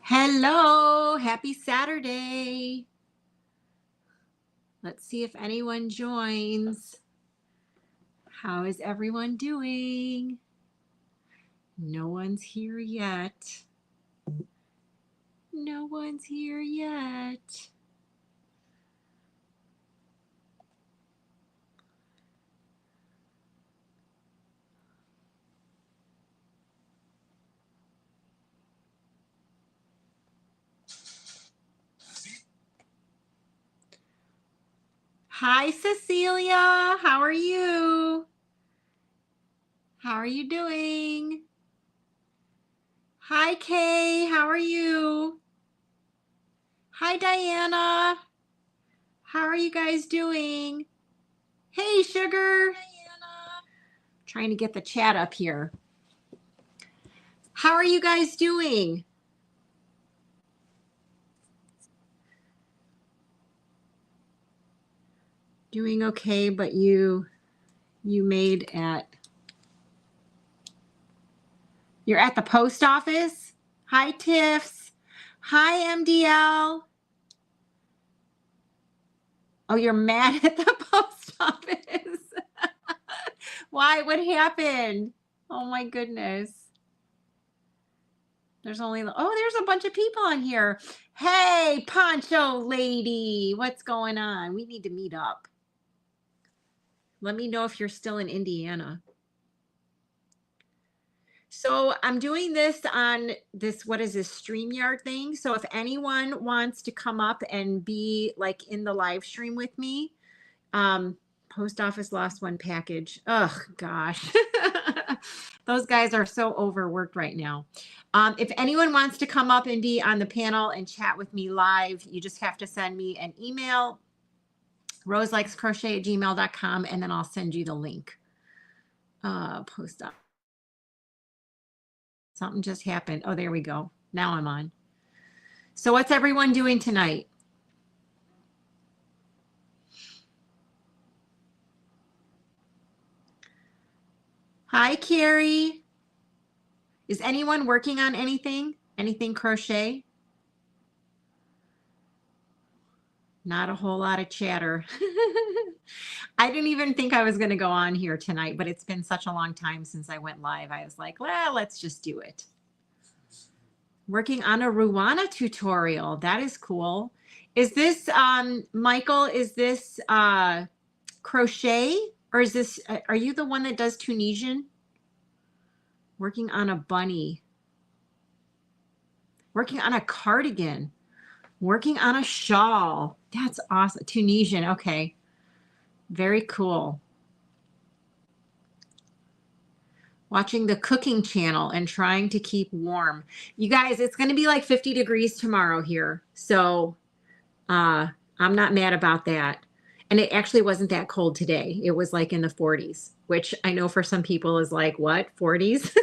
Hello, happy Saturday. Let's see if anyone joins. How is everyone doing? No one's here yet. No one's here yet. Hi, Cecilia. How are you? How are you doing? Hi, Kay. How are you? Hi, Diana. How are you guys doing? Hey, Sugar. Diana. Trying to get the chat up here. How are you guys doing? Doing okay, but you made you're at the post office? Hi, Tiffs. Hi, MDL. Oh, you're mad at the post office. Why? What happened? Oh my goodness. There's there's a bunch of people on here. Hey, Poncho lady, what's going on? We need to meet up. Let me know if you're still in Indiana. So I'm doing this on this, what is this, StreamYard thing? So if anyone wants to come up and be like in the live stream with me, post office lost one package. Oh gosh. Those guys are so overworked right now. If anyone wants to come up and be on the panel and chat with me live, you just have to send me an email, roselikescrochet@gmail.com, and then I'll send you the link. Post office. Something just happened. Oh, there we go. Now I'm on. So what's everyone doing tonight? Hi, Carrie. Is anyone working on anything? Anything crochet? Not a whole lot of chatter. I didn't even think I was going to go on here tonight, but it's been such a long time since I went live. I was like, well, let's just do it. Working on a Ruana tutorial. That is cool. Is this, Michael, is this crochet, or is this, are you the one that does Tunisian? Working on a bunny. Working on a cardigan. Working on a shawl. That's awesome. Tunisian. Okay. Very cool. Watching the cooking channel and trying to keep warm. You guys, it's going to be like 50 degrees tomorrow here. So I'm not mad about that. And it actually wasn't that cold today. It was like in the 40s, which I know for some people is like, what, 40s?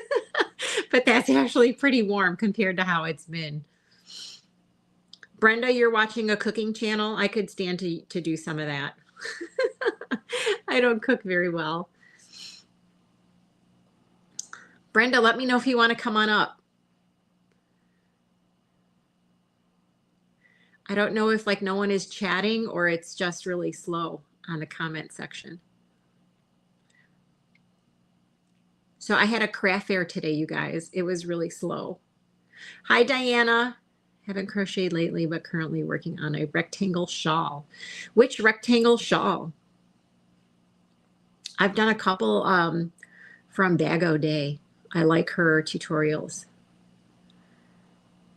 But that's actually pretty warm compared to how it's been. Brenda, you're watching a cooking channel. I could stand to do some of that. I don't cook very well. Brenda, let me know if you want to come on up. I don't know if like no one is chatting or it's just really slow on the comment section. So I had a craft fair today, you guys. It was really slow. Hi, Diana. Haven't crocheted lately, but currently working on a rectangle shawl. Which rectangle shawl? I've done a couple from Bag O Day. I like her tutorials.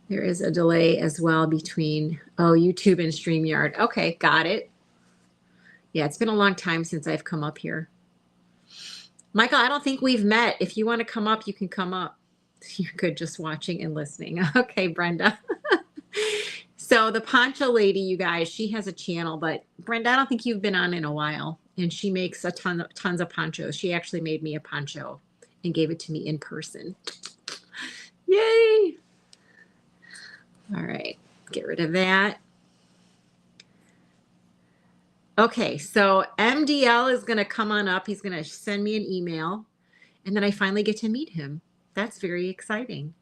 There is a delay as well between, YouTube and StreamYard. Okay, got it. Yeah, it's been a long time since I've come up here. Michael, I don't think we've met. If you want to come up, you can come up. You're good just watching and listening. Okay, Brenda. So the poncho lady, you guys, she has a channel, but Brenda, I don't think you've been on in a while. And she makes tons of ponchos. She actually made me a poncho and gave it to me in person. Yay! All right, get rid of that. Okay, so MDL is going to come on up. He's going to send me an email, and then I finally get to meet him. That's very exciting.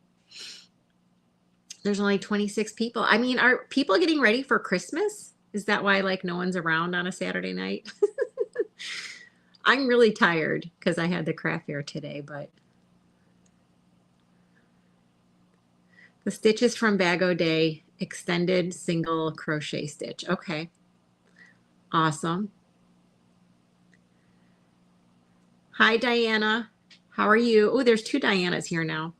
There's only 26 people. I mean, are people getting ready for Christmas? Is that why like no one's around on a Saturday night? I'm really tired because I had the craft fair today, but the stitches from Bag O Day, extended single crochet stitch. Okay. Awesome. Hi, Diana. How are you? Oh, there's 2 Dianas here now.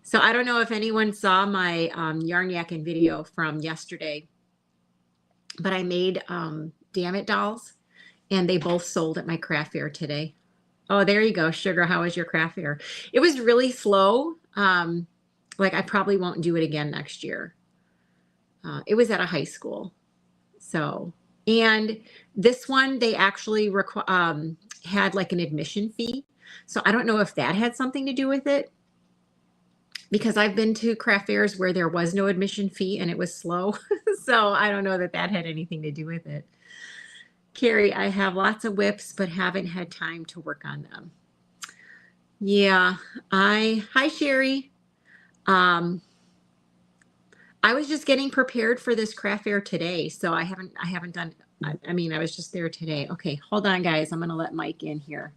So I don't know if anyone saw my yarn yakking video from yesterday, but I made Damn It dolls, and they both sold at my craft fair today. Oh, there you go. Sugar, how was your craft fair? It was really slow. Like I probably won't do it again next year. It was at a high school. So, and this one, they actually had like an admission fee. So I don't know if that had something to do with it, because I've been to craft fairs where there was no admission fee and it was slow. So I don't know that that had anything to do with it. Carrie, I have lots of whips, but haven't had time to work on them. Yeah, hi Sherry. I was just getting prepared for this craft fair today, so I haven't done, I mean, I was just there today. Okay, hold on guys. I'm going to let Mike in here.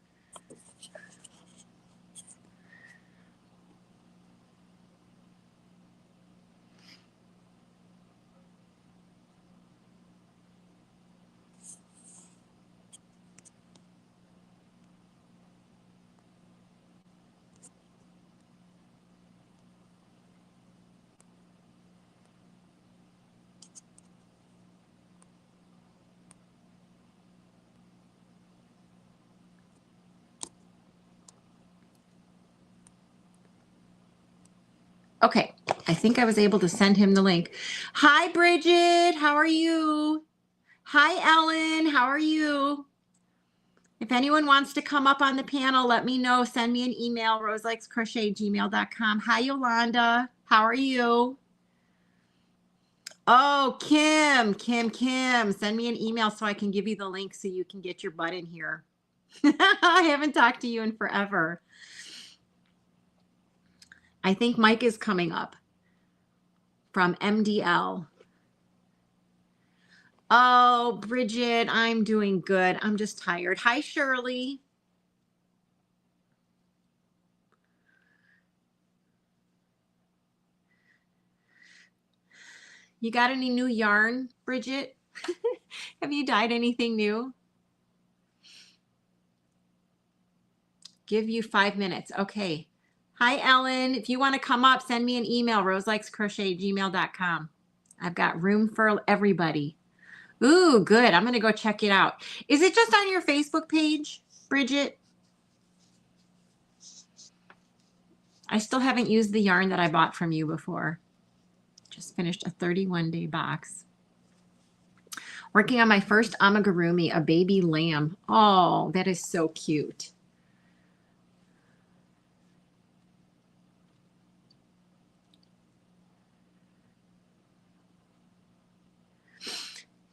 Okay, I think I was able to send him the link. Hi, Bridget. How are you? Hi, Ellen. How are you? If anyone wants to come up on the panel, let me know. Send me an email, roselikescrochet@gmail.com. Hi, Yolanda. How are you? Oh, Kim. Send me an email so I can give you the link so you can get your butt in here. I haven't talked to you in forever. I think Mike is coming up from MDL. Oh, Bridget, I'm doing good. I'm just tired. Hi, Shirley. You got any new yarn, Bridget? Have you dyed anything new? Give you 5 minutes. Okay. Hi, Ellen. If you want to come up, send me an email, roselikescrochet@gmail.com. I've got room for everybody. Ooh, good. I'm going to go check it out. Is it just on your Facebook page, Bridget? I still haven't used the yarn that I bought from you before. Just finished a 31-day box. Working on my first amigurumi, a baby lamb. Oh, that is so cute.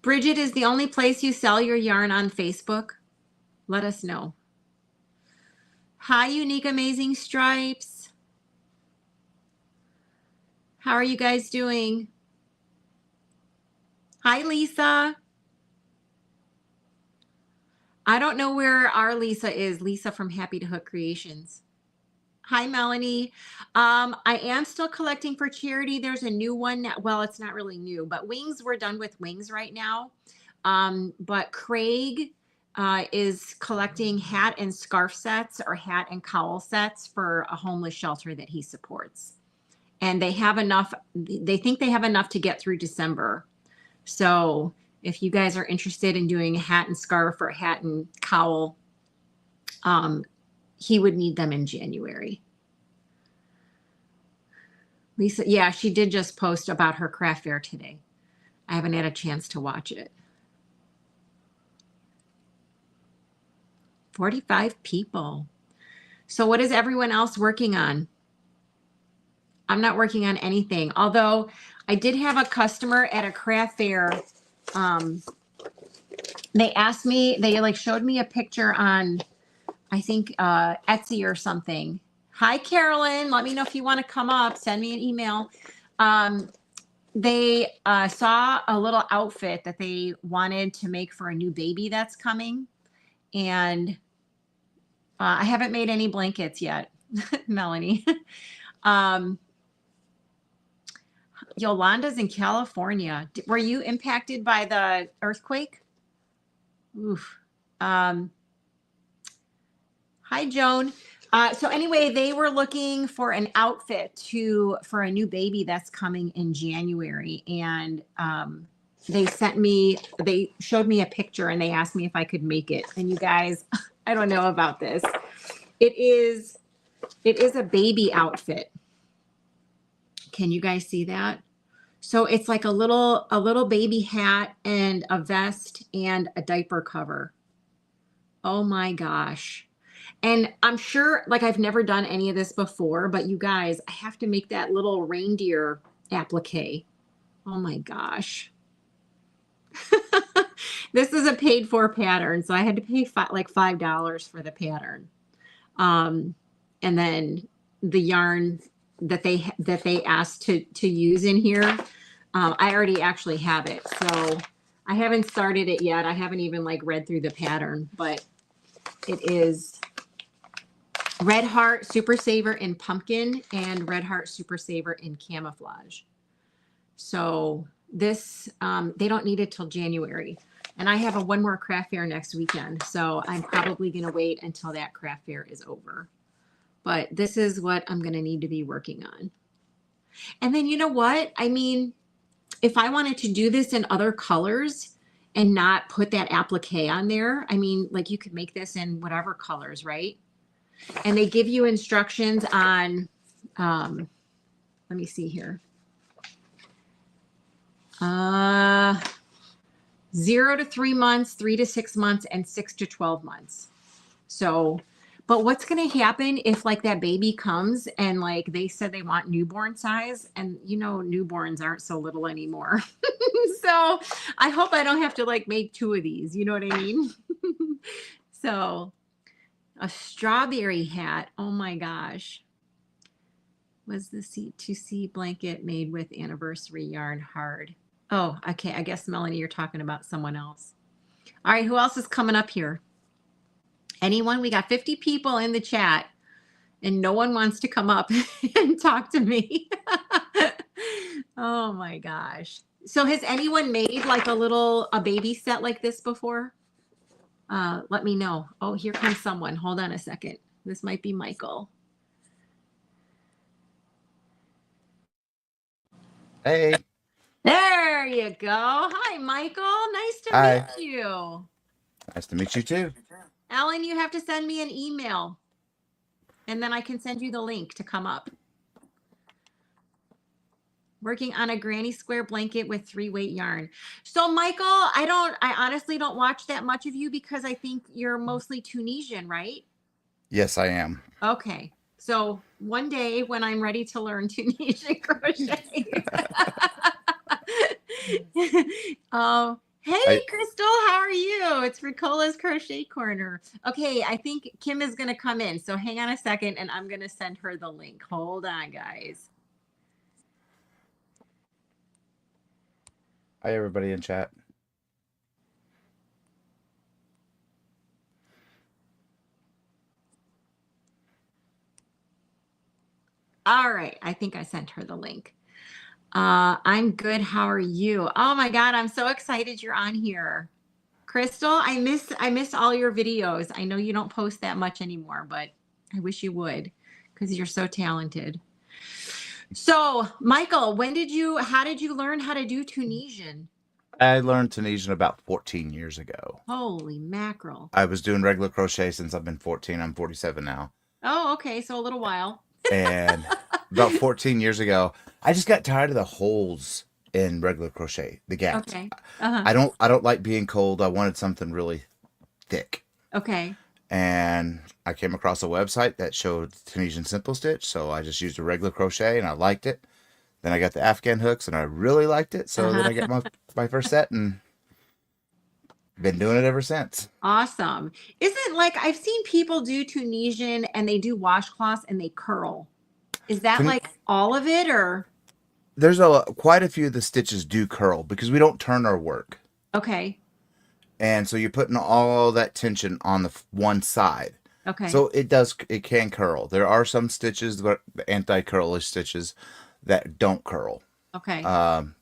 Bridget, is the only place you sell your yarn on Facebook? Let us know. Hi, Unique Amazing Stripes. How are you guys doing? Hi, Lisa. I don't know where our Lisa is. Lisa from Happy to Hook Creations. Hi, Melanie. I am still collecting for charity. There's a new one. Well, it's not really new, but wings, we're done with wings right now. But Craig is collecting hat and scarf sets or hat and cowl sets for a homeless shelter that he supports. And they have enough, they think they have enough to get through December. So if you guys are interested in doing a hat and scarf or a hat and cowl, he would need them in January. Lisa, yeah, she did just post about her craft fair today. I haven't had a chance to watch it. 45 people. So what is everyone else working on? I'm not working on anything, although I did have a customer at a craft fair. They asked me, they like showed me a picture on, I think, Etsy or something. Hi, Carolyn. Let me know if you want to come up. Send me an email. They saw a little outfit that they wanted to make for a new baby that's coming. And I haven't made any blankets yet, Melanie. Yolanda's in California. Were you impacted by the earthquake? Oof. Hi, Joan. So anyway, they were looking for an outfit for a new baby that's coming in January. And they showed me a picture and they asked me if I could make it. And you guys, I don't know about this. It is a baby outfit. Can you guys see that? So it's like a little baby hat and a vest and a diaper cover. Oh my gosh. And I'm sure, like, I've never done any of this before, but you guys, I have to make that little reindeer applique. Oh my gosh. This is a paid for pattern. So I had to pay like $5 for the pattern. And then the yarn that they asked to use in here, I already actually have it. So I haven't started it yet. I haven't even like read through the pattern, but it is Red Heart Super Saver in pumpkin and Red Heart Super Saver in camouflage. So this, they don't need it till January. And I have one more craft fair next weekend. So I'm probably going to wait until that craft fair is over. But this is what I'm going to need to be working on. And then you know what? I mean, if I wanted to do this in other colors and not put that applique on there, I mean, like you could make this in whatever colors, right? And they give you instructions on, let me see here. 0 to 3 months, 3 to 6 months, and 6 to 12 months. So, but what's going to happen if like that baby comes and like they said they want newborn size, and you know, newborns aren't so little anymore. So I hope I don't have to like make 2 of these, you know what I mean? So a strawberry hat. Oh my gosh. Was the C2C blanket made with anniversary yarn hard? Oh, okay. I guess, Melanie, you're talking about someone else. All right. Who else is coming up here? Anyone? We got 50 people in the chat and no one wants to come up and talk to me. Oh my gosh. So has anyone made like a baby set like this before? Let me know. Oh, here comes someone. Hold on a second. This might be Michael. Hey. There you go. Hi, Michael. Nice to meet you. Nice to meet you too. Ellen, you have to send me an email and then I can send you the link to come up. Working on a granny square blanket with 3-weight yarn. So Michael, I honestly don't watch that much of you because I think you're mostly Tunisian, right? Yes, I am. Okay. So one day when I'm ready to learn Tunisian crochet. Hey, Crystal, how are you? It's Ricola's Crochet Corner. Okay, I think Kim is going to come in. So hang on a second and I'm going to send her the link. Hold on, guys. Hi, everybody in chat. All right, I think I sent her the link. I'm good. How are you? Oh my God, I'm so excited you're on here. Crystal, I miss all your videos. I know you don't post that much anymore, but I wish you would because you're so talented. So, Michael, how did you learn how to do Tunisian? I learned Tunisian about 14 years ago. Holy mackerel. I was doing regular crochet since I've been 14. I'm 47 now. Oh, okay. So a little while. And about 14 years ago, I just got tired of the holes in regular crochet, the gaps. Okay. I don't like being cold. I wanted something really thick. Okay. And I came across a website that showed Tunisian simple stitch, so I just used a regular crochet and I liked it. Then I got the Afghan hooks and I really liked it, so then I got my first set and Been doing it ever since. Awesome. Isn't like I've seen people do Tunisian and they do washcloths and they curl. Is that Tun- like all of it or? There's quite a few of the stitches do curl because we don't turn our work. Okay. And so you're putting all that tension on the one side. Okay. So it can curl. There are some stitches, the anti-curlish stitches, that don't curl. Okay.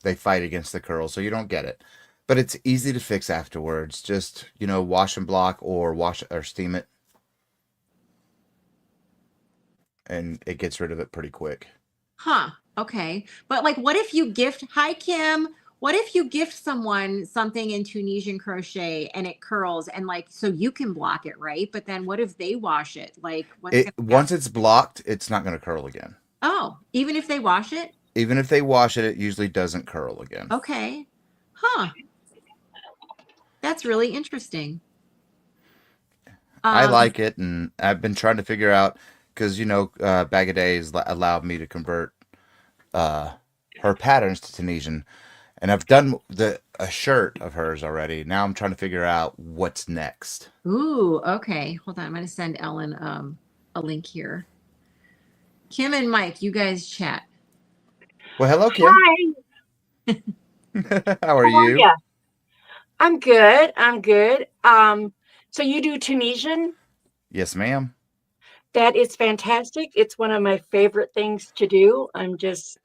They fight against the curl, so you don't get it. But it's easy to fix afterwards. Just, wash and block or wash or steam it. And it gets rid of it pretty quick. Huh. Okay. But like, what if you gift, hi, Kim. What if you gift someone something in Tunisian crochet and it curls and like, so you can block it, right? But then what if they wash it? Like, what's going to Once happen? it's blocked, it's not going to curl again. Oh, even if they wash it? Even if they wash it, it usually doesn't curl again. Okay. Huh. That's really interesting. I Um, like it, and I've been trying to figure out because Bag of Days allowed me to convert her patterns to Tunisian, and I've done a shirt of hers already. Now I'm trying to figure out what's next. ooh, okay. Hold on. I'm going to send Ellen a link here. Kim and Mike, you guys chat. Well, hello, Kim. Hi, How are how are you? you? I'm good. I'm good. So you do Tunisian? Yes, ma'am. That is fantastic. It's one of my favorite things to do. I'm just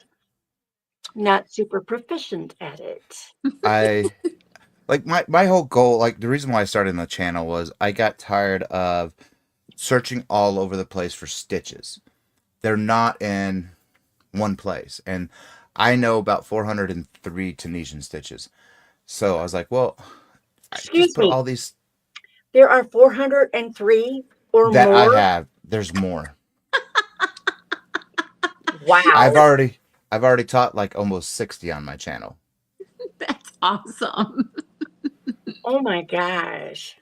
not super proficient at it. I like my whole goal. Like the reason why I started the channel was I got tired of searching all over the place for stitches. They're not in one place, and I know about 403 Tunisian stitches. So I was like, well, I just Excuse put me. all these There are 403 or that I more. have. There's more. Wow. I've already taught like almost 60 on my channel. That's awesome. Oh my gosh.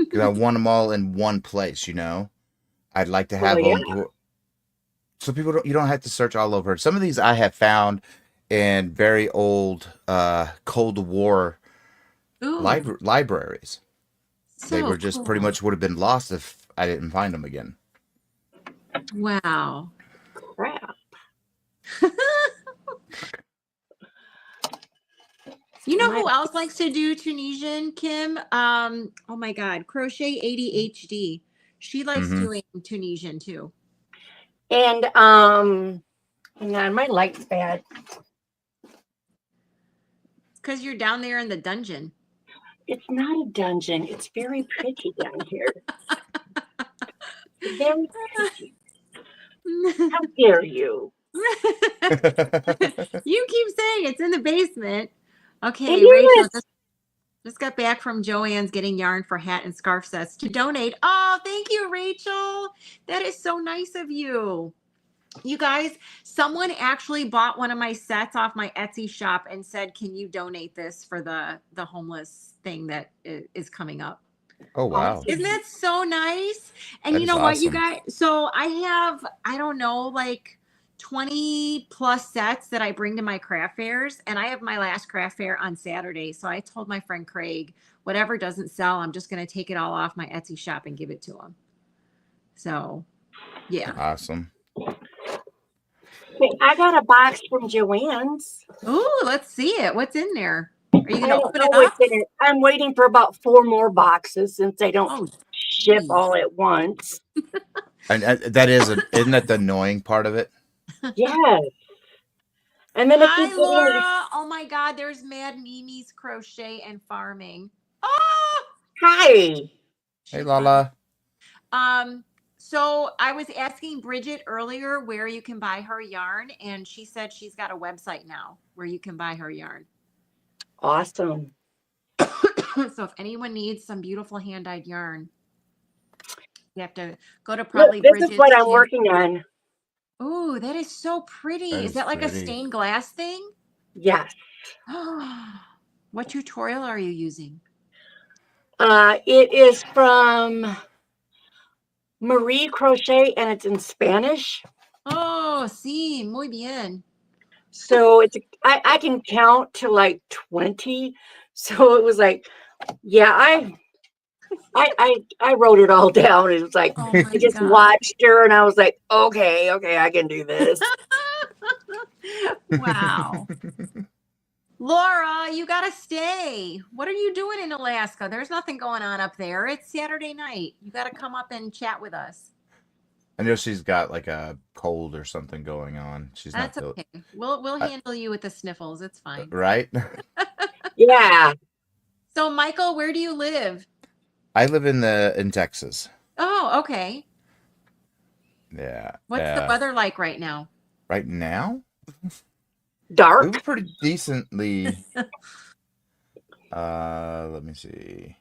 Because I want them all in one place, I'd like to Well, have yeah. them so you don't have to search all over. Some of these I have found in very old Cold War Ooh, libraries. They so were just pretty cool. much would have been lost if I didn't find them again. Wow. Crap. You know My, who else likes to do Tunisian, Kim? Oh my God, Crochet ADHD. She likes Mm-hmm. doing Tunisian too. and hang on, my light's bad. It's because you're down there in the dungeon. It's not a dungeon. It's very pretty down here. Very pretty. How dare you? You keep saying it's in the basement. It Okay, Rachel is. just got back from Joann's getting yarn for hat and scarf sets to donate. Oh, thank you, Rachel. That is so nice of you. You guys, someone actually bought one of my sets off my Etsy shop and said, "Can you donate this for the homeless thing that is coming up?" Oh wow, Isn't Awesome. that so nice? And that you is know what, you awesome. guys? So I have, I don't know, like 20 plus sets that I bring to my craft fairs. And I have my last craft fair on Saturday. So I told my friend Craig, whatever doesn't sell, I'm just going to take it all off my Etsy shop and give it to him. So, yeah. Awesome. Hey, I got a box from Joann's. Ooh, let's see it. What's in there? Are you I going to don't open know it what's up? in it. I'm waiting for about 4 more boxes since they don't Oh, ship geez. all at once. And isn't that the annoying part of it? Yes. And then it Hi, keeps getting Laura. Oh my God, there's Mad Mimi's Crochet and Farming. Oh, hi. Hey, she's on. Lala. So I was asking Bridget earlier where you can buy her yarn, and she said she's got a website now where you can buy her yarn. Awesome. So if anyone needs some beautiful hand-dyed yarn, you have to go to Look, probably this is what Bridget's I'm channel. working on. Oh, that is so pretty. That Is is that like a pretty. stained glass thing? Yes. What tutorial are you using? It is from Marie Crochet and it's in Spanish. Oh, sí, muy bien. So I can count to like 20. So it was like, Yeah, I wrote it all down. It was like Oh my I just God. watched her and I was like, okay, I can do this. Wow. Laura, you gotta stay. What are you doing in Alaska? There's nothing going on up there. It's Saturday night. You gotta come up and chat with us. I know she's got like a cold or something going on. She's not That's feeling okay. We'll handle you with the sniffles. It's fine. right. Yeah. So, Michael, where do you live? I live in Texas. Oh, okay. Yeah. What's the weather like right now? Right now? It Dark. was pretty decently. Let me see.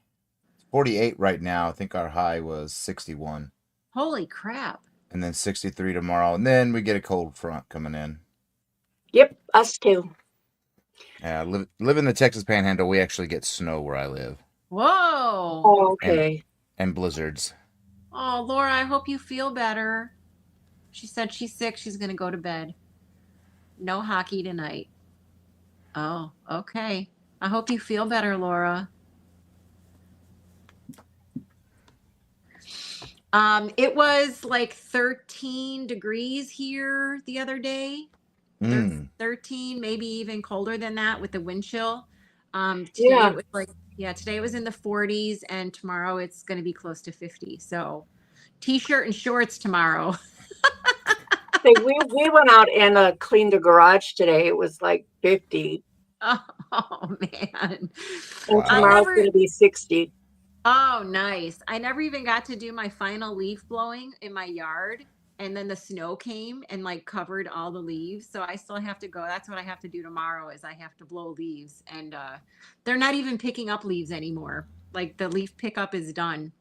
48 right now. I think our high was 61. Holy crap. And then 63 tomorrow. And then we get a cold front coming in. Yep, us too. Yeah, live in the Texas Panhandle. We actually get snow where I live. Whoa. Oh, okay. And blizzards. Oh, Laura, I hope you feel better. She said she's sick. She's going to go to bed. No hockey tonight. Oh, okay. I hope you feel better, Laura. It was like 13 degrees here the other day. 13, maybe even colder than that with the wind chill. Today Yeah. it was like, today it was in the 40s and tomorrow it's going to be close to 50. So t-shirt and shorts tomorrow. Hey, we went out and cleaned the garage today. It was like 50. Oh man. And Wow. tomorrow's going to be 60. Oh, nice. I never even got to do my final leaf blowing in my yard. And then the snow came and like covered all the leaves. So I still have to go. That's what I have to do tomorrow is I have to blow leaves. And they're not even picking up leaves anymore. Like the leaf pickup is done.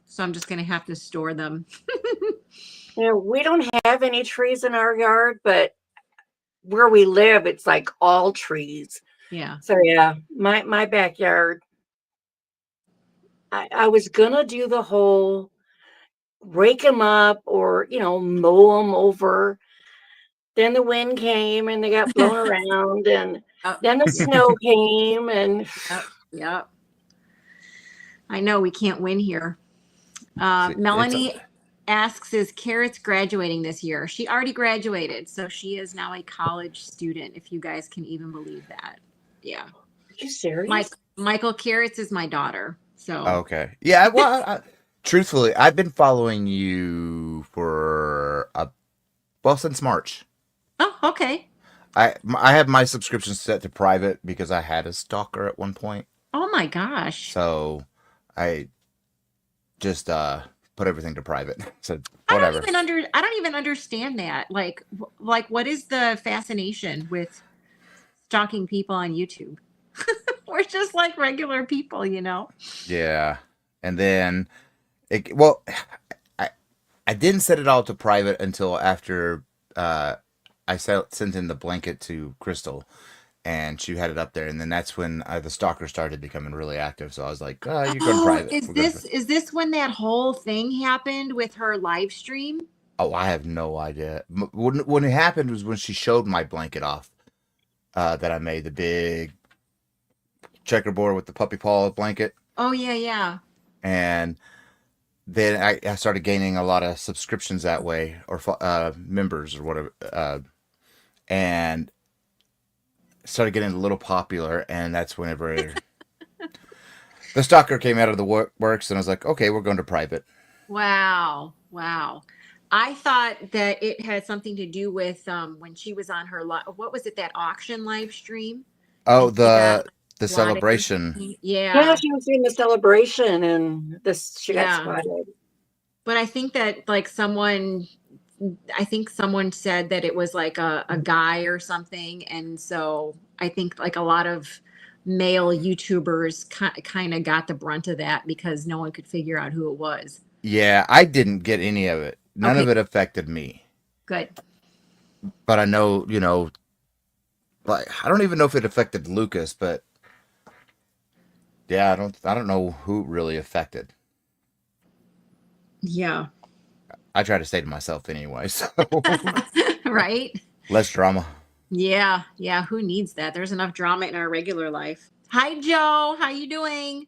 So I'm just going to have to store them. You know, we don't have any trees in our yard, but where we live, it's like all trees. Yeah. So yeah, my backyard. I was gonna do the whole rake them up or mow them over. Then the wind came and they got blown around, and then the snow came and. Yep. I know we can't win here. Melanie asks, is Carrots graduating this year? She already graduated, so she is now a college student, if you guys can even believe that. Yeah. Are you serious? Michael Carrots is my daughter. So okay. Yeah, well, truthfully, I've been following you for since March. Oh, okay. I have my subscription set to private because I had a stalker at one point. Oh my gosh. So I just put everything to private. So whatever. I don't even understand that. Like what is the fascination with stalking people on YouTube? We're just like regular people, Yeah. And then I didn't set it all to private until after I sent in the blanket to Crystal, and she had it up there, and then that's when the stalker started becoming really active. So I was like, "Oh, you're going private." Is this when that whole thing happened with her live stream? Oh, I have no idea. When it happened was when she showed my blanket off that I made, the big checkerboard with the puppy paw blanket. Oh yeah. And then I started gaining a lot of subscriptions that way, or members or whatever, and started getting a little popular. And that's whenever the stalker came out of the works, and I was like, okay, we're going to private. Wow. I thought that it had something to do with when she was on her what was it, that auction live stream? Oh, the celebration. Yeah, she was doing the celebration and she got spotted. But I think that like someone said that it was like a guy or something. And so I think like a lot of male YouTubers kind of got the brunt of that because no one could figure out who it was. Yeah, I didn't get any of it. None of it affected me. Good. But I know, like I don't even know if it affected Lucas, but yeah, I don't know who it really affected. Yeah. I try to stay to myself anyway, so right? Less drama. Yeah. Who needs that? There's enough drama in our regular life. Hi, Joe. How you doing?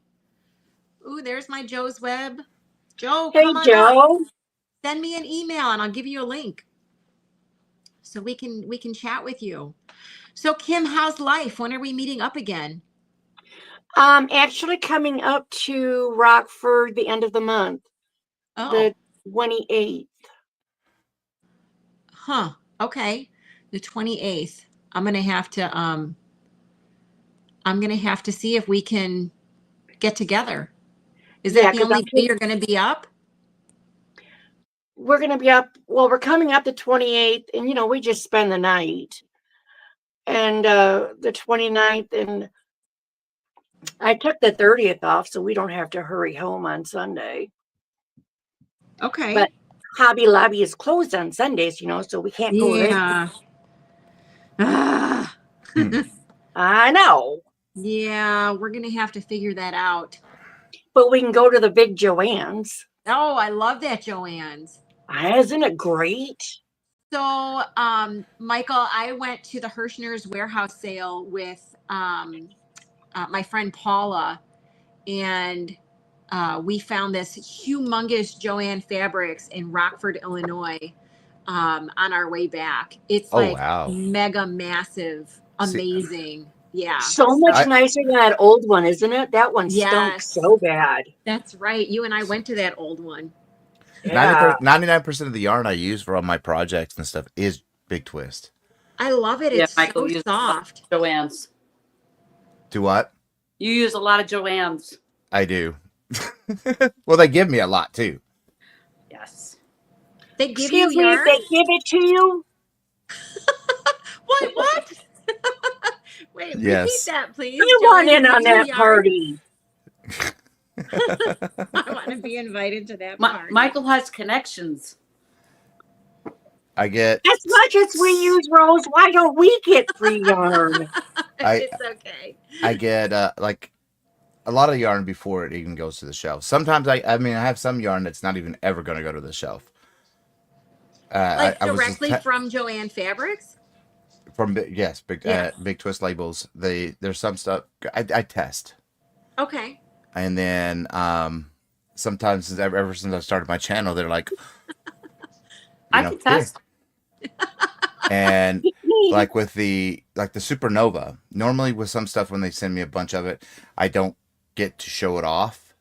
Ooh, there's my Joe's Web. Joe, Hey, come on up. Joe. Send me an email and I'll give you a link so we can chat with you. So Kim, how's life? When are we meeting up again? Actually coming up to Rockford the end of the month, Oh, the 28th. huh. Okay. The 28th. I'm gonna have to see if we can get together. Is Yeah, that the because only day you're gonna be up? we're gonna be up. Well, we're coming up the 28th, and we just spend the night, and the 29th, and I took the 30th off, so we don't have to hurry home on Sunday. Okay. But Hobby Lobby is closed on Sundays, so we can't go there. Yeah. Ah. I know. Yeah, we're gonna have to figure that out. But we can go to the big Joann's. Oh, I love that, Joann's. Isn't it great? So, Michael, I went to the Hirschner's warehouse sale with my friend Paula, and we found this humongous Joann Fabrics in Rockford, Illinois, on our way back. It's like wow. mega massive, amazing. Yeah. So much nicer than that old one, isn't it? That one stunk so bad. That's right. You and I went to that old one. Yeah. 99% of the yarn I use for all my projects and stuff is Big Twist. I love it. It's Michael, so soft. Joann's. Do what? You use a lot of Joann's. I do. Well, they give me a lot too. Yes. They give Excuse you me, yarn? they give it to you? What? Wait, Yes. repeat that, please. I want in on that party. I want to be invited to that party. Michael has connections. I get as much as we use Rose. Why don't we get free yarn? It's okay. I get like a lot of yarn before it even goes to the shelf. Sometimes I have some yarn that's not even ever going to go to the shelf. Like directly from Joann Fabrics? From Big Twist labels. There's some stuff I test. Okay. And then sometimes ever since I started my channel, they're like, I can test. And like with the Supernova, normally with some stuff when they send me a bunch of it, I don't get to show it off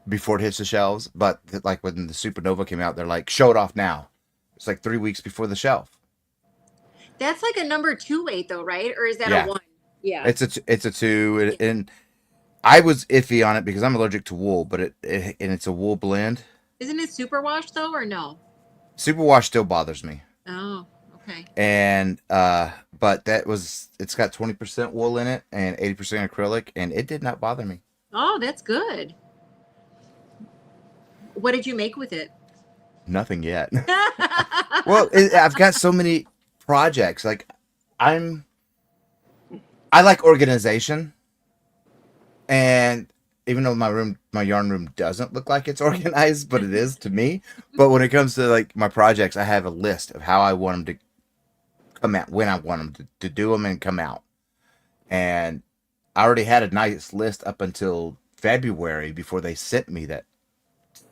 before it hits the shelves. But like when the Supernova came out, they're like, show it off now. It's like 3 weeks before the shelf. That's like a number 2 weight though, right? Or is that a 1? Yeah. It's a 2, and I was iffy on it because I'm allergic to wool, but it's a wool blend. Isn't it superwash though, or no? Superwash still bothers me. Oh, okay. And but it's got 20% wool in it and 80% acrylic, and it did not bother me. Oh, that's good. What did you make with it? Nothing yet. Well, I've got so many projects. Like I like organization, and even though my yarn room doesn't look like it's organized, but it is to me. But when it comes to like my projects, I have a list of how I want them to come out, when I want them to do them and come out. And I already had a nice list up until February before they sent me that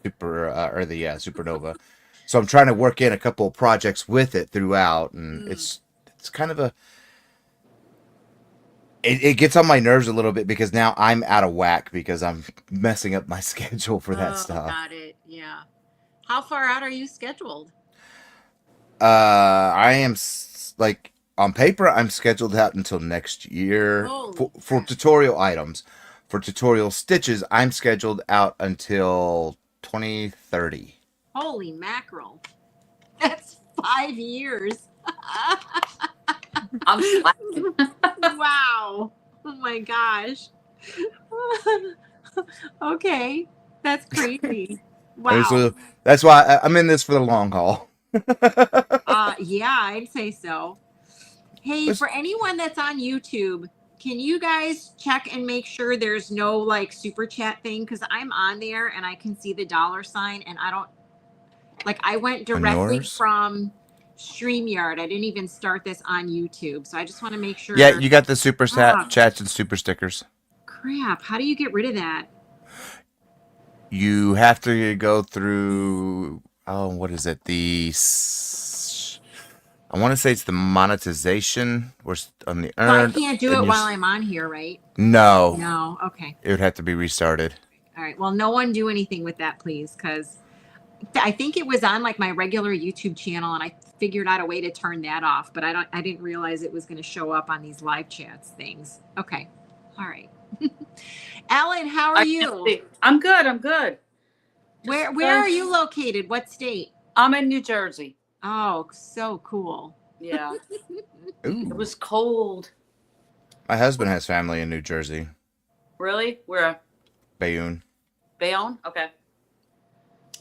Supernova. So I'm trying to work in a couple of projects with it throughout, and it's kind of it gets on my nerves a little bit because now I'm out of whack because I'm messing up my schedule for that stuff. Got it. Yeah. How far out are you scheduled? I am like on paper, I'm scheduled out until next year for tutorial items. For tutorial stitches, I'm scheduled out until 2030. Holy mackerel. That's 5 years. I'm slacking. Wow. Oh my gosh. Okay. That's crazy. Wow. So that's why I'm in this for the long haul. Yeah, I'd say so. Hey, for anyone that's on YouTube, can you guys check and make sure there's no like super chat thing? Because I'm on there and I can see the $sign and I don't like I went directly from StreamYard. I didn't even start this on YouTube. So I just want to make sure. Yeah, you got the super chats and super stickers. Crap. How do you get rid of that? You have to go through. Oh, what is it? I want to say it's the monetization or on the So I earned. can't do and it you while I'm on here, right? No, No. Okay. it would have to be restarted. All right. Well, no one do anything with that, please, because I think it was on like my regular YouTube channel, and I figured out a way to turn that off, but I didn't realize it was going to show up on these live chats things. Okay. All right. Ellen, how are I can't you? see. I'm good. I'm good. Where are you located? What state? I'm in New Jersey. Oh, so cool. Yeah. Ooh. It was cold. My husband has family in New Jersey. Really? Where? Bayonne. Bayonne? Okay.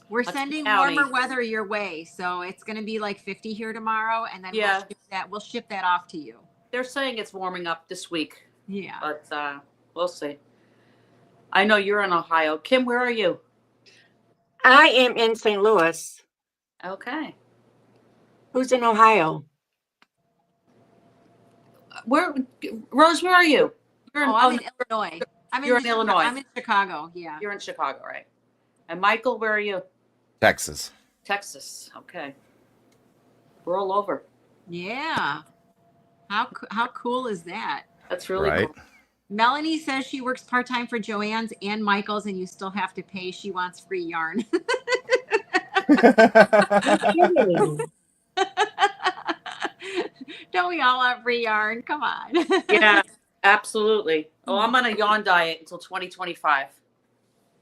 We're Hudson sending County. warmer weather your way, so it's going to be like 50 here tomorrow, and then Yeah. we'll ship that off to you. They're saying it's warming up this week, Yeah. but we'll see. I know you're in Ohio. Kim, where are you? I am in St. Louis. Okay. Who's in Ohio? Rose, where are you? I'm in Illinois. You're in Illinois. I'm in Chicago. Yeah. You're in Chicago, right? And Michael, where are you? Texas. Texas. Okay. We're all over. Yeah. How cool is that? That's really Right. cool. Melanie says she works part-time for Joann's and Michael's, and you still have to pay. She wants free yarn. Don't we all want free yarn? Come on. Yeah, absolutely. Oh, I'm on a yarn diet until 2025.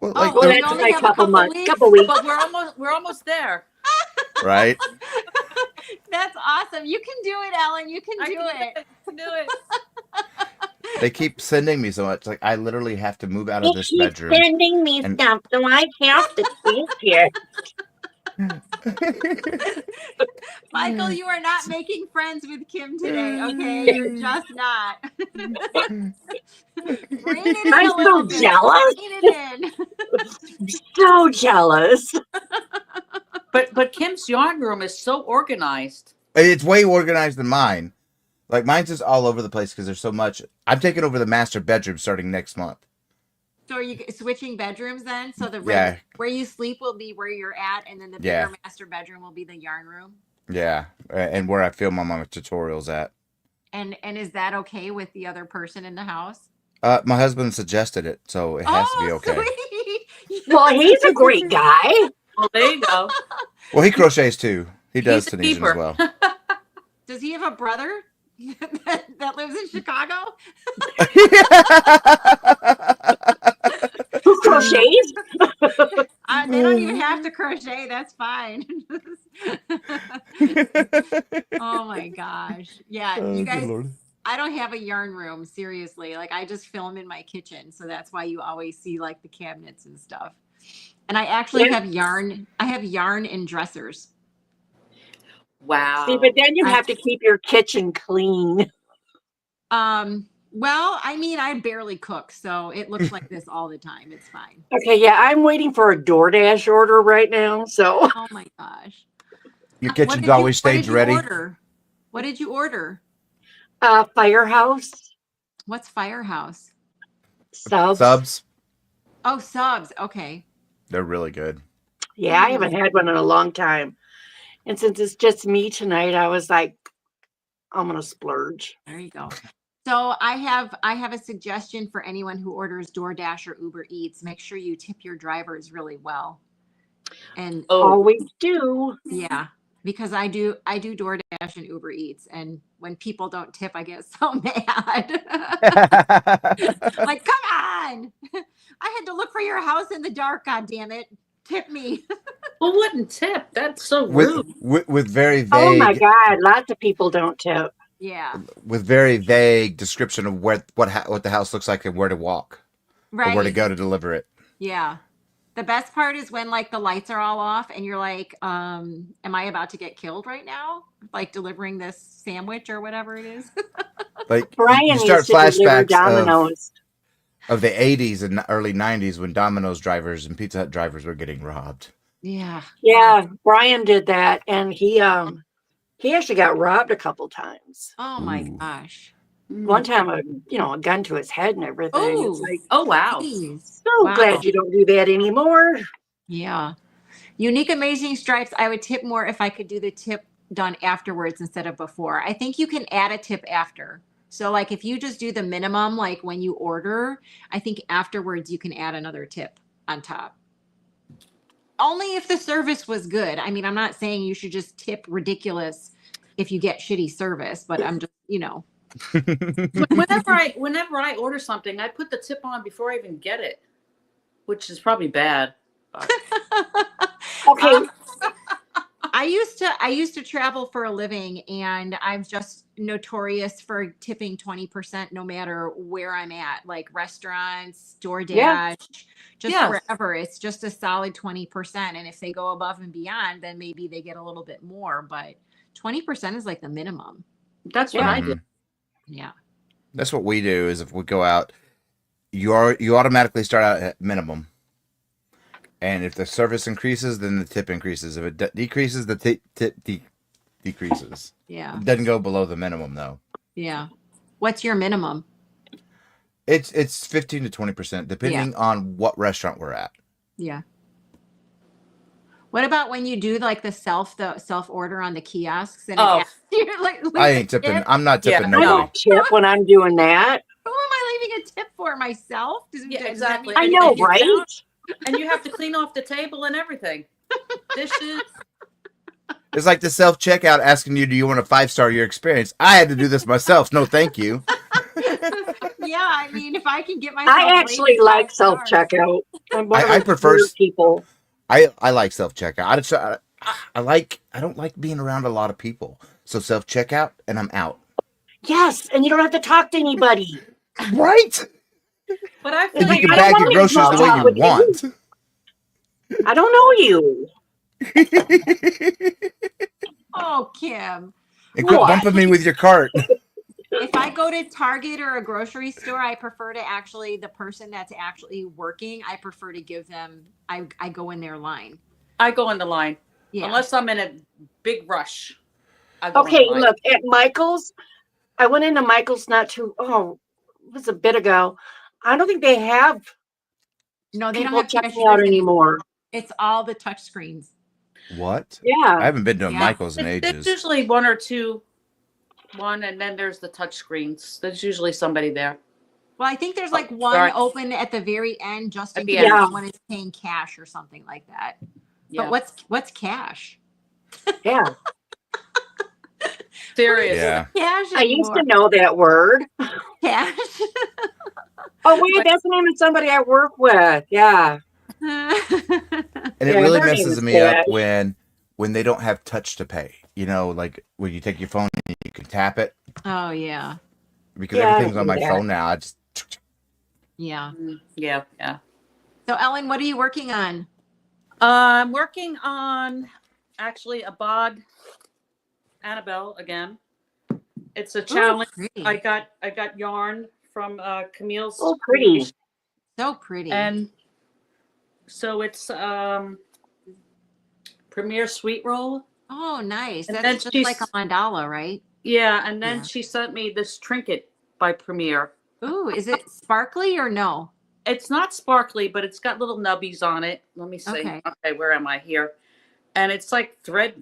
Well, Oh, like, Well, we that's only like have a couple months, couple weeks. But we're almost there. right? That's awesome. You can do it, Ellen. You can do it. I can do it. They keep sending me so much. Like, I literally have to move out of this Keep bedroom. sending me and- stuff, so I have to think here. Michael, you are not making friends with Kim today, okay? You're just not. Rein it in I'm a little so bit. jealous. Rein it in. So jealous. But Kim's yarn room is so organized. It's way organized than mine. Like, mine's just all over the place because there's so much. I'm taking over the master bedroom starting next month. So are you switching bedrooms then? So Yeah. where you sleep will be where you're at, and then the Yeah. bigger master bedroom will be the yarn room. Yeah, and where I film all my tutorials at. And is that okay with the other person in the house? My husband suggested it, so it has to be okay. Sweet. Well, he's a great guy. Well, there you go. Well, he crochets too. He does He's a Tunisian as keeper. well. Does he have a brother that lives in Chicago? Who crochets? They don't even have to crochet. That's fine. Oh my gosh. Yeah, you guys, I don't have a yarn room, seriously. Like, I just film in my kitchen. So that's why you always see like the cabinets and stuff. And I actually have yarn. I have yarn in dressers. Wow. See, but then you have to keep your kitchen clean. Well, I mean, I barely cook, so it looks like this all the time. It's fine. Okay, yeah, I'm waiting for a DoorDash order right now. So, Oh my gosh. Your What kitchen's did you- always what did stage you ready. order? What did you order? Firehouse What's Firehouse? subs. Subs, Oh, subs. Okay. they're really good. Yeah, I haven't had one in a long time. And since it's just me tonight, I was like, I'm gonna splurge. There you go. So I have a suggestion for anyone who orders DoorDash or Uber Eats. Make sure you tip your drivers really well. And Always do. yeah, because I do DoorDash and Uber Eats, and when people don't tip, I get so mad. Like, come on! I had to look for your house in the dark. God damn it! Tip me. Who wouldn't tip? That's so rude. with very vague. Oh my God, lots of people don't tip. Yeah. With very vague description of what the house looks like and where to walk Right. or where to go to deliver it. Yeah. The best part is when like the lights are all off and you're like, am I about to get killed right now? Like delivering this sandwich or whatever it is. Like, Brian you start used to deliver flashbacks Domino's. of the 80s and early 90s when Domino's drivers and Pizza Hut drivers were getting robbed. Yeah. Yeah, Brian did that, and he actually got robbed a couple times. Oh my Ooh. gosh. one time a gun to his head and everything. It's like, Oh wow. Geez. so Wow. glad you don't do that anymore. Yeah. Unique Amazing Stripes. I would tip more if I could do the tip done afterwards instead of before. I think you can add a tip after. So like if you just do the minimum, like when you order, I think afterwards you can add another tip on top. Only if the service was good. I mean, I'm not saying you should just tip ridiculous if you get shitty service, but I'm just, Whenever I order something, I put the tip on before I even get it, which is probably bad. But. Okay. I used to travel for a living, and I'm just notorious for tipping 20% no matter where I'm at, like restaurants, DoorDash, just wherever. It's just a solid 20%. And if they go above and beyond, then maybe they get a little bit more, but 20% is like the minimum. That's what I do. Yeah. That's what we do is if we go out, you automatically start out at minimum. And if the service increases, then the tip increases. If it decreases, the tip decreases. Yeah. It doesn't go below the minimum though. Yeah. What's your minimum? It's 15 to 20%, depending on what restaurant we're at. Yeah. What about when you do like the self order on the kiosks and you're like, I ain't tipping. I'm not tipping I nobody. don't tip when I'm doing that. Who am I leaving a tip for? Myself? Exactly. I know, right? And you have to clean off the table and everything. Dishes. It's like the self-checkout asking you, do you want a 5-star your experience? I had to do this myself. No, thank you. Yeah, I mean, if I can get myself. I actually like self-checkout. I prefer people. I like self-checkout. I don't like being around a lot of people. So self-checkout and I'm out. Yes, and you don't have to talk to anybody. Right? But I feel And like you can bag your groceries the way you want. I don't know you. Oh, Kim. And quit bumping me with your cart. If I go to Target or a grocery store, I prefer to the person that's actually working, I prefer to give them, I go in their line. I go in the line. Yeah. Unless I'm in a big rush. Okay, look, at Michael's, I went into Michael's it was a bit ago. I don't think they have No, they people don't have checking out anymore. It's all the touch screens. What? Yeah. I haven't been to a Michael's in ages. There's usually one or two, and then there's the touch screens. There's usually somebody there. Well, I think there's like one open at the very end, just in case someone is paying cash or something like that. Yeah. But what's cash? Yeah. Serious. Yeah. Cash I used to know that word. Cash. Oh wait, that's the name of somebody I work with. Yeah. And it really messes me up when they don't have touch to pay. You know, like when you take your phone and you can tap it. Oh yeah. Because everything's on my phone now. I just. Yeah. Yeah. So Ellen, what are you working on? I'm working on actually a bod Annabelle again. It's a challenge. Ooh, I got yarn from Camille's. Oh, pretty. So pretty. And so it's Premier Sweet Roll. Oh, nice. And That's just like a mandala, right? Yeah, and then she sent me this trinket by Premier. Ooh, is it sparkly or no? It's not sparkly, but it's got little nubbies on it. Let me see. Okay, where am I here? And it's like thread.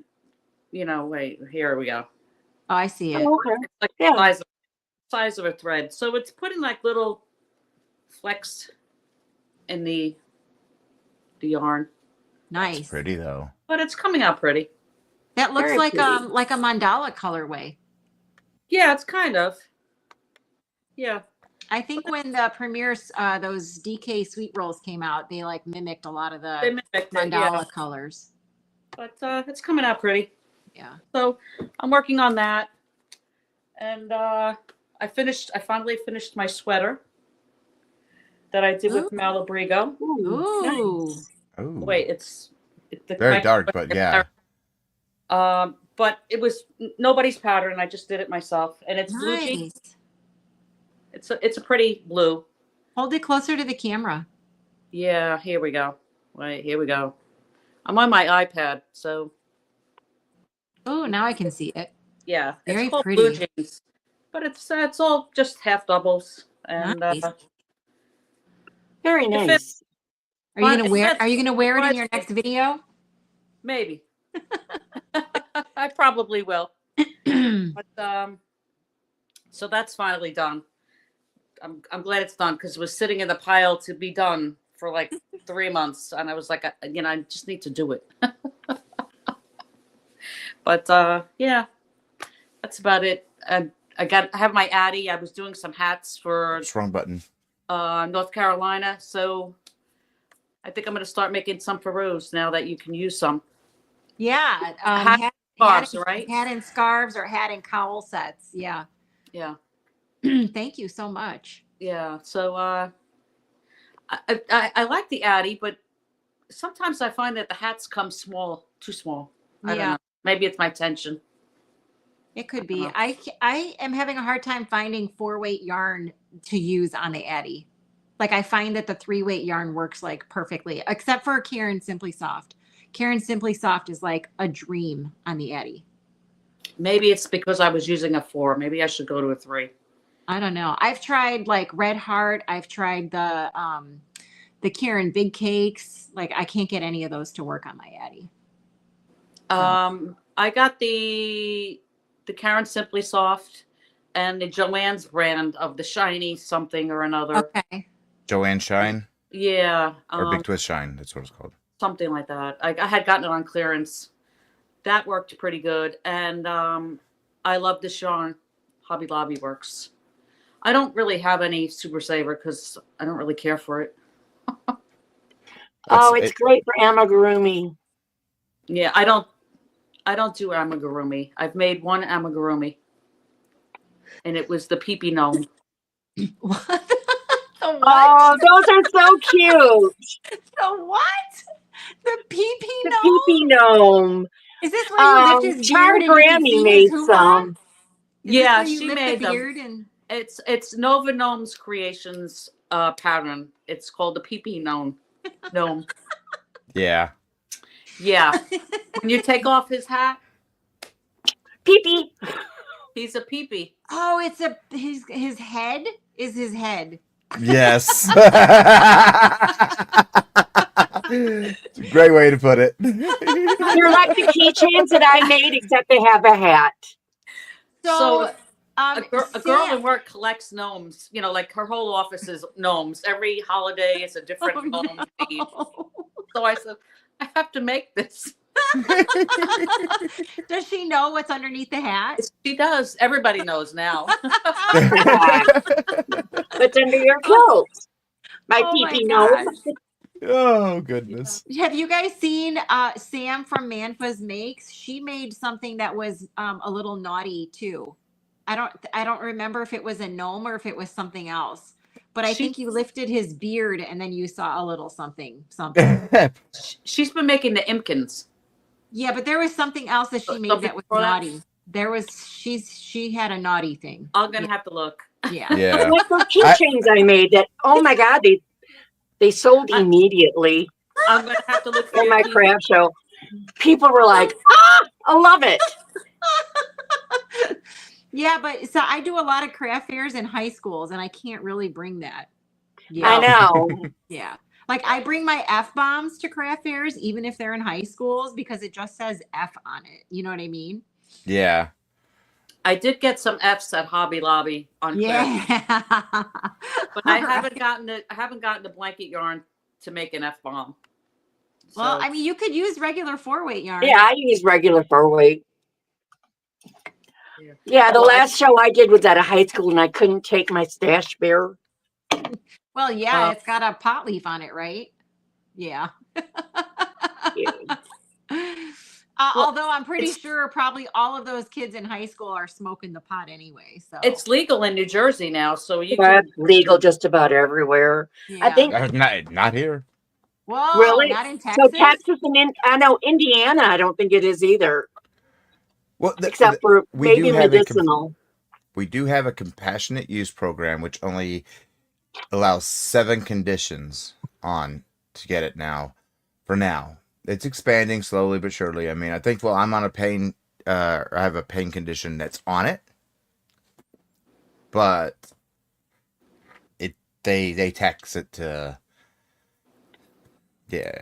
Wait, here we go. Oh, I see it. Oh, okay. It's like the size of a thread. So it's putting like little flecks in the yarn. Nice. It's pretty though. But it's coming out pretty. That looks like a mandala colorway. Yeah, it's kind of. Yeah. I think when the Premier's those DK sweet rolls came out, they like mimicked a lot of the mandala colors. But it's coming out pretty. Yeah. So I'm working on that. And I finally finished my sweater that I did with Malabrigo. Ooh. Nice. Ooh. Wait, it's very dark, but yeah. But it was nobody's pattern. I just did it myself, and it's blue jeans. It's a pretty blue. Hold it closer to the camera. Yeah, here we go. Wait, here we go. I'm on my iPad, so. Oh, now I can see it. Yeah, Very it's called pretty. blue jeans, but it's all just half doubles, and Nice. Very If it- nice. Are you gonna It wear? fits. Are you gonna wear it in Fits your me. next video? maybe I probably will. But so that's finally done. I'm glad it's done because it was sitting in the pile to be done for like 3 months, and I was like, I just need to do it. But yeah, that's about it. I have my Addy. I was doing some hats for It's wrong button. North Carolina, so I think I'm going to start making some for Rose now that you can use some. Yeah. Hat scarves, right? Hat and scarves or hat and cowl sets. Yeah. Yeah. Thank you so much. Yeah. So I like the Addy, but sometimes I find that the hats come too small. I don't know. Maybe it's my tension. It could be. I am having a hard time finding 4-weight yarn to use on the Addy. Like I find that the 3-weight yarn works like perfectly, except for Karen Simply Soft. Karen Simply Soft is like a dream on the Addy. Maybe it's because I was using a 4. Maybe I should go to a 3. I don't know. I've tried like Red Heart. I've tried the Karen Big Cakes. Like I can't get any of those to work on my Addy. I got the Karen Simply Soft and the Joann's brand of the shiny something or another. Okay. Joann Shine Yeah. or Big Twist Shine. That's what it's called. Something like that. I had gotten it on clearance. That worked pretty good. And I love this yarn. Hobby Lobby works. I don't really have any Super Saver because I don't really care for it. It's great for amigurumi. Yeah, I don't do amigurumi. I've made one amigurumi, and it was the pee-pee gnome. What? The what? Oh, those are so cute. The what? The pee-pee The gnome? pee-pee gnome. Is this where you lift his Char beard and you can Grammy see made his hoo-ha? some. Is this Yeah, where you she lift made the them. beard and It's Nova Gnome's Creations pattern. It's called the pee-pee gnome. Yeah. Yeah. When you take off his hat, Pee-pee. he's a pee-pee. oh, it's his head is his head. Yes. It's a great way to put it. They're like the keychains that I made, except they have a hat. So, a girl Sam- in work collects gnomes. You know, like her whole office is gnomes. Every holiday is a different Oh, gnome theme. no. So I said, I have to make this. Does she know what's underneath the hat? She does. Everybody knows now. What's under your clothes? My Oh my pee-pee gnome. gosh. Oh goodness. Have you guys seen Sam from Manfa's Makes? She made something that was a little naughty too. I don't remember if it was a gnome or if it was something else. But I think you lifted his beard and then you saw a little something. She's been making the Imkins. Yeah, but there was something else that she made Something that was before that? naughty. She had a naughty thing. I'm gonna have to look. Yeah. Yeah. Like those keychains I made that, oh my God, they sold immediately I'm gonna have to look for at your my key. craft show. People were like, I love it. Yeah, but so I do a lot of craft fairs in high schools and I can't really bring that. Yeah. I know. Yeah. Like I bring my F bombs to craft fairs, even if they're in high schools, because it just says F on it. You know what I mean? Yeah. I did get some Fs at Hobby Lobby on clearance, Yeah. but I haven't gotten the blanket yarn to make an F bomb. Well, I mean, you could use regular 4-weight yarn. Yeah, I use regular 4-weight. Yeah. Yeah, the Well, last show I did was at a high school and I couldn't take my stash bear. Well, yeah, it's got a pot leaf on it, right? Yeah. Yeah. Although I'm pretty sure probably all of those kids in high school are smoking the pot anyway. So it's legal in New Jersey now, so you That's can. legal just about everywhere. yeah. I think, Not here. Whoa, really? not in Texas. So Texas and I know Indiana, I don't think it is either, Well, except for we do maybe have a medicinal. We do have a compassionate use program which only allows 7 conditions on to get it now. For now, it's expanding slowly but surely. I mean, I think I'm on a pain. I have a pain condition that's on it. but they tax it to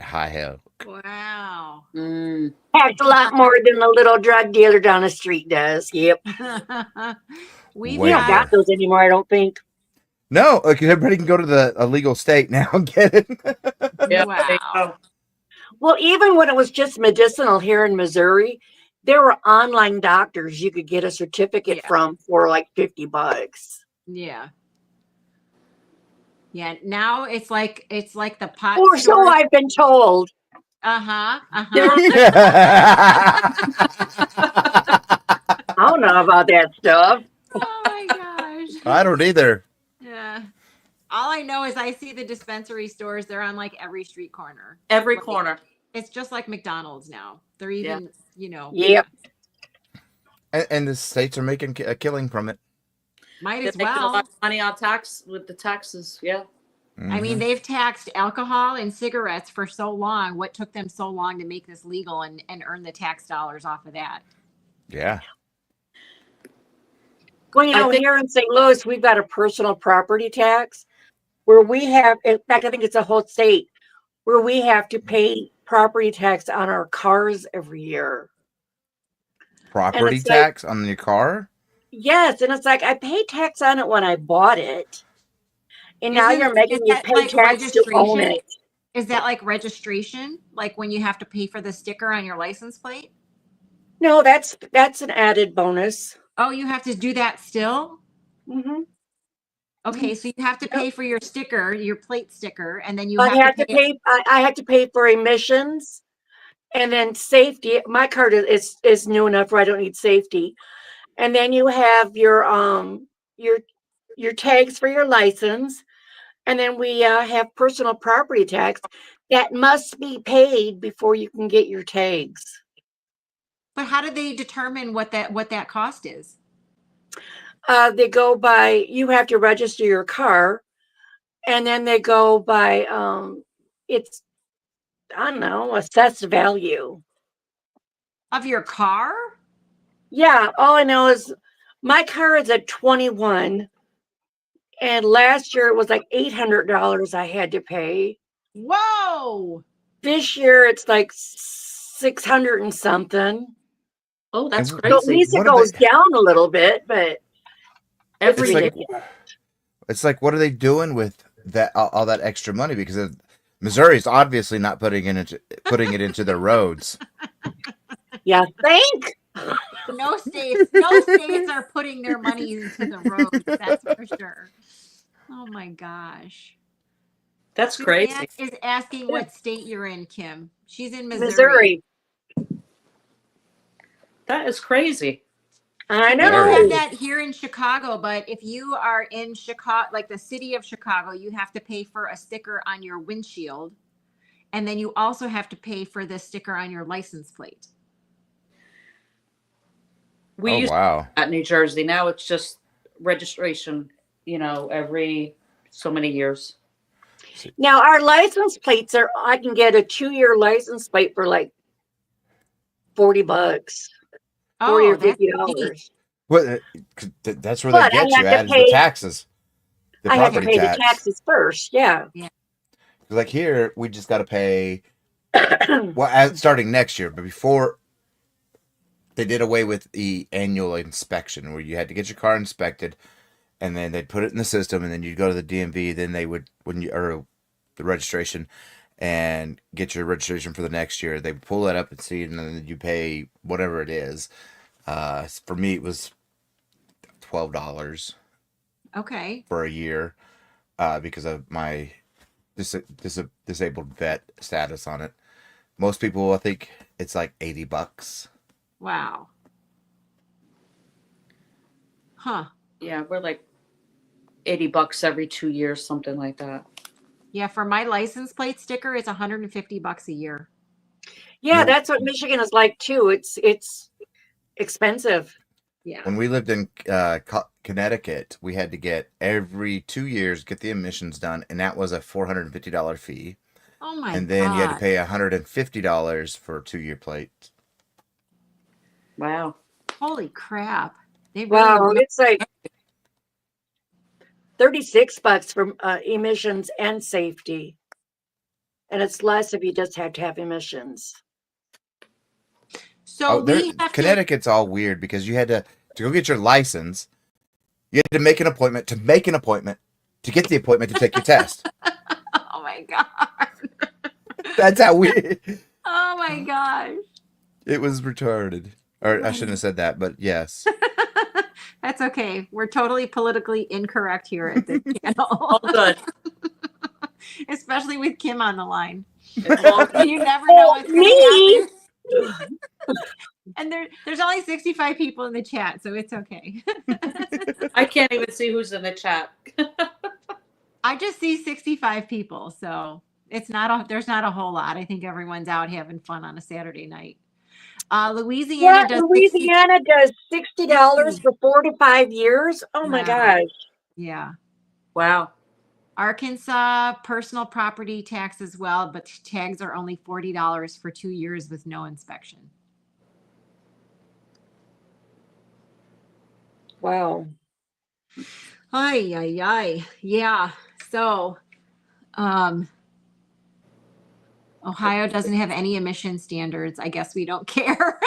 high hell. Wow. Tax a lot more than the little drug dealer down the street does. Yep. We've We don't got those anymore, I don't think. No, because everybody can go to the illegal state now and get it. Yeah. Wow. Well, even when it was just medicinal here in Missouri, there were online doctors you could get a certificate from for like $50. Yeah. Yeah. Now it's like the pot. Or so store. I've been told. Uh-huh. I don't know about that stuff. Oh my gosh. I don't either. Yeah. All I know is I see the dispensary stores. They're on like every street corner. Every corner. It's just like McDonald's now. They're even, Yep. And the states are making a killing from it. Might They're as making a well. lot of money on tax with the taxes. Yeah. Mm-hmm. I mean, they've taxed alcohol and cigarettes for so long. What took them so long to make this legal and earn the tax dollars off of that? Yeah. Well, here in St. Louis, we've got a personal property tax where we have, in fact, I think it's a whole state, where we have to pay property tax on our cars every year. Property tax on your car? Yes, and it's like I paid tax on it when I bought it. And now you're making me pay tax to own it. Is that like registration? Like when you have to pay for the sticker on your license plate? No, that's an added bonus. Oh, you have to do that still? Mm-hmm. Okay, so you have to pay for your sticker, your plate sticker, and then I have to pay for emissions and then safety. My card is new enough where I don't need safety. And then you have your tags for your license. And then we have personal property tax that must be paid before you can get your tags. But how do they determine what that cost is? They go by, you have to register your car, and then they go by, it's, I don't know, assessed value. Of your car? Yeah, all I know is my car is at 21, and last year it was like $800 I had to pay. Whoa! This year it's like 600 and something. Oh, that's So crazy. at least it goes down a little bit, but Every it's like, what are they doing with that all that extra money? Because Missouri's obviously not putting it into their roads. Yeah, think. No states are putting their money into the roads. That's for sure. Oh my gosh. That's crazy. Joann is asking what state you're in, Kim. She's in Missouri. Missouri. That is crazy. I know. We don't have that here in Chicago, but if you are in Chicago, like the city of Chicago, you have to pay for a sticker on your windshield. And then you also have to pay for the sticker on your license plate. We used to at New Jersey. Now it's just registration, every so many years. Now our license plates I can get a 2-year license plate for like $40, $40 or $50. Well, that's where they get you at is the taxes. I have to pay the taxes first. Yeah. Like here, we just got to pay. Starting next year, but before they did away with the annual inspection, where you had to get your car inspected, and then they'd put it in the system, and then you'd go to the DMV. Then they would or the registration, and get your registration for the next year. They pull that up and see, and then you pay whatever it is. For me, it was $12. Okay. For a year, because of my disabled vet status on it. Most people, I think it's like $80. Wow. Huh. Yeah, we're like $80 every 2 years, something like that. Yeah, for my license plate sticker, it's $150 a year. Yeah, that's what Michigan is like too. It's expensive. Yeah. When we lived in Connecticut, we had to get every 2 years get the emissions done, and that was a $450 fee. Oh my god! And then you had to pay $150 for a 2-year plate. Wow! Holy crap! Wow, it's like $36 for emissions and safety. And it's less if you just have to have emissions. So we have Connecticut's all weird because you had to go get your license. You had to make an appointment to make an appointment to get the appointment to take your test. Oh my God. That's how weird. Oh my gosh. It was retarded. Or I shouldn't have said that, but yes. That's okay. We're totally politically incorrect here at this channel. All good. Especially with Kim on the line. It's all good. You never know what's going Me? to happen. And there's only 65 people in the chat, so it's okay. I can't even see who's in the chat. I just see 65 people, so there's not a whole lot. I think everyone's out having fun on a Saturday night. Louisiana does $60 for 4 to 5 years. Oh my gosh. Yeah. Wow. Arkansas personal property tax as well, but tags are only $40 for 2 years with no inspection. Wow. Ay, ay, ay. Yeah. So, Ohio doesn't have any emission standards. I guess we don't care.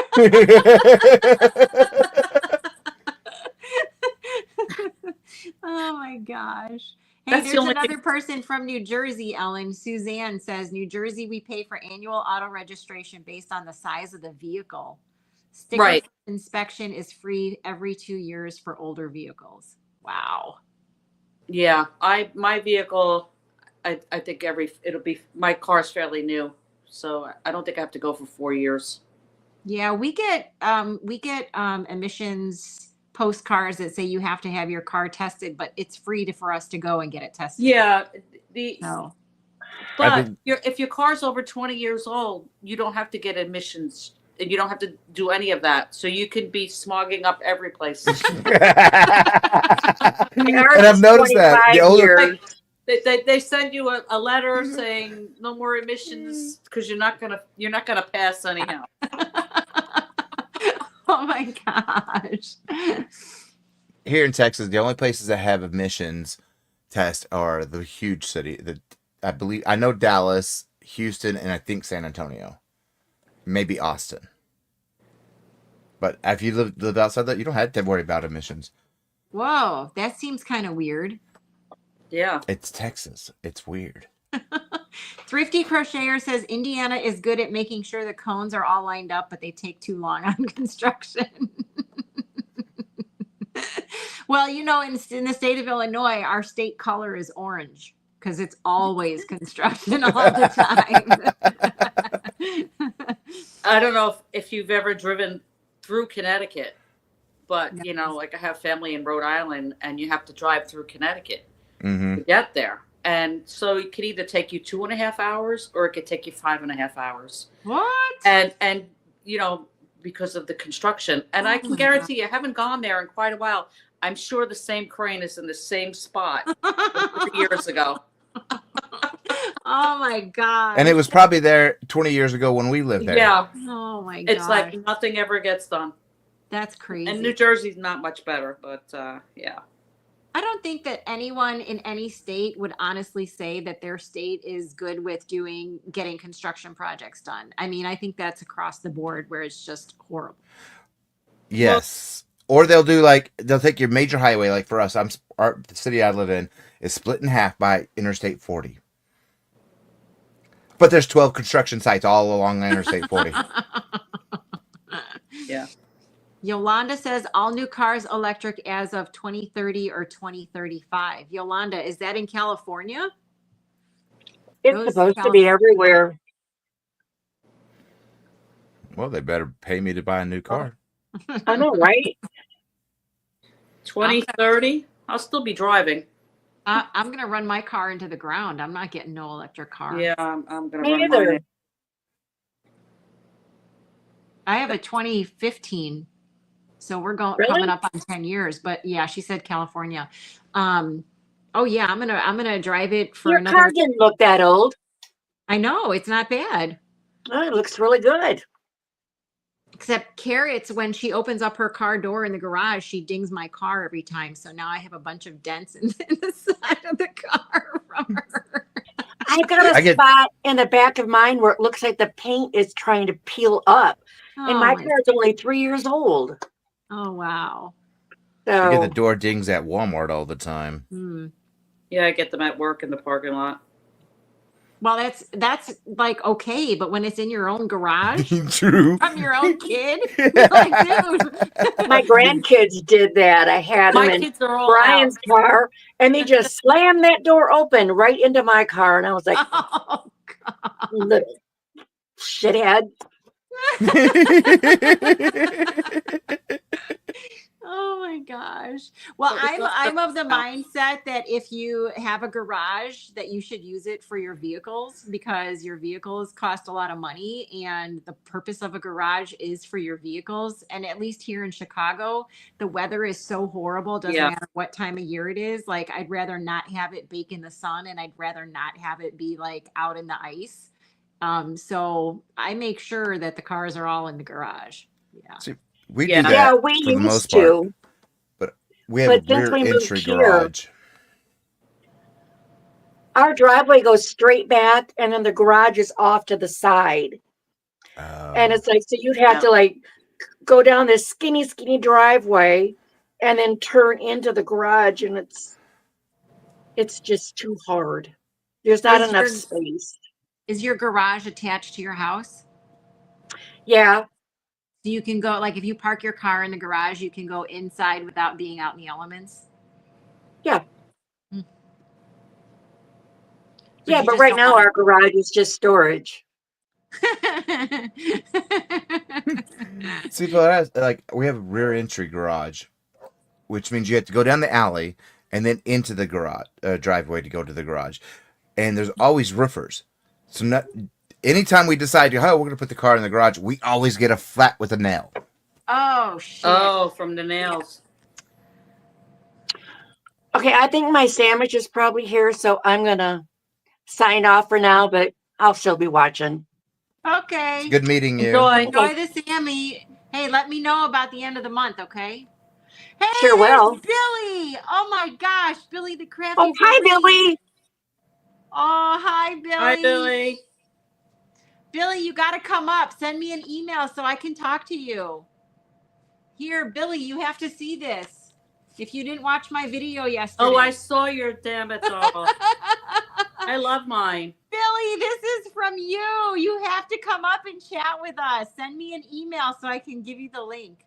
Oh my gosh. Hey, That's there's the only another person from New Jersey, Ellen. Suzanne says, New Jersey, we pay for annual auto registration based on the size of the vehicle. Sticker Right. inspection is free every 2 years for older vehicles. Wow. Yeah, my vehicle, I think my car's fairly new, so I don't think I have to go for 4 years. Yeah, we get emissions postcards that say you have to have your car tested, but it's free for us to go and get it tested. Yeah, I think- if your car's over 20 years old, you don't have to get emissions. And you don't have to do any of that, so you could be smogging up every place. And I've noticed that the older They send you a letter saying no more emissions because you're not gonna pass anyhow. Oh my gosh. here in Texas, the only places that have emissions tests are the huge city. I know Dallas, Houston, and I think San Antonio. Maybe Austin. But if you live outside that, you don't have to worry about emissions. Whoa, that seems kind of weird. Yeah. It's Texas. It's weird. Thrifty Crocheter says Indiana is good at making sure the cones are all lined up, but they take too long on construction. Well, in the state of Illinois, our state color is orange because it's always construction all the time. I don't know if you've ever driven through Connecticut, but like I have family in Rhode Island, and you have to drive through Connecticut to get there. And so it could either take you 2.5 hours or it could take you 5.5 hours. What? And because of the construction. And I can guarantee you, I haven't gone there in quite a while. I'm sure the same crane is in the same spot 3 years ago. Oh my God. And it was probably there 20 years ago when we lived there. Yeah. Oh my God. It's like nothing ever gets done. That's crazy. And New Jersey's not much better, but yeah. I don't think that anyone in any state would honestly say that their state is good with getting construction projects done. I mean, I think that's across the board where it's just horrible. Yes. Or they'll take your major highway, like for us, the city I live in is split in half by Interstate 40. But there's 12 construction sites all along Interstate 40. Yeah. Yolanda says all new cars electric as of 2030 or 2035. Yolanda, is that in California? It's supposed to be everywhere. Well, they better pay me to buy a new car. I know, right? 2030, I'll still be driving. I'm going to run my car into the ground. I'm not getting no electric car. Yeah, I'm going to Me run mine. either. I have a 2015. So we're Really? coming up on 10 years, but yeah, she said California. Oh yeah, I'm gonna drive it for Your another. car didn't look that old. I know, it's not bad. Oh, it looks really good. Except Carrots, when she opens up her car door in the garage, she dings my car every time. So now I have a bunch of dents in the side of the car from her. I've got a spot in the back of mine where it looks like the paint is trying to peel up. And my car is only 3 years old. Oh, wow. So I get the door dings at Walmart all the time. Yeah, I get them at work in the parking lot. Well, that's like okay, but when it's in your own garage, True, from your own kid, you're like, dude. my grandkids did that. I had them in Brian's car, and they just slammed that door open right into my car, and I was like, "Oh God, little shithead." Oh my gosh. Well, I'm of the mindset that if you have a garage that you should use it for your vehicles, because your vehicles cost a lot of money and the purpose of a garage is for your vehicles. And at least here in Chicago, the weather is so horrible. Doesn't matter what time of year it is. Like, I'd rather not have it bake in the sun, and I'd rather not have it be like out in the ice. So I make sure that the cars are all in the garage. Yeah. See, we do that we for the most to. But we have a rear entry garage. Our driveway goes straight back, and then the garage is off to the side. And it's like, so you'd have to like go down this skinny driveway and then turn into the garage, and it's just too hard. There's not enough space. Is your garage attached to your house? Yeah. So you can go, like, if you park your car in the garage, you can go inside without being out in the elements? Yeah. Yeah, but right now our garage is just storage. See, but like, we have a rear entry garage, which means you have to go down the alley and then into the garage driveway to go to the garage. And there's always roofers. So anytime we decide, we're going to put the car in the garage, we always get a flat with a nail. Oh, shit. Oh, from the nails. Okay, I think my sandwich is probably here, so I'm going to sign off for now, but I'll still be watching. Okay. It's good meeting you. Enjoy the Sammy. Hey, let me know about the end of the month, okay? Hey, sure will. Billy. Oh, my gosh. Billy the Crafty. Oh, hi, Billy. Oh, hi, Billy. Hi, Billy. Billy, you got to come up. Send me an email so I can talk to you. Here, Billy, you have to see this. If you didn't watch my video yesterday. Oh, I saw your damn it all. I love mine. Billy, this is from you. You have to come up and chat with us. Send me an email so I can give you the link.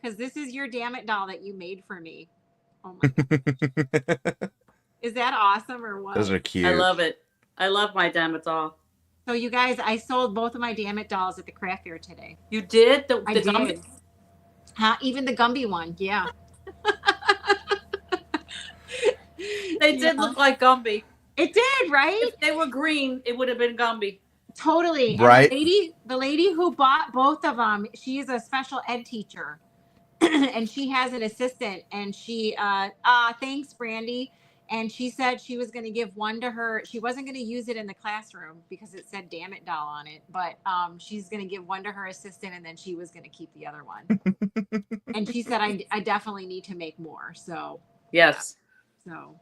Because this is your damn it doll that you made for me. Oh my God. Is that awesome or what? Those are cute. I love it. I love my damn it doll. So you guys, I sold both of my damn it dolls at the craft fair today. You did? I did. Gumby? Huh? Even the Gumby one, yeah. They did look like Gumby. It did, right? If they were green, it would have been Gumby. Totally. Right. And the lady who bought both of them, she is a special ed teacher. And she has an assistant, and she thanks, Brandy. And she said she was going to give one to her. She wasn't going to use it in the classroom because it said damn it doll on it. But she's going to give one to her assistant, and then she was going to keep the other one. And she said, I definitely need to make more. So, yes. So,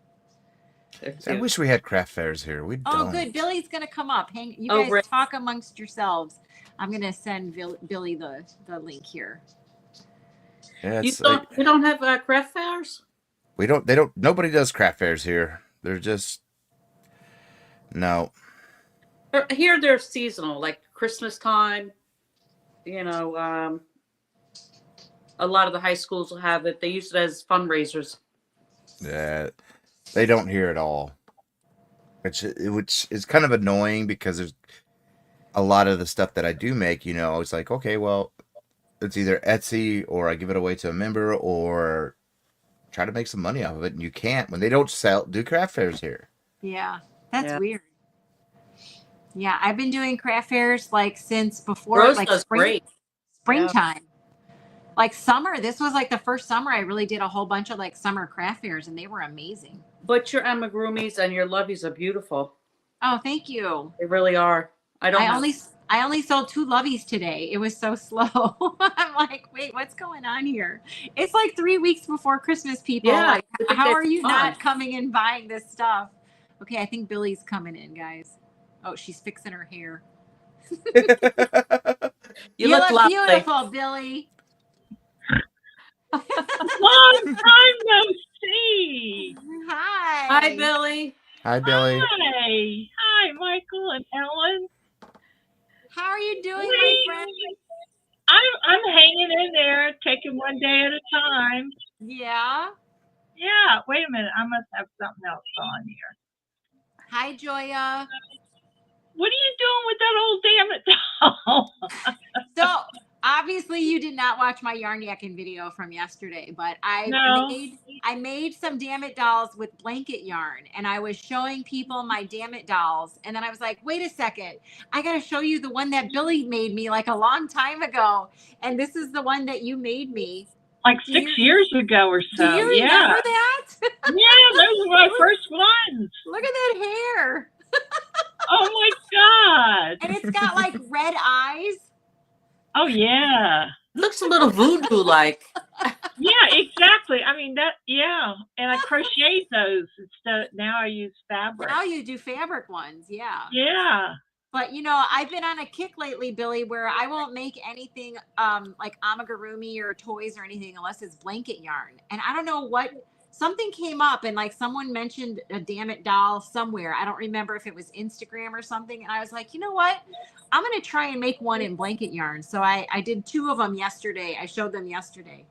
I wish we had craft fairs here. We don't. Oh, good. Billy's going to come up. You guys talk amongst yourselves. I'm going to send Billy the link here. Yeah, we don't have craft fairs? Nobody does craft fairs here. They're just, no. Here they're seasonal, like Christmas time. You know, a lot of the high schools will have it. They use it as fundraisers. Yeah, they don't hear it all. Which is kind of annoying because there's a lot of the stuff that I do make, it's like, okay, well, it's either Etsy or I give it away to a member or try to make some money off of it, and you can't when they don't do craft fairs here. Yeah, that's weird. Yeah, I've been doing craft fairs like since before, like springtime. Yeah. Like summer. This was like the first summer I really did a whole bunch of like summer craft fairs, and they were amazing. But your amigurumis and your loveys are beautiful. Oh, thank you. They really are. I I only sold 2 loveys today. It was so slow. I'm like, wait, what's going on here? It's like 3 weeks before Christmas, people. Yeah, Like, I think how that's are you fun. not coming and buying this stuff? Okay, I think Billy's coming in, guys. Oh, she's fixing her hair. You look lovely. beautiful, Billy. Long time no see. Hi. Hi, Billy. Hi, Billy. Hi, Michael and Ellen. How are you doing, my friend? I'm hanging in there, taking one day at a time. Yeah. Yeah. Wait a minute. I must have something else on here. Hi, Joya. What are you doing with that old damn it doll? So obviously you did not watch my yarn yakking video from yesterday, but I made some damn it dolls with blanket yarn, and I was showing people my damn it dolls, and then I was like, wait a second, I gotta show you the one that Billy made me like a long time ago, and this is the one that you made me Like 6 years ago or so. Do you remember that? Yeah, those were my first ones. Look at that hair. Oh my God. And it's got like red eyes. Oh yeah. Looks a little voodoo-like. Yeah, exactly. I mean yeah. And I crocheted those instead. Now I use fabric. Now you do fabric ones, yeah. Yeah. But you know, I've been on a kick lately, Billy, where I won't make anything like amigurumi or toys or anything unless it's blanket yarn. And I don't know what, something came up and like someone mentioned a damn it doll somewhere. I don't remember if it was Instagram or something. And I was like, you know what? I'm going to try and make one in blanket yarn. So I did 2 of them yesterday. I showed them yesterday.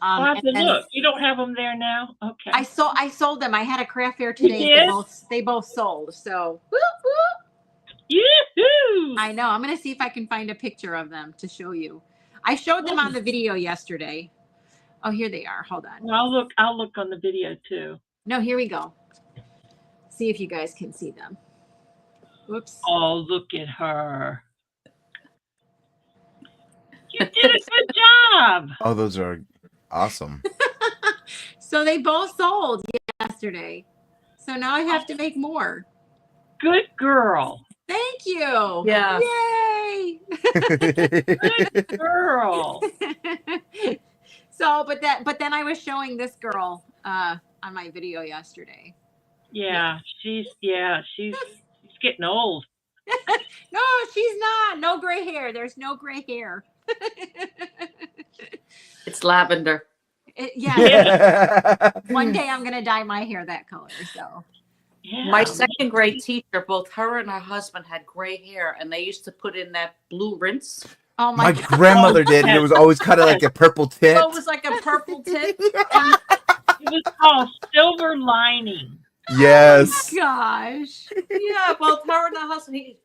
I'll have to look. You don't have them there now? Okay. I sold them. I had a craft fair today. They both sold. So whoop, whoop. Yoo-hoo! I know. I'm going to see if I can find a picture of them to show you. I showed them on the video yesterday. Oh, here they are. Hold on. Well, I'll look on the video too. No, here we go. See if you guys can see them. Whoops. Oh, look at her. You did a good job. Oh, those are awesome. So they both sold yesterday. So now I have to make more. Good girl. Thank you. Yeah. Yay. Good girl. So, but then I was showing this girl on my video yesterday. Yeah, she's getting old. No, she's not. No gray hair. There's no gray hair. It's lavender. Yeah. One day I'm gonna dye my hair that color. So. Yeah. My second grade teacher, both her and her husband had gray hair, and they used to put in that blue rinse. Oh My God. grandmother did, and it was always kind of like a purple tint. So it was like a purple tint. It was called silver lining. Yes. Oh gosh. Yeah, both her and her husband.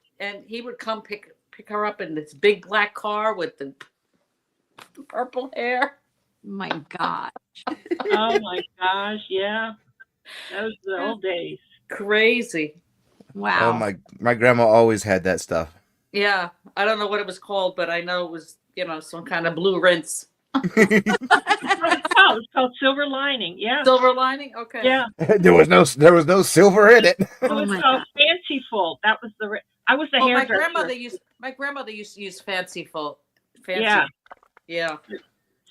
He would come pick her up in this big black car with the purple hair. My God. Oh my gosh, yeah. Those were the old days. Crazy. Wow. Oh my grandma always had that stuff. Yeah, I don't know what it was called, but I know it was, some kind of blue rinse. It's called silver lining. Yeah. Silver lining? Okay. Yeah. There was no silver in it. It was called fancy fold. That was I was the hairdresser. My grandmother used to use fancy fold. Yeah. Yeah.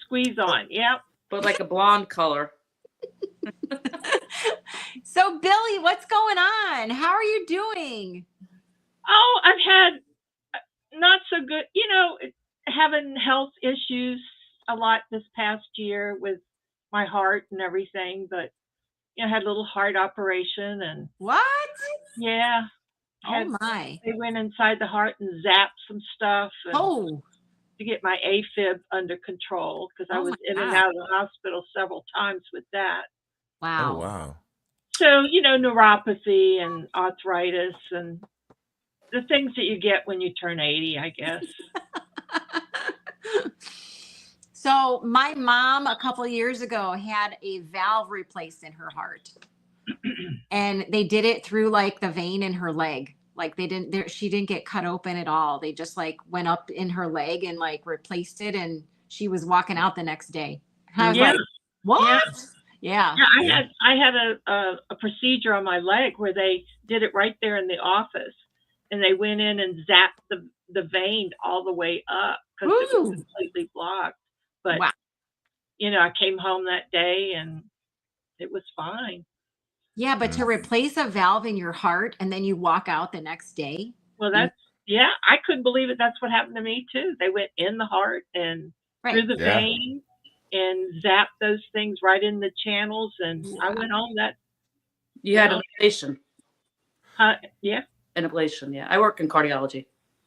Squeeze on. Yep. But like a blonde color. So Billy, what's going on? How are you doing? Oh, I've had not so good, having health issues a lot this past year with my heart and everything, but I had a little heart operation and What? yeah. Oh my. They went inside the heart and zapped some stuff to get my AFib under control because I was in and out of the hospital several times with that. Wow. Oh wow. So, neuropathy and arthritis and the things that you get when you turn 80, I guess. So my mom a couple of years ago had a valve replaced in her heart. And they did it through like the vein in her leg. Like she didn't get cut open at all. They just like went up in her leg and like replaced it. And she was walking out the next day. And I was like, what? Yeah. I had a procedure on my leg where they did it right there in the office. and they went in and zapped the vein all the way up because it was Ooh. completely blocked. But Wow. I came home that day and it was fine. Yeah, but to replace a valve in your heart and then you walk out the next day. Well, I couldn't believe it. That's what happened to me too. They went in the heart and through the Yeah. vein and zapped those things right in the channels, and I went home that. You had an ablation. Yeah. An ablation, yeah. I work in cardiology.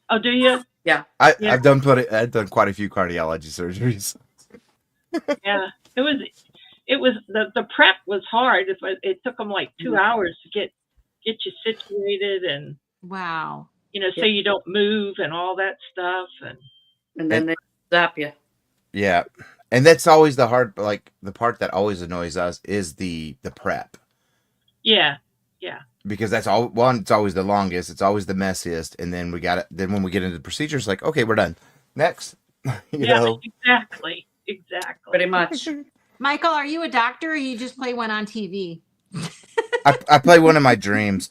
Oh, do you? Yeah. I've done quite a few cardiology surgeries. Yeah. It was the prep was hard. It took them like 2 hours to get you situated and Wow. so you don't move and all that stuff And then they zap you. Yeah. And that's always the hard, like the part that always annoys us is the prep. Yeah. Because that's all one, it's always the longest, it's always the messiest, and then then when we get into the procedure, it's like, okay, we're done. Next. you know. Exactly. Pretty much. Michael, are you a doctor or you just play one on TV? I play one in my dreams.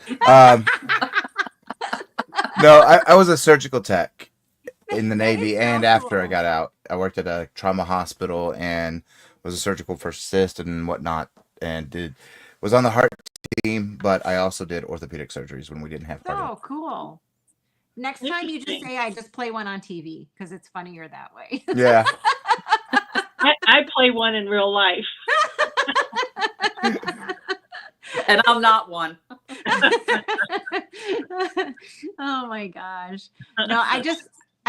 No, I was a surgical tech in the Navy, and after I got out, I worked at a trauma hospital and was a surgical first assist and whatnot, and was on the heart team, but I also did orthopedic surgeries when we didn't have cardio. Oh, cool. Next time you just say, I just play one on TV because it's funnier that way. Yeah. I play one in real life. And I'm not one. Oh my gosh. No, I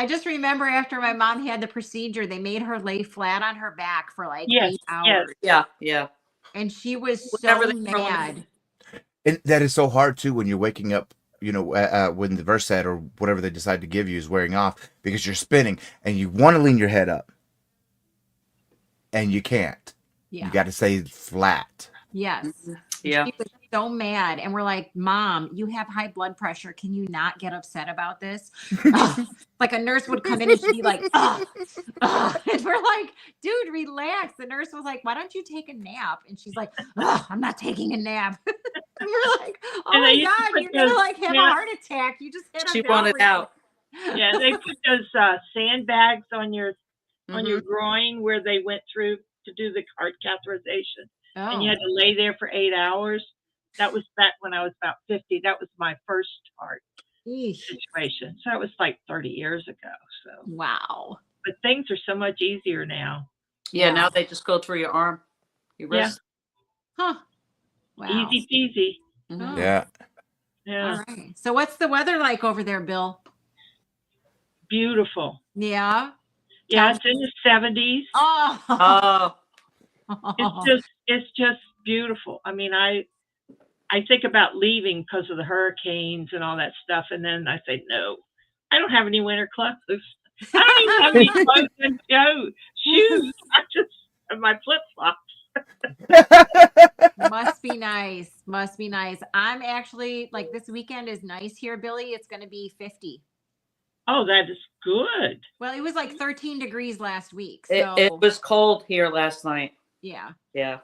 just remember after my mom had the procedure, they made her lay flat on her back for like 8 hours. Yeah. And she was Whatever so they throw in. mad. And that is so hard too when you're waking up, when the Versed or whatever they decide to give you is wearing off because you're spinning and you want to lean your head up and you can't. Yeah. You got to stay flat. Yes. Yeah. She was so mad. And we're like, Mom, you have high blood pressure. Can you not get upset about this? Like a nurse would come in and she'd be like, and we're like, dude, relax. The nurse was like, why don't you take a nap? And she's like, I'm not taking a nap. And we're like, oh And my they used to God, put you're going to those- like have a heart attack. You just hit a She valve wanted repair. out. Yeah, they put those sandbags on your Mm-hmm. groin where they went through to do the heart catheterization, and you Oh, had to lay there for 8 hours. That was back when I was about 50. That was my first heart eesh. situation. So it was like 30 years ago. So, Wow. but things are so much easier now. Yeah, Yeah. now they just go through your arm. Your wrist. Huh. Wow. Easy peasy. Mhm. Oh. Yeah. Yeah, All right. So what's the weather like over there, Bill? beautiful. Yeah. Yeah, it's in the 70s. Oh. Oh, It's just beautiful. I mean, I think about leaving because of the hurricanes and all that stuff, and then I say no. I don't have any winter clothes. I don't even have any clothes and shoes. I just have my flip flops. Must be nice. Must be nice. I'm actually like this weekend is nice here, Billy. It's going to be 50. Oh, that is good. Well, it was like 13 degrees last week. it, So it was cold here last night. yeah. Yeah.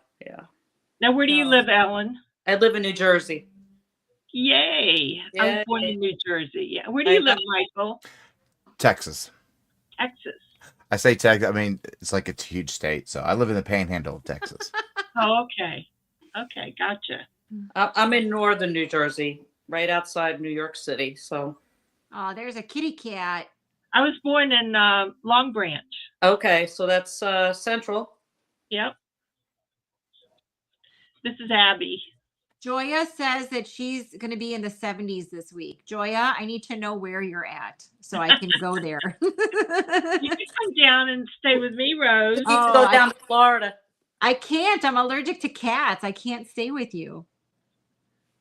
Now, where do you So- live, Ellen? I live in New Jersey. Yay! I was born Yay. in New Jersey. Yeah. Where do you I live, know. Michael? Texas. Texas. I say Texas. I mean, it's like a huge state. So I live in the panhandle of Texas. Oh, okay. Okay, gotcha. I'm in northern New Jersey, right outside New York City. So, Oh, there's a kitty cat. I was born in Long Branch. okay, so that's central. Yep. This is Abby. Joya says that she's going to be in the 70s this week. Joya, I need to know where you're at so I can go there. You can come down and stay with me, Rose. You need to Oh, go down to Florida. I can't. I'm allergic to cats. I can't stay with you.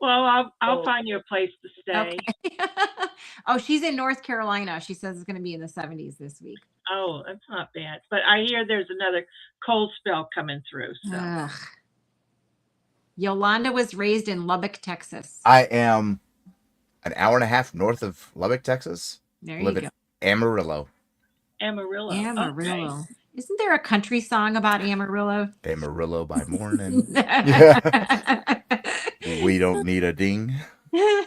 Well, I'll Oh. find you a place to stay. Okay. Oh, she's in North Carolina. She says it's going to be in the 70s this week. Oh, that's not bad. But I hear there's another cold spell coming through. So Ugh. Yolanda was raised in Lubbock, Texas. I am an hour and a half north of Lubbock, Texas. There you Live go. in Amarillo. Amarillo. Amarillo. Okay. Isn't there a country song about Amarillo? Amarillo by morning. Yeah. We don't need a ding. Oh,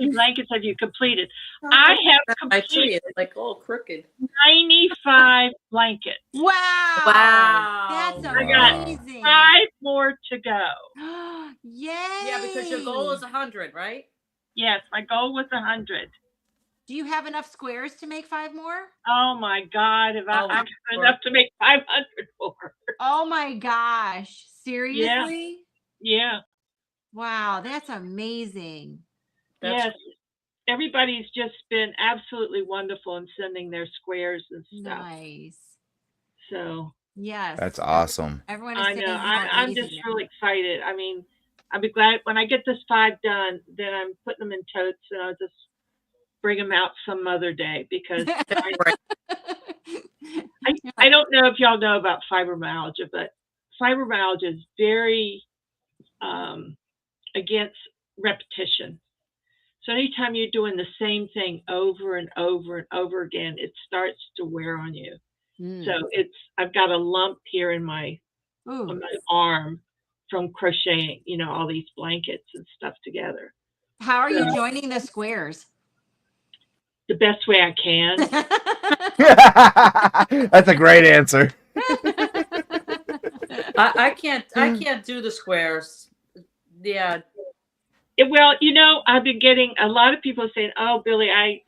many blankets have you completed? I have My tree completed is like all crooked. 95 blankets. Wow. Wow. That's Wow. amazing. 5 more to go. Yay. Yeah, because your goal is 100, right? Yes, my goal was 100. Do you have enough squares to make 5 more? Oh my God! If I Oh, got I'm sure. enough to make 500 more. Oh my gosh. Seriously? Yeah. Wow, that's amazing. That's Yes. Everybody's just been absolutely wonderful in sending their squares and stuff. Nice. So Yes. That's awesome. Everyone is I saying know. how I'm amazing just it really is. excited. I mean, I'll be glad when I get this 5 done. Then I'm putting them in totes, and I'll just bring them out some other day because right. I don't know if y'all know about fibromyalgia, but fibromyalgia is very against repetition. So anytime you're doing the same thing over and over and over again, it starts to wear on you. So I've got a lump here in my on my arm from crocheting, all these blankets and stuff together. How are you joining the squares? The best way I can. That's a great answer. I can't do the squares. Yeah. Well, I've been getting a lot of people saying, "Oh, Billy, I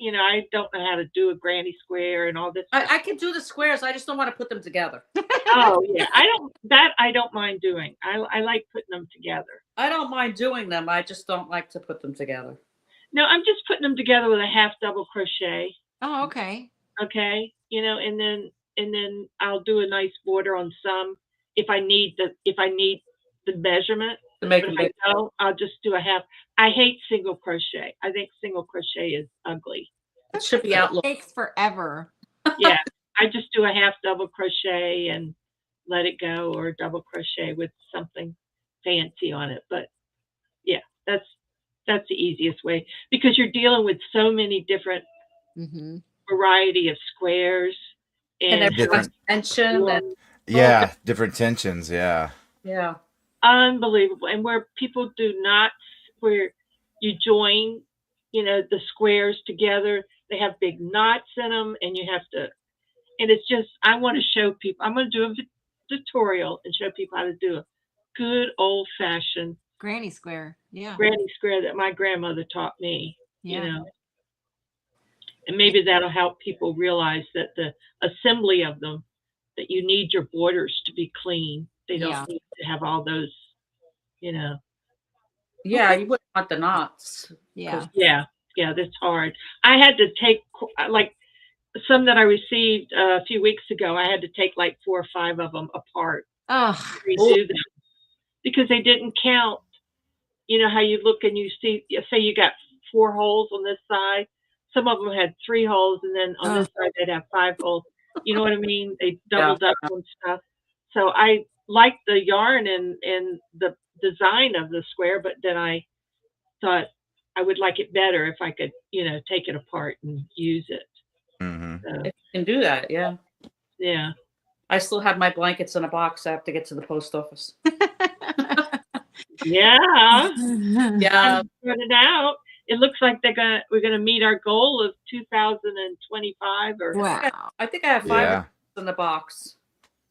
don't know how to do a granny square and all this." I can do the squares. I just don't want to put them together. Oh yeah, I don't mind doing. I like putting them together. I don't mind doing them. I just don't like to put them together. No, I'm just putting them together with a half double crochet. Oh, okay. Okay, and then I'll do a nice border on some if I need the measurement. To make But them if big. I don't, I'll just do a half. I hate single crochet. I think single crochet is ugly. It should be outlook. Takes forever. Yeah, I just do a half double crochet and let it go, or double crochet with something fancy on it. But yeah, that's the easiest way because you're dealing with so many different variety of squares And different tension. different tensions. Yeah. Yeah. Unbelievable. And where people do not, where you join, the squares together, they have big knots in them, and you have to, and it's just, I want to show people, I'm going to do a tutorial and show people how to do a good old fashioned granny square. Yeah. granny square that my grandmother taught me, Yeah. And maybe that'll help people realize that the assembly of them, that you need your borders to be clean. They don't need to have all those, Yeah, you wouldn't want the knots. Yeah. Yeah, that's hard. I had to take, like, some that I received a few weeks ago, I had to take like 4 or 5 of them apart. Oh. Redo them because they didn't count. You know how you look and you see, say you got 4 holes on this side. Some of them had 3 holes, and then on this side they'd have 5 holes. You know what I mean? They doubled up on stuff. So I liked the yarn and the design of the square, but then I thought I would like it better if I could, take it apart and use it. So, If you can do that, yeah. Yeah. I still have my blankets in a box. I have to get to the post office. Yeah. Yeah. Spread it out. It looks like we're gonna meet our goal of 2025. Or Wow. I think I have 5 in the box.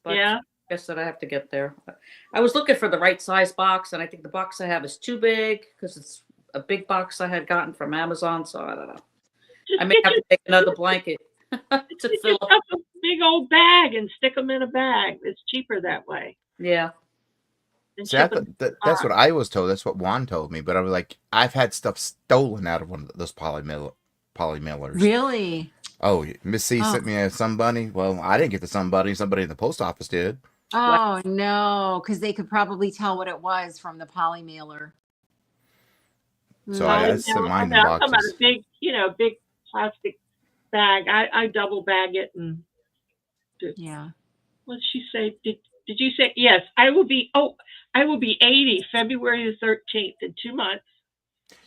But yeah. I guess that I have to get there. I was looking for the right size box, and I think the box I have is too big because it's a big box I had gotten from Amazon. So I don't know. I may have to take another blanket to fill up a big old bag and stick them in a bag. It's cheaper that way. Yeah. See, that's what I was told. That's what Juan told me. But I was like, I've had stuff stolen out of one of those poly mailers. Really? Oh, Miss C sent me somebody. Well, I didn't get the somebody. Somebody in the post office did. Oh no, because they could probably tell what it was from the poly mailer. So I sent mine in boxes. I'm talking about a big plastic bag. I double bag it and. Yeah. What did she say? Did you say yes? I will be 80 February the 13th in 2 months.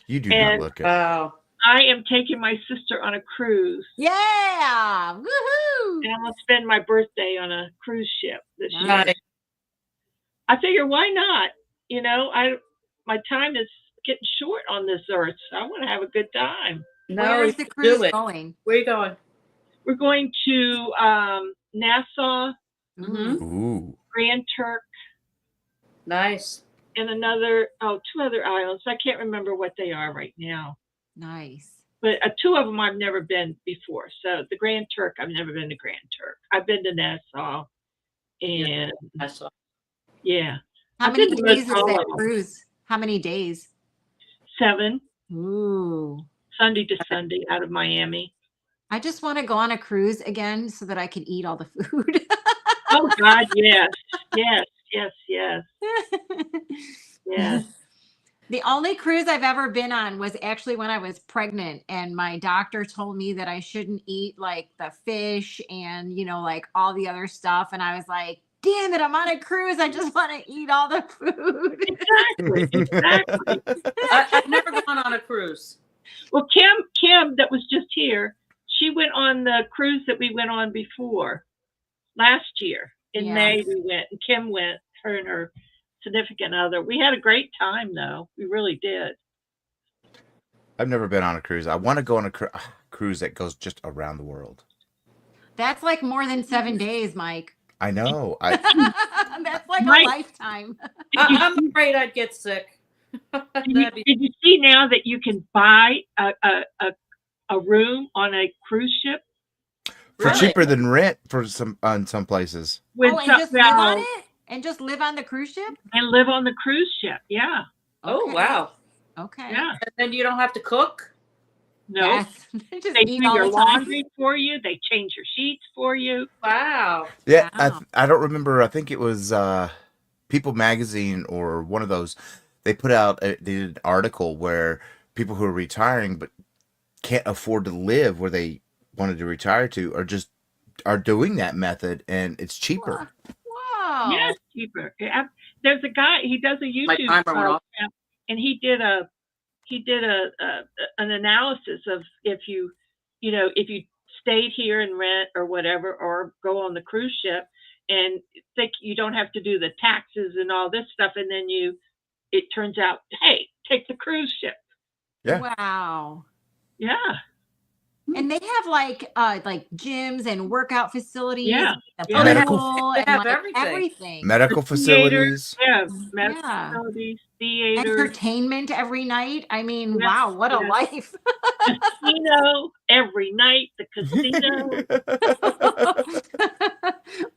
You do not look it. Wow. I am taking my sister on a cruise. Yeah. Woohoo! And I'm gonna spend my birthday on a cruise ship this year. Nice. I figure why not? My time is getting short on this earth. So I want to have a good time. No, Where you is the should cruise do it. going? Where are you going? We're going to Nassau, Mhm. Ooh. Grand Turk, Nice. and two other islands. I can't remember what they are right now. Nice. But two of them I've never been before. So the Grand Turk, I've never been to Grand Turk. I've been to Nassau, and I saw. yeah. How I've many been to days is most all that of them. cruise? How many days? 7, Ooh. Sunday to Sunday out of Miami. I just want to go on a cruise again so that I can eat all the food. Oh God, yes, yes, yes, yes, yes. The only cruise I've ever been on was actually when I was pregnant, and my doctor told me that I shouldn't eat like the fish and, like all the other stuff. And I was like, damn it, I'm on a cruise. I just want to eat all the food. Exactly. I've never gone on a cruise. Well, Kim, that was just here, she went on the cruise that we went on before last year in Yeah. May. We went, and Kim went, her and her significant other. We had a great time, though. We really did. I've never been on a cruise. I want to go on a cruise that goes just around the world. That's like more than 7 days, Mike. I know. That's like Mike, a lifetime. I'm afraid I'd get sick. Did you see now that you can buy a room on a cruise ship For Really? cheaper than rent on some places. with Oh, and just live on it? And just live on the cruise ship? and live on the cruise ship? Yeah, Oh, Okay. wow. Okay. yeah. And then you don't have to cook? No, Yes. Just they eat do all your the time. laundry for you. They change your sheets for you. Wow. Yeah, Wow. I don't remember. I think it was People Magazine or one of those. They put out they did an article where people who are retiring but can't afford to live where they wanted to retire to are doing that method, and it's cheaper. Wow. Yeah, it's cheaper. There's a guy. He does a My YouTube timer went off. and he did an analysis of if you stayed here and rent or whatever, or go on the cruise ship and think you don't have to do the taxes and all this stuff, and then it turns out, hey, take the cruise ship. Yeah. Wow. Yeah, And they have like gyms and workout facilities. Yeah. And Yeah. Medical- pool They and have like everything. everything. Medical The theaters. facilities. Yeah, medical Yeah. facilities, theaters, Entertainment every night. I mean, Yes, wow, what a yes. life. casino every night. The casino.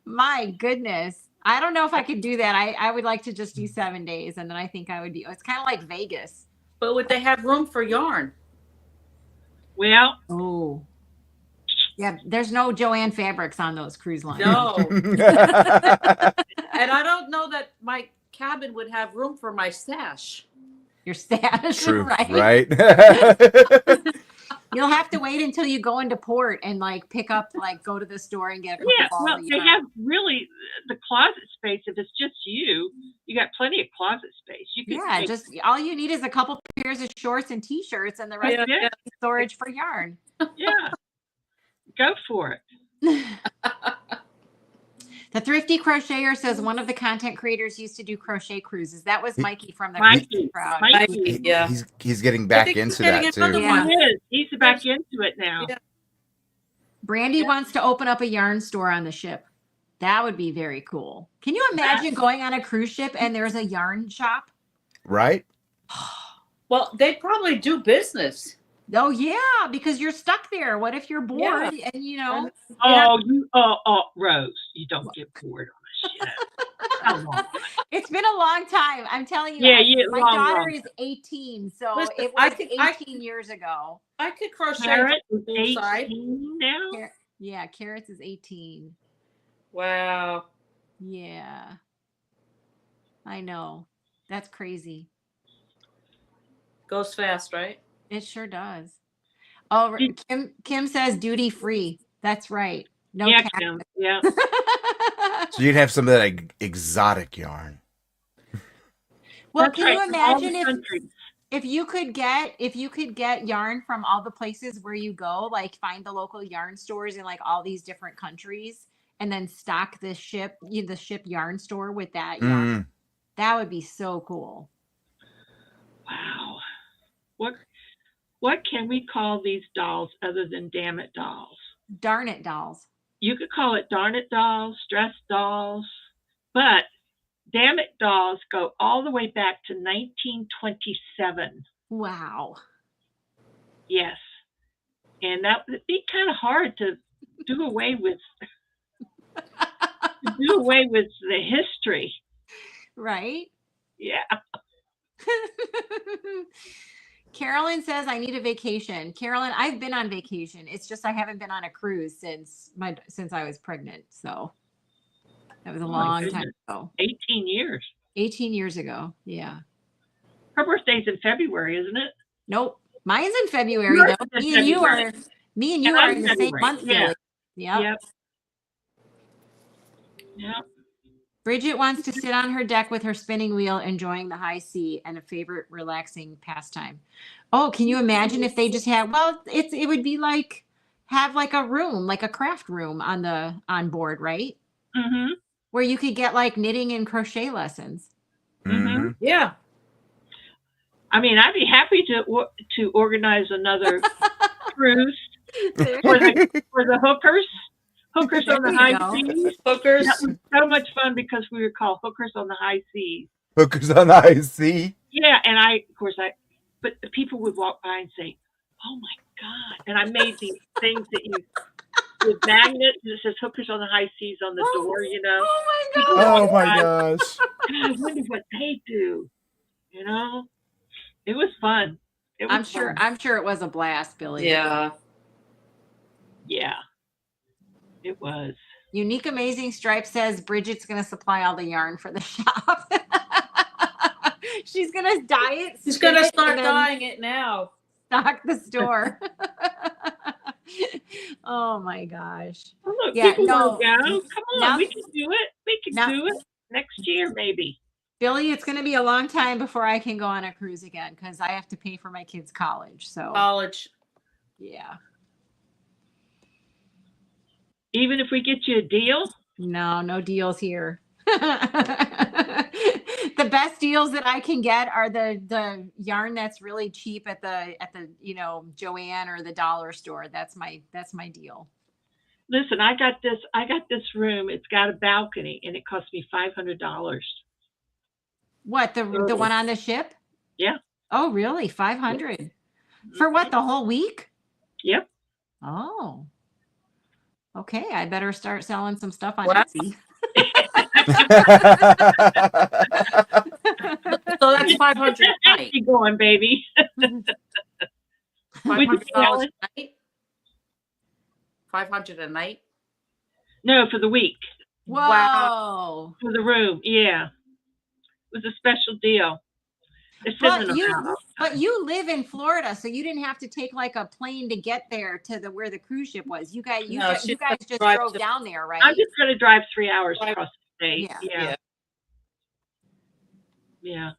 My goodness. I don't know if I could do that. I would like to just do 7 days, and then I think I would be, it's kind of like Vegas. But would they have room for yarn? Well, Oh. Yeah, there's no Joann fabrics on those cruise lines. No. And I don't know that my cabin would have room for my stash. Your stash, True, right? right? You'll have to wait until you go into port and like pick up, like go to the store and get a couple yeah, balls well, of they yarn. have really the closet space. If it's just you got plenty of closet space. You can Yeah, just all you need is a couple pairs of shorts and t-shirts, and the rest Yeah. is storage for yarn. yeah, go for it. The Thrifty Crocheter says one of the content creators used to do crochet cruises. That was Mikey from the Mikey, Crochet Crowd. Mikey. Yeah. He's getting back think he's into getting that another too. one. He is. He's back into it now. Yeah. Brandy wants to open up a yarn store on the ship. That would be very cool. Can you imagine going on a cruise ship and there's a yarn shop? Right? Well, they'd probably do business. Oh yeah, because you're stuck there. What if you're bored and Rose, you don't get bored on a ship. Come on. It's been a long time. I'm telling you. Yeah, my long, daughter long. is 18, so Listen, it I was think 18 years ago. I could crochet Carrot from is the side. 18 now. Yeah, Carrots is 18. Wow. Yeah. I know. That's crazy. Goes fast, right? It sure does. Oh, Kim says duty free. That's right. No Yeah, tax. Kim. Yeah. So you'd have some of that exotic yarn. Well, That's can right, you from all the imagine countries. if you could get yarn from all the places where you go, like find the local yarn stores in like all these different countries, and then stock the ship yarn store with that yarn? Mm. That would be so cool. Wow. What can we call these dolls other than damn it dolls? Darn it dolls. You could call it darn it dolls, stress dolls, but damn it dolls go all the way back to 1927. Wow. Yes. And that would be kind of hard to do away with the history. Right? Yeah. Carolyn says I need a vacation. Carolyn, I've been on vacation. It's just I haven't been on a cruise since I was pregnant. So that was a long time ago. 18 years. 18 years ago. Yeah. Her birthday's in February, isn't it? Nope. Mine's in February Yours though. is in Me and you February. are in the same February. month. Yeah. Yep. Yep. Bridget wants to sit on her deck with her spinning wheel, enjoying the high sea and a favorite relaxing pastime. Oh, can you imagine if they just had, well, it would be like, have like a room, like a craft room on board, right? Mm-hmm. Where you could get like knitting and crochet lessons. Mm-hmm. Yeah. I mean, I'd be happy to organize another cruise for the hookers on the high seas. Hookers. That was so much fun because we were called hookers on the high seas. Hookers on the high sea. Yeah, and but the people would walk by and say, "Oh my God!" And I made these things with magnets that says "hookers on the high seas" on the door. You know. Oh my God. Oh my gosh. God, I wonder what they do. You know, it was fun. I'm sure it was a blast, Billy. Yeah. Yeah, it was. Unique Amazing Stripe says Bridget's going to supply all the yarn for the shop. She's going to dye it. She's going to spin it, start and then dyeing it now. stock the store. Oh my gosh. Well, look, Yeah, people no. want to go. Come on, Now- we can do it. We can do it next year, maybe. Billy, it's going to be a long time before I can go on a cruise again because I have to pay for my kids' college. So, College. yeah. Even if we get you a deal. No deals here. The best deals that I can get are the yarn that's really cheap at the Joann or the dollar store. That's my deal. Listen, I got this room. It's got a balcony, and it cost me $500. What, the one on the ship? Yeah. Oh, really? 500 for what? The whole week? Yep. Oh. Okay, I better start selling some stuff on Wow. Etsy. So that's 500 a night. Keep going, baby. $500 a night. 500 a night. No, for the week. Whoa. Wow. For the room. Yeah. It was a special deal. It's But in the But you live in Florida, so you didn't have to take like a plane to get there to where the cruise ship was. You guys just drove down there, right? I'm just going to drive 3 hours across the state. Yeah. Yeah.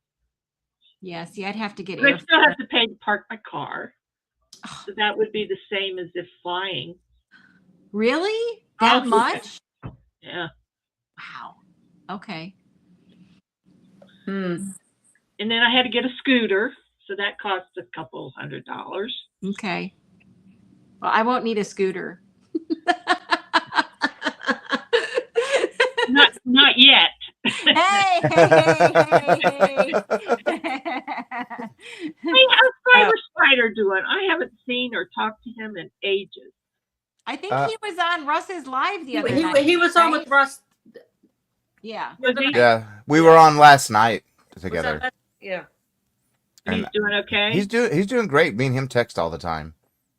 Yeah. See, I'd have to get. But I still have to pay to park my car. So that would be the same as if flying. Really? That much? Yeah. Wow. Okay. Hmm. And then I had to get a scooter, so that cost a couple $100. Okay. Well, I won't need a scooter. Not yet. Hey. Hey, how's Cyber Spider doing? I haven't seen or talked to him in ages. I think he was on Russ's live the other night. He was on with Russ. Yeah. Yeah, we were on last night together. Yeah. And he's doing okay? He's doing great. Me and him text all the time.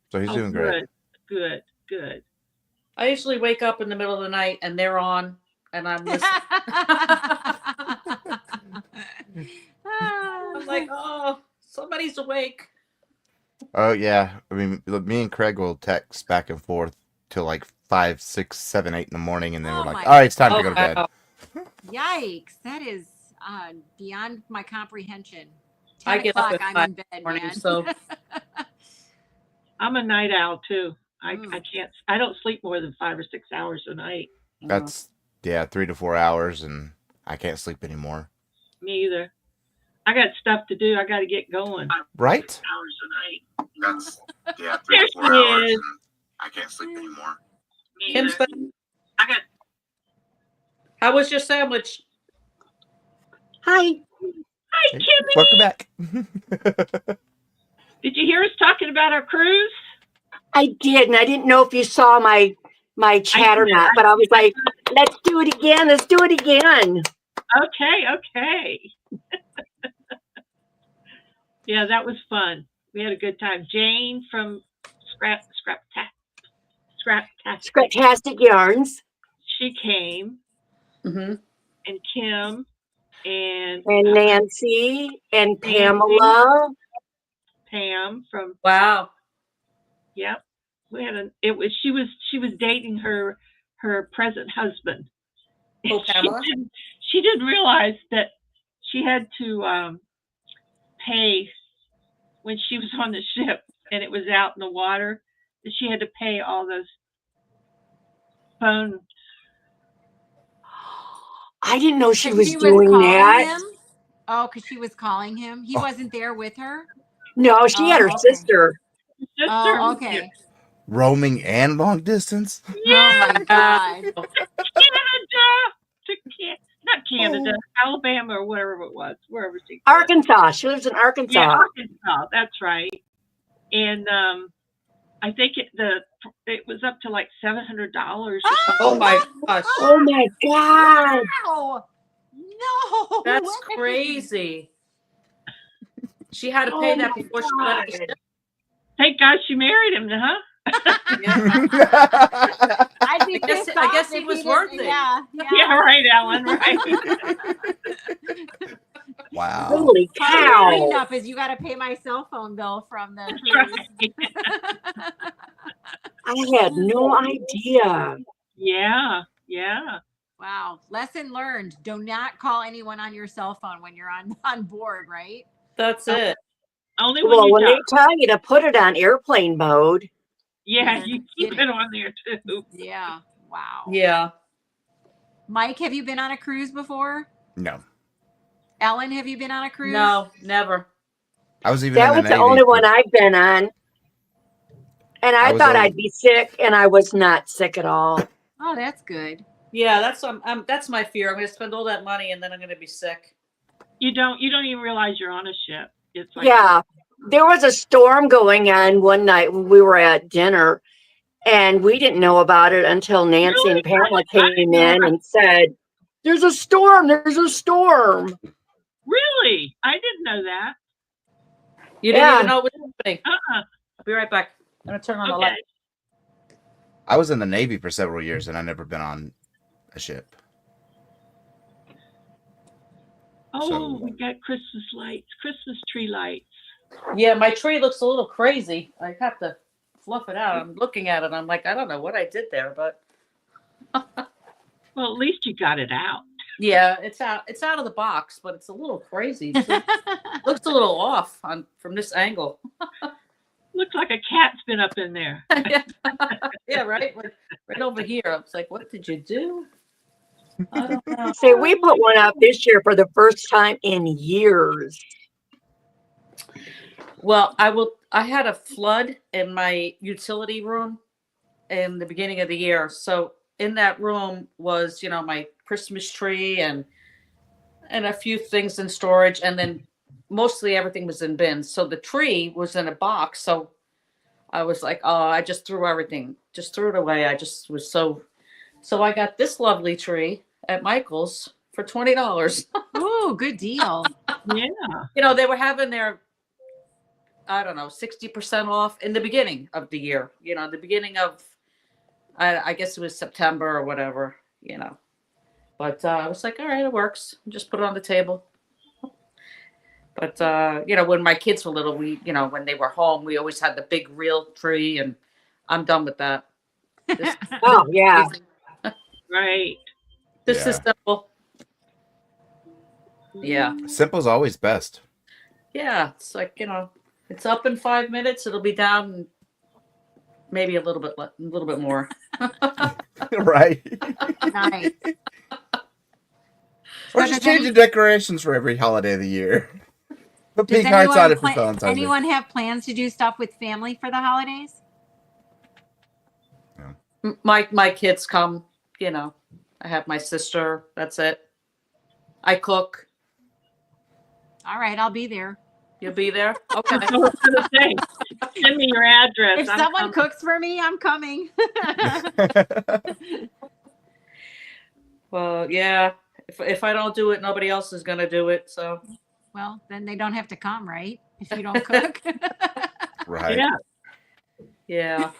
So he's doing great. Good. I usually wake up in the middle of the night and they're on and I'm listening. I'm like, oh, somebody's awake. Oh yeah. I mean, me and Craig will text back and forth till like 5, 6, 7, 8 in the morning, and then we're like, all right, it's time to go to bed. Yikes. That is beyond my comprehension. I get up at I'm 5 in bed, morning, man. so I'm a night owl too. I can't. I don't sleep more than 5 or 6 hours a night. That's 3 to 4 hours, and I can't sleep anymore. Me either. I got stuff to do. I got to get going. Right? Hours a night. That's yeah, There 3 to 4 she hours. is. And I can't sleep anymore. Me Kim's either. I got. How was your sandwich? Hi. Hi, Kimmy. Welcome back. Did you hear us talking about our cruise? I did, and I didn't know if you saw my chat or not, but I was like, let's do it again. Let's do it again. Okay. Yeah, that was fun. We had a good time. Jane from Scraptastic Yarns. She came, Mm-hmm. and Kim, and Nancy and Pamela. Pam from Wow. Yep. We had she was dating her present husband. Oh, Pamela? She didn't realize that she had to pay when she was on the ship and it was out in the water, that she had to pay all those phone. I didn't know she 'Cause was she doing calling that. him? Oh, because she was calling him. He wasn't there with her. No, she had her okay. sister. Sister. Oh, okay. Roaming and long distance? Yeah. Oh my God. Not Canada, Alabama or whatever it was, wherever she was. Arkansas. She lives in Arkansas. Yeah, Arkansas. That's right. And I think it was up to like $700 or something. Oh my gosh. Oh my God. Wow. No. That's way. crazy. She had to pay Oh that my before she got God. it. Thank God she married him, huh? I'd be I guess- pissed I off guess if it was he worth didn't- it. Yeah. Yeah, right, Ellen. Right. Wow. Holy Part of the cow. prenup is you got to pay my cell phone bill from the cruise. I had no idea. Yeah. Wow. Lesson learned. Do not call anyone on your cell phone when you're on board, right? That's it. Only when Well, you when talk. they tell you to put it on airplane mode, Yeah, you keep it on there too. Yeah. Wow. Yeah. Mike, have you been on a cruise before? No. Ellen, have you been on a cruise? No, never. I was even that in the was the Navy. only one I've been on. And I was thought on- I'd be sick, and I was not sick at all. Oh, that's good. Yeah, that's my fear. I'm going to spend all that money and then I'm going to be sick. You don't even realize you're on a ship. It's like Yeah. There was a storm going on one night when we were at dinner, and we didn't know about it until Nancy and Pamela came in and said, there's a storm. There's a storm. Really? I didn't know that. You didn't Yeah. even know it was happening. Uh-uh. I'll be right back. I'm going to turn on the Okay. light. I was in the Navy for several years and I've never been on a ship. Oh, So- we got Christmas lights, Christmas tree lights. Yeah, my tree looks a little crazy. I have to fluff it out. I'm looking at it. I'm like, I don't know what I did there, but Well, at least you got it out. yeah, it's out. It's out of the box, but it's a little crazy. It looks a little off from this angle. Looks like a cat's been up in there. Yeah, right. Like, right over here. I was like, what did you do? I don't know. See, we put one up this year for the first time in years. Well, I had a flood in my utility room in the beginning of the year. So in that room was, my Christmas tree and a few things in storage, and then mostly everything was in bins. So the tree was in a box. So I was like, oh, I just threw everything, just threw it away. I just was so I got this lovely tree at Michael's for $20. Ooh, good deal. Yeah. They were having their, I don't know, 60% off in the beginning of the year, the beginning of, I guess it was September or whatever, but I was like, all right, it works. Just put it on the table. But, when my kids were little, when they were home, we always had the big real tree, and I'm done with that. This, Oh, yeah. Right. this is Yeah. simple. Yeah. Simple's always best. Yeah. It's like, it's up in 5 minutes. It'll be down in maybe a little bit more. Right. Nice. Or So just does change the decorations for every holiday of the year. Put Does pink hearts on it for anyone, Valentine's Day. anyone have plans to do stuff with family for the holidays? My kids come, you know. I have my sister. That's it. I cook. All right, I'll be there. You'll be there? Okay. I was gonna say, send me your address. If I'm someone coming. cooks for me, I'm coming. Well, yeah. If I don't do it, nobody else is gonna do it. So Well, then they don't have to come, right? If you don't cook. Right. Yeah. yeah.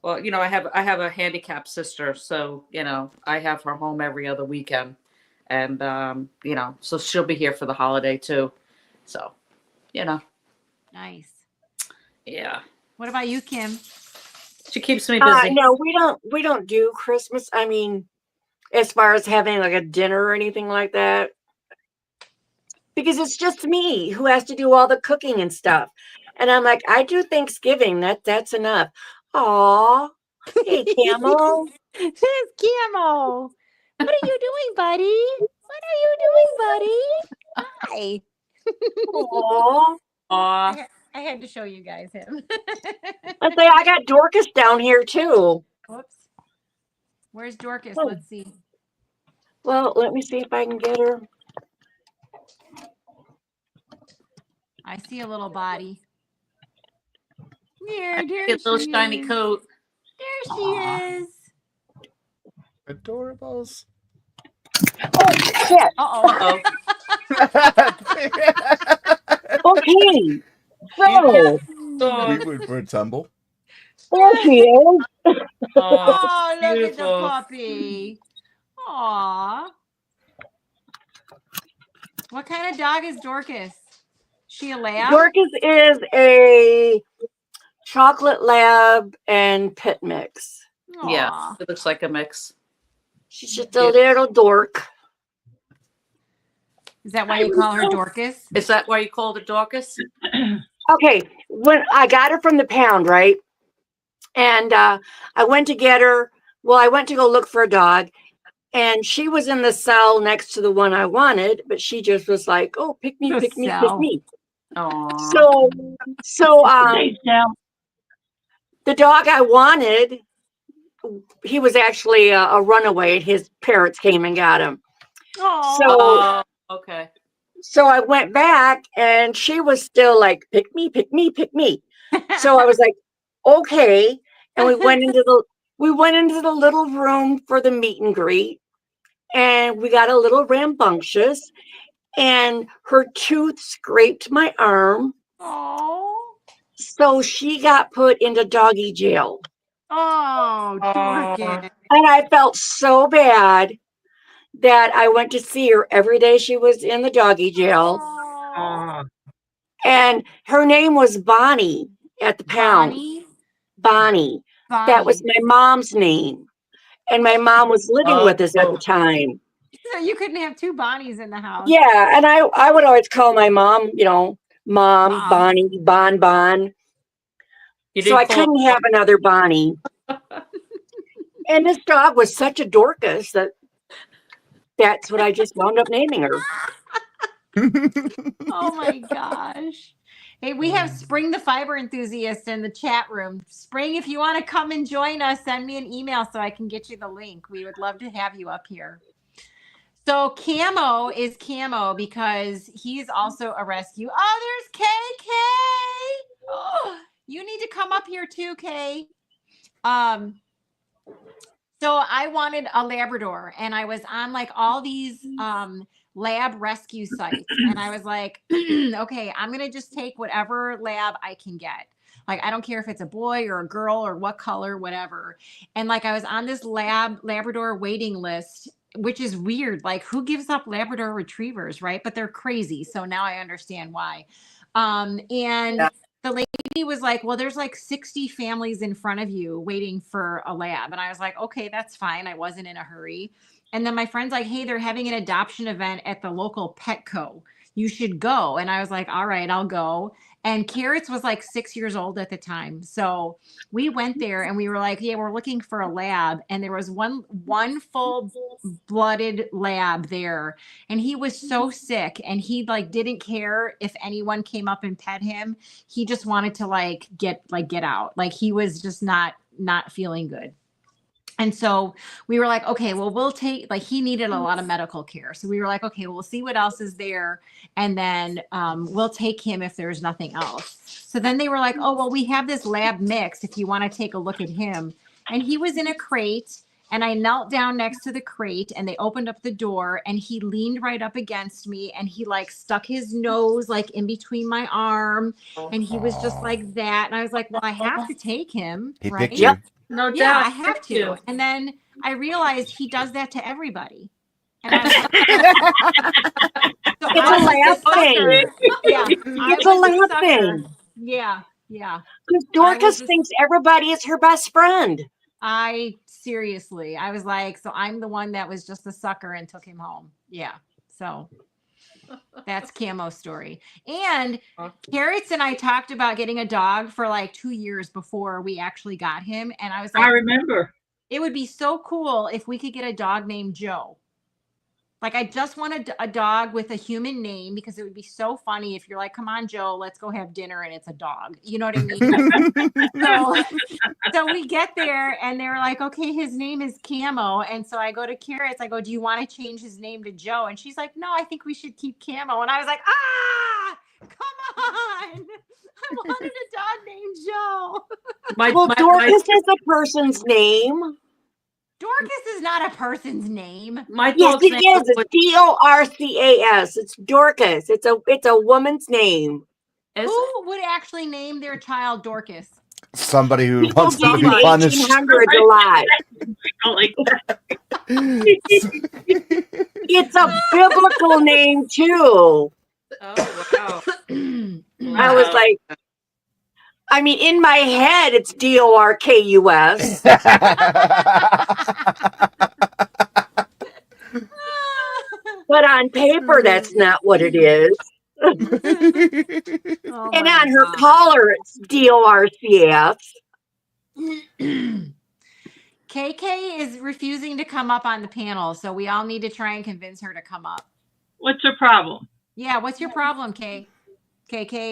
Well, you know, I have a handicapped sister, so you know, I have her home every other weekend, and you know, so she'll be here for the holiday too. So, you know, Nice. yeah. What about you, Kim? She keeps me busy. No, we don't do Christmas. I mean, as far as having like a dinner or anything like that, because it's just me who has to do all the cooking and stuff. And I'm like, I do Thanksgiving. That's enough. Aw, hey Camel. There's Camo. What are you doing, buddy? What are you doing, buddy? Hi. Aw. Aw. I had to show you guys him. I say I got Dorcas down here too. Whoops. Where's Dorcas? Oh. Let's see. Well, let me see if I can get her. I see a little body. There A little she shiny is. coat. There she is. Adorables. Oh shit. Uh-oh. Okay. So We went for a tumble. there she is. Oh, Oh, look at the beautiful. puppy. Aw. What kind of dog is Dorcas? She a lab? Dorcas is a chocolate lab and pit mix. Yeah, Aw. it looks like a mix. She's just a little dork. Is that why you call her Dorcas? Is that why you called her Dorcas? Okay, when I got her from the pound, right? And I went to get her. Well, I went to go look for a dog, and she was in the cell next to the one I wanted, but she just was like, "Oh, pick me, The pick me, pick cell. me." Oh, So Nice, Sam. the dog I wanted, he was actually a runaway, and his parents came and got him. Aw. okay. So I went back, and she was still like, "Pick me, pick me, pick me." So I was like, "Okay," and we went into the little room for the meet and greet, and we got a little rambunctious, and her tooth scraped my arm, Oh. so she got put into doggy jail. Oh, Dorcas. And I felt so bad that I went to see her every day she was in the doggy jail. Aw. And her name was Bonnie at the pound. Bonnie? Bonnie. That was my mom's name. And my mom was living with us at the time. So you couldn't have two Bonnies in the house. Yeah. And I would always call my mom, Mom, Bonnie, Bon. So I couldn't have another Bonnie. And this dog was such a Dorcas that's what I just wound up naming her. Oh my gosh. Hey, we have Spring the Fiber Enthusiast in the chat room. Spring, if you want to come and join us, send me an email so I can get you the link. We would love to have you up here. So Camo is Camo because he's also a rescue. Oh, there's KK. Oh, you need to come up here too, Kay. So I wanted a Labrador, and I was on like all these lab rescue sites, and I was like, okay, I'm gonna just take whatever lab I can get. Like, I don't care if it's a boy or a girl or what color, whatever. And like, I was on this Labrador waiting list, which is weird. Like, who gives up Labrador retrievers, right? But they're crazy. So now I understand why. The lady was like, well, there's like 60 families in front of you waiting for a lab. And I was like, okay, that's fine. I wasn't in a hurry. And then my friend's like, hey, they're having an adoption event at the local Petco. You should go. And I was like, all right, I'll go. And Carrots was like 6 years old at the time. So we went there and we were like, yeah, we're looking for a lab. And there was one full-blooded lab there. And he was so sick and he like didn't care if anyone came up and pet him. He just wanted to get out. Like he was just not feeling good. And so we were like, okay, well, we'll take, like, he needed a lot of medical care. So we were like, okay, we'll see what else is there. And then we'll take him if there's nothing else. So then they were like, oh, well, we have this lab mix if you want to take a look at him. And he was in a crate. And I knelt down next to the crate and they opened up the door and he leaned right up against me and he like stuck his nose like in between my arm. And he was just like that. And I was like, well, I have to take him. He right? picked you. No doubt. Yeah, I have to. And then I realized he does that to everybody. And I was so It's a lab thing. Yeah, It's a lab thing. Yeah. Because Dorcas thinks everybody is her best friend. I was like, so I'm the one that was just a sucker and took him home. Yeah. So that's Camo's story. And Carrots and I talked about getting a dog for like 2 years before we actually got him. And I was like, I remember. it would be so cool if we could get a dog named Joe. Like, I just want a dog with a human name because it would be so funny if you're like, come on, Joe, let's go have dinner. And it's a dog. You know what I mean? So we get there and they're like, okay, his name is Camo. And so I go to Carrots. I go, do you want to change his name to Joe? And she's like, no, I think we should keep Camo. And I was like, come on. I wanted a dog named Joe. Dorcas is a person's name. Dorcas is not a person's name. Yes, it is. It's Dorcas. It's Dorcas. It's a woman's name. Who would actually name their child Dorcas? Somebody who People wants to gave be the punished. 1800s a lot. It's a biblical name too. Oh, wow. I was like, I mean, in my head, it's Dorkus. But on paper, that's not what it is. And on her collar, it's DORCS. KK is refusing to come up on the panel, so we all need to try and convince her to come up. What's her problem? Yeah, what's your problem, KK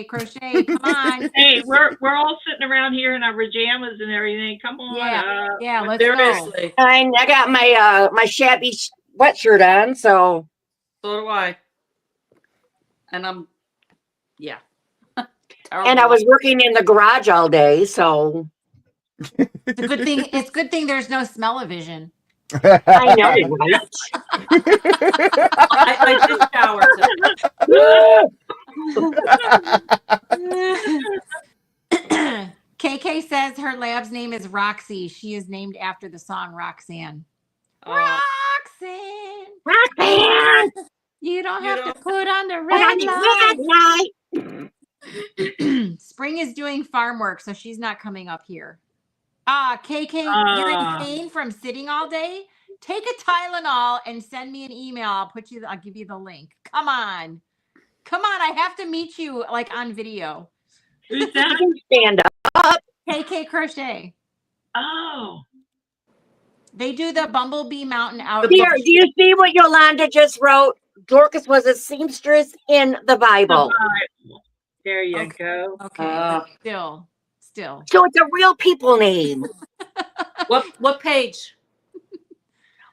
Crochet? Come on. Hey, we're all sitting around here in our pajamas and everything. Come on. Yeah, let's Seriously. go. I got my shabby sweatshirt on, so. So do I. And yeah. And I was working in the garage all day, so. It's a good thing there's no smell-o-vision. I know, right? I did shower today. KK says her lab's name is Roxy. She is named after the song Roxanne. Oh. Roxanne! You don't have to put on the red light. Spring is doing farm work, so she's not coming up here. KK, you're in pain from sitting all day? Take a Tylenol and send me an email. I'll give you the link. Come on. I have to meet you like on video. Who's that? Stand up. KK Crochet. Oh. They do the Bumblebee Mountain out. Here, do you see what Yolanda just wrote? Dorcas was a seamstress in the Bible. There you go. Okay. Still. So it's a real people name. What page?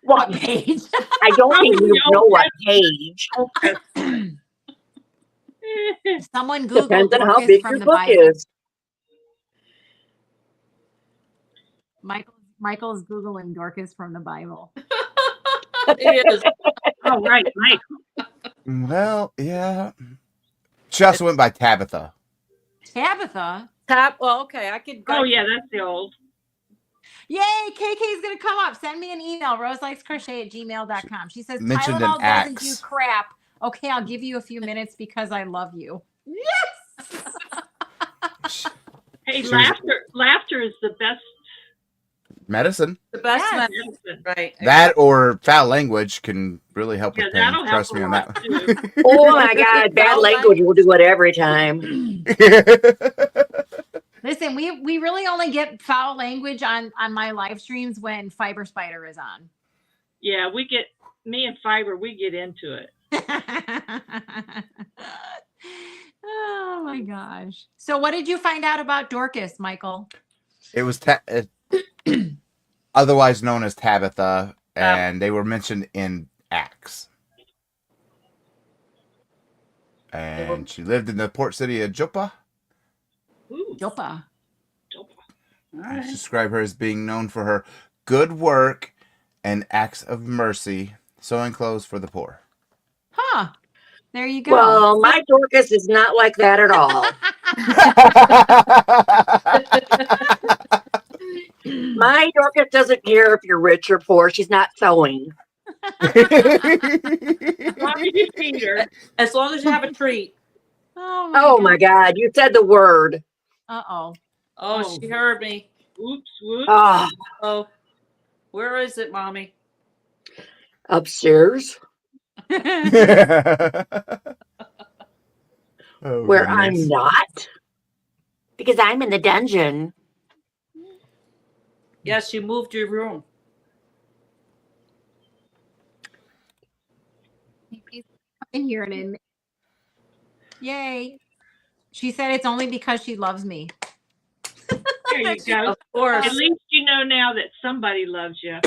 What page? I don't think you know what page. Someone Google Depends on how Dorcas big from your the book Bible. is. Michael's Googling Dorcas from the Bible. It is. Oh, right, Mike. Well, yeah. She also went by Tabitha. Tabitha? Well, okay. I could go. Oh, yeah, that's the old. Yay, KK's going to come up. Send me an email, roselikescrochet@gmail.com. She says, Mentioned Tylenol an doesn't axe. do crap. Okay, I'll give you a few minutes because I love you. Yes! Hey, She was- laughter is the best Medicine. The best Yes. medicine. Right. That or foul language can really help with Yeah, pain. that'll help Trust a me on lot, that too. Oh my God, bad Foul language will do it every time. Listen, we really only get foul language on my live streams when Fiber Spider is on. Yeah, me and Fiber, we get into it. Oh my gosh. So what did you find out about Dorcas, Michael? It was otherwise known as Tabitha, and they were mentioned in Acts. And she lived in the port city of Joppa. Ooh, Joppa. All I right. describe her as being known for her good work and acts of mercy, sewing clothes for the poor. Huh. There you go. Well, my Dorcas is not like that at all. My Dorcas doesn't care if you're rich or poor. She's not sewing. as long as you feed her. As long as you have a treat. Oh my God, you said the word. Uh-oh. Oh, Oh. she heard me. Whoops, whoops. Ah, Oh, where is it, Mommy? upstairs Oh, where goodness. I'm not. Because I'm in the dungeon. Yes, you moved your room. In here and in. Yay. She said it's only because she loves me. There you go. Of course. At least you know now that somebody loves you.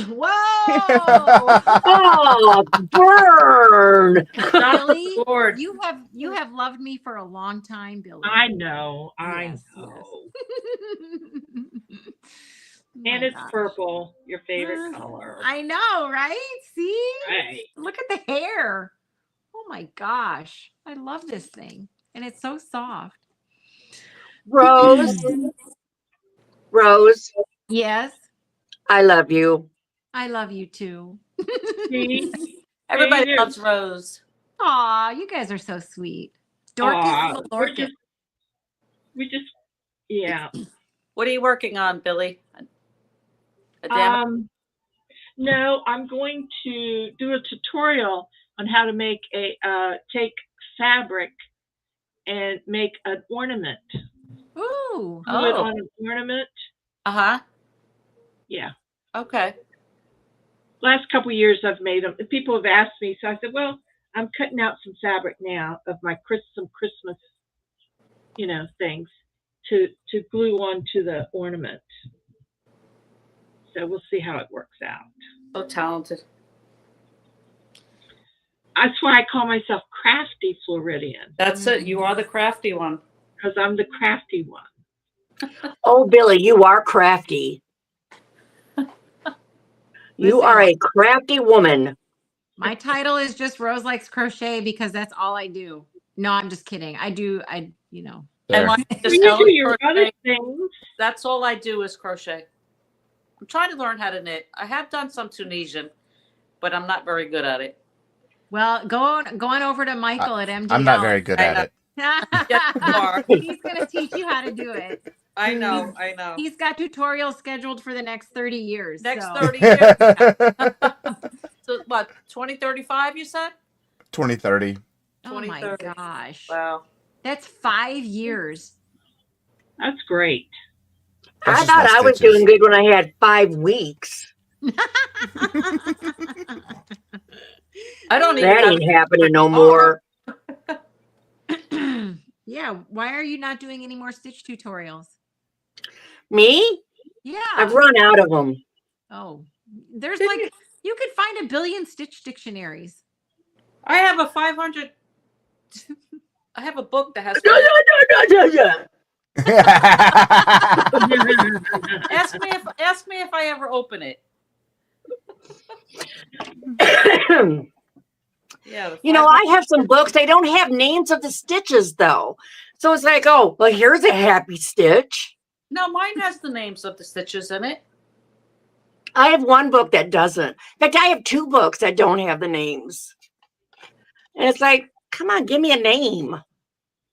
Whoa. Oh, burn. Billy, Lord. you have loved me for a long time, Billy. I know. I Yes, know. yes. And My it's gosh. purple, your favorite color. I know, right? See? Right. Look at the hair. Oh my gosh. I love this thing. And it's so soft. Rose, Rose, Yes. I love you. I love you too. See? Everybody There you loves Rose. Aw, you guys are so sweet. Dorcas, Aw, little we're Dorcas. yeah. What are you working on, Billy? A demo? No, I'm going to do a tutorial on how to make take fabric and make an ornament. Ooh. Glue it on an ornament. Uh-huh. Yeah. Okay. Last couple of years I've made them. People have asked me, so I said, well, I'm cutting out some fabric now of my some Christmas, things to glue onto the ornament. So we'll see how it works out. So talented. That's why I call myself Crafty Floridian, That's it. You are the crafty one. because I'm the crafty one. Oh, Billy, you are crafty. You Listen. are a crafty woman. My title is just Rose Likes Crochet because that's all I do. No, I'm just kidding. I And There. mine is Well, you Ellen do your other crochet. things. That's all I do is crochet. I'm trying to learn how to knit. I have done some Tunisian, but I'm not very good at it. Well, go on over to Michael at MJ. I'm not very good at it. Yes, you are. He's going to teach you how to do it. I know. I know. He's got tutorials scheduled for the next 30 years. Next so. 30 years. So what, 2035 you said? 2030. Oh my 2030. gosh. Wow. That's 5 years. That's great. That's I just thought my I was stitches. doing good when I had 5 weeks. I don't even That have ain't happening no more. Yeah, why are you not doing any more stitch tutorials? Me? Yeah. I've run out of them. Oh, there's Didn't like you could find a billion stitch dictionaries. I have a 500. I have a book that has. Ask me if I ever open it. Yeah. You know, I have some books. They don't have names of the stitches, though. So it's like, oh, well, here's a happy stitch. No, mine has the names of the stitches in it. I have one book that doesn't. In fact, I have 2 books that don't have the names. And it's like, come on, give me a name.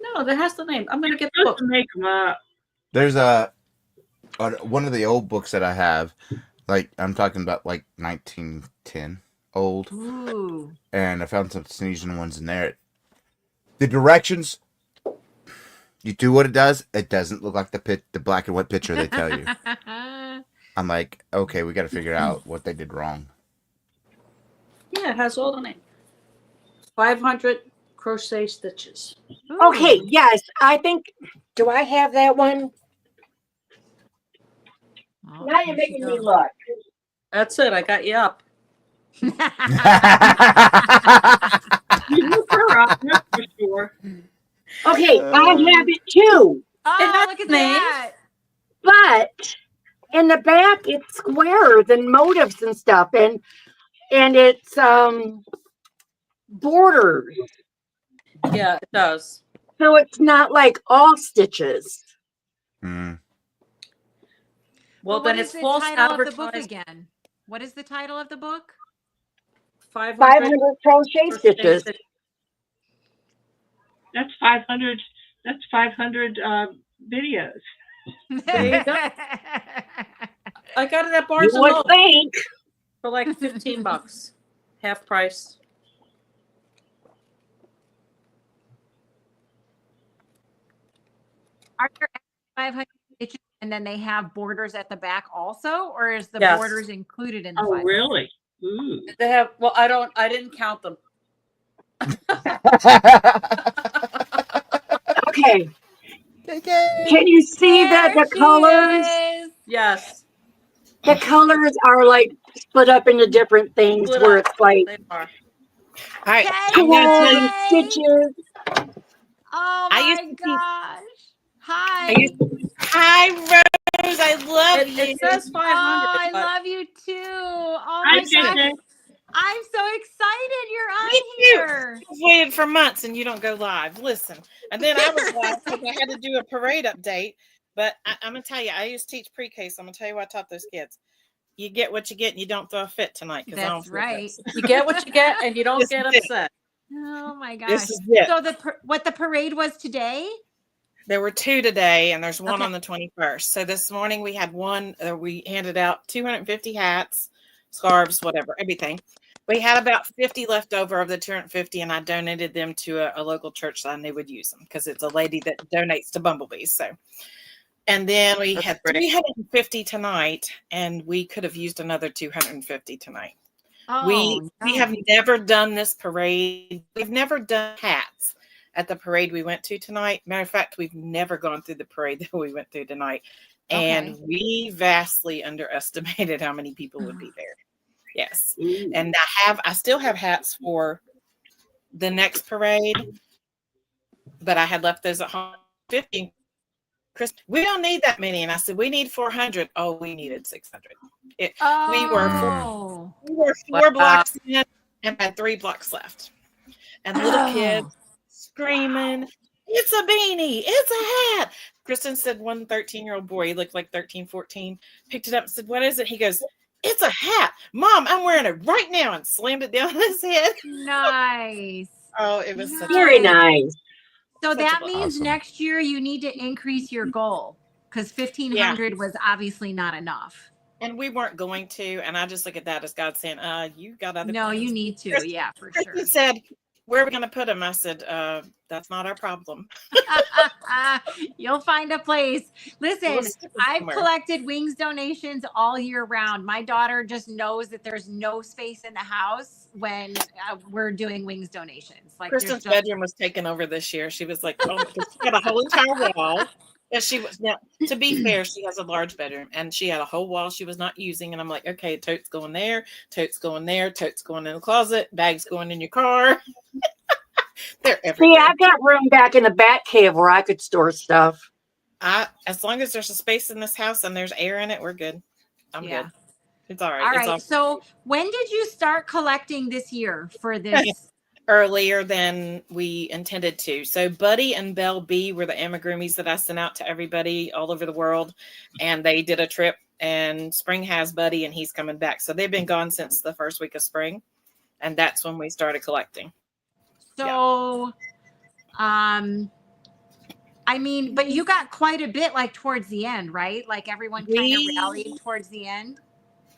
No, that has the name. I'm gonna get the book. Just make them up. There's a one of the old books that I have, like I'm talking about like 1910 old, Ooh. and I found some Tunisian ones in there. The directions, you do what it does. It doesn't look like the black and white picture they tell you. I'm like, okay, we got to figure out what they did wrong. Yeah, it has all the name. 500 crochet stitches. Okay, yes, I think. Do I have that one? Oh, Now you're making me look. That's it. I got you up. You look her up, that's for sure. Okay, I have it too, Oh, look at names. that. but in the back it's squares and motifs and stuff, and it's borders, Yeah, it does. so it's not like all stitches. Mm. Well, What then is it's the false title of the book advertising. again? What is the title of the book? 500 500 crochet stitches. That's 500. That's 500 videos. There you go. I got it at You Barnes and would Noble think. for like $15, half price. Are there 500 stitches and then they have borders at the back also, or is the Yes. borders included in the Oh, 500? really? Ooh. They have. Well, I didn't count them. Okay, can you see that There the she colors? is. Yes, The colors are like split up into different things split where up. it's like They are. All right, Yay, I'm gonna tell you. and stitches. Oh I my used to teach. gosh. Hi. Hi, Rose. I love you. It says 500, Oh, I but love you too. Oh Hi, my gosh. JJ. I'm so excited you're on Me too. here. I've waited for months and you don't go live. Listen, and then I was live because I had to do a parade update. But I'm gonna tell you, I used to teach pre-K, so I'm gonna tell you what I taught those kids. You get what you get, and you don't throw a fit tonight. Because I don't That's feel right. good. you get what you get, and you don't This get is it. upset. Oh my gosh. This is it. So what the parade was today? There were 2 today, and there's one Okay. on the 21st. So this morning we had one. We handed out 250 hats, scarves, whatever, everything. We had about 50 left over of the 250, and I donated them to a local church that I knew would use them because it's a lady that donates to bumblebees. So, and then we had 350 tonight, and we could have used another 250 tonight. We have never done this parade. We've never done hats at the parade we went to tonight. Matter of fact, we've never gone through the parade that we went through tonight. And we vastly underestimated how many people would be there. Yes. And I still have hats for the next parade, but I had left those at home. 50. Chris, we don't need that many. And I said, we need 400. Oh, we needed 600. We were 4 blocks in and had 3 blocks left. And little kids screaming, it's a beanie, it's a hat. Kristen said one 13-year-old boy, he looked like 13, 14, picked it up and said, what is it? He goes, it's a hat. Mom, I'm wearing it right now, and slammed it down on his head. Nice. Oh, it was Very nice. So that means next year you need to increase your goal because 1,500 was obviously not enough. And we weren't going to. And I just look at that as God saying, you got other No, plans. you need to. Yeah, for sure. He said, where are we going to put them? I said, that's not our problem. You'll find a place. Listen, We'll stick them I've somewhere. collected wings donations all year round. My daughter just knows that there's no space in the house when we're doing wings donations. Like Kristen's bedroom was taken over this year. She was like, oh, she had a whole entire wall. And she was, now, to be fair, she has a large bedroom and she had a whole wall she was not using. And I'm like, okay, totes going there, totes going there, totes going in the closet, bags going in your car. They're everywhere. See, I've got room back in the back cave where I could store stuff. As long as there's a space in this house and there's air in it, we're good. I'm good. It's all right. All right. So when did you start collecting this year for this? Earlier than we intended to. So Buddy and Belle B were the amigurumis that I sent out to everybody all over the world. And they did a trip, and Spring has Buddy and he's coming back. So they've been gone since the first week of spring. And that's when we started collecting. So, I I mean, but you got quite a bit like towards the end, right? Like everyone kind of rallied towards the end.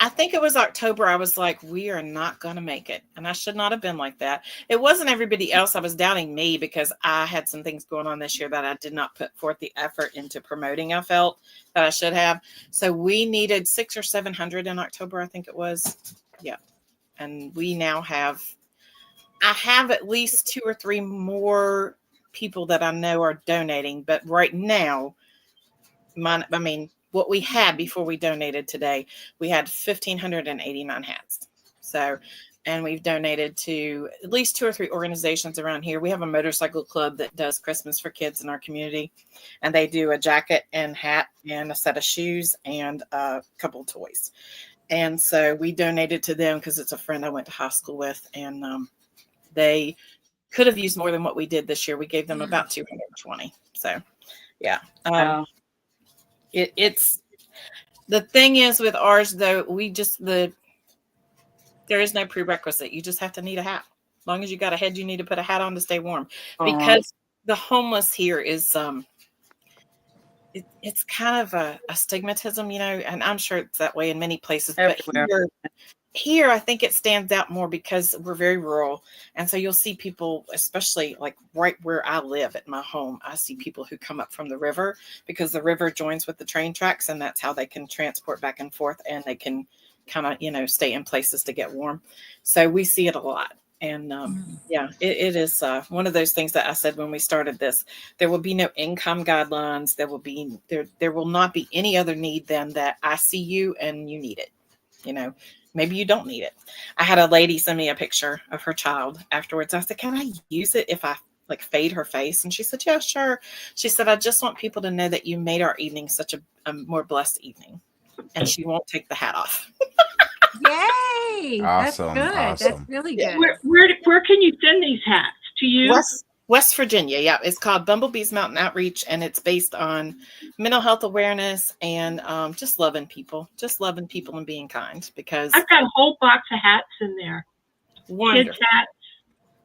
I think it was October. I was like, we are not going to make it. And I should not have been like that. It wasn't everybody else. I was doubting me because I had some things going on this year that I did not put forth the effort into promoting. I felt that I should have. So we needed 600 or 700 in October, I think it was. Yeah. And we now have, I have at least 2 or 3 more people that I know are donating. But right now, what we had before we donated today, we had 1,589 hats. So, and we've donated to at least 2 or 3 organizations around here. We have a motorcycle club that does Christmas for kids in our community, and they do a jacket and hat and a set of shoes and a couple of toys. And so we donated to them because it's a friend I went to high school with, and they could have used more than what we did this year. We gave them about 220. So, yeah. It's the thing is with ours though, there is no prerequisite. You just have to need a hat. As long as you got a head, you need to put a hat on to stay warm. Because the homeless here is it's kind of a stigmatism, and I'm sure it's that way in many places. Everywhere. But here I think it stands out more because we're very rural. And so you'll see people, especially like right where I live at my home, I see people who come up from the river because the river joins with the train tracks, and that's how they can transport back and forth, and they can kind of, stay in places to get warm. So we see it a lot. And it is one of those things that I said when we started this. There will be no income guidelines. There will not be any other need than that I see you and you need it. Maybe you don't need it. I had a lady send me a picture of her child afterwards. I said, can I use it if I like fade her face? And she said, yeah, sure. She said, I just want people to know that you made our evening such a more blessed evening. And she won't take the hat off. Yay! Awesome, That's good. awesome. That's really good. Where can you send these hats? To you? West Virginia. Yeah. It's called Bumblebee's Mountain Outreach, and it's based on mental health awareness and just loving people and being kind, because I've got a whole box of hats in there. Wonderful. Kids hats.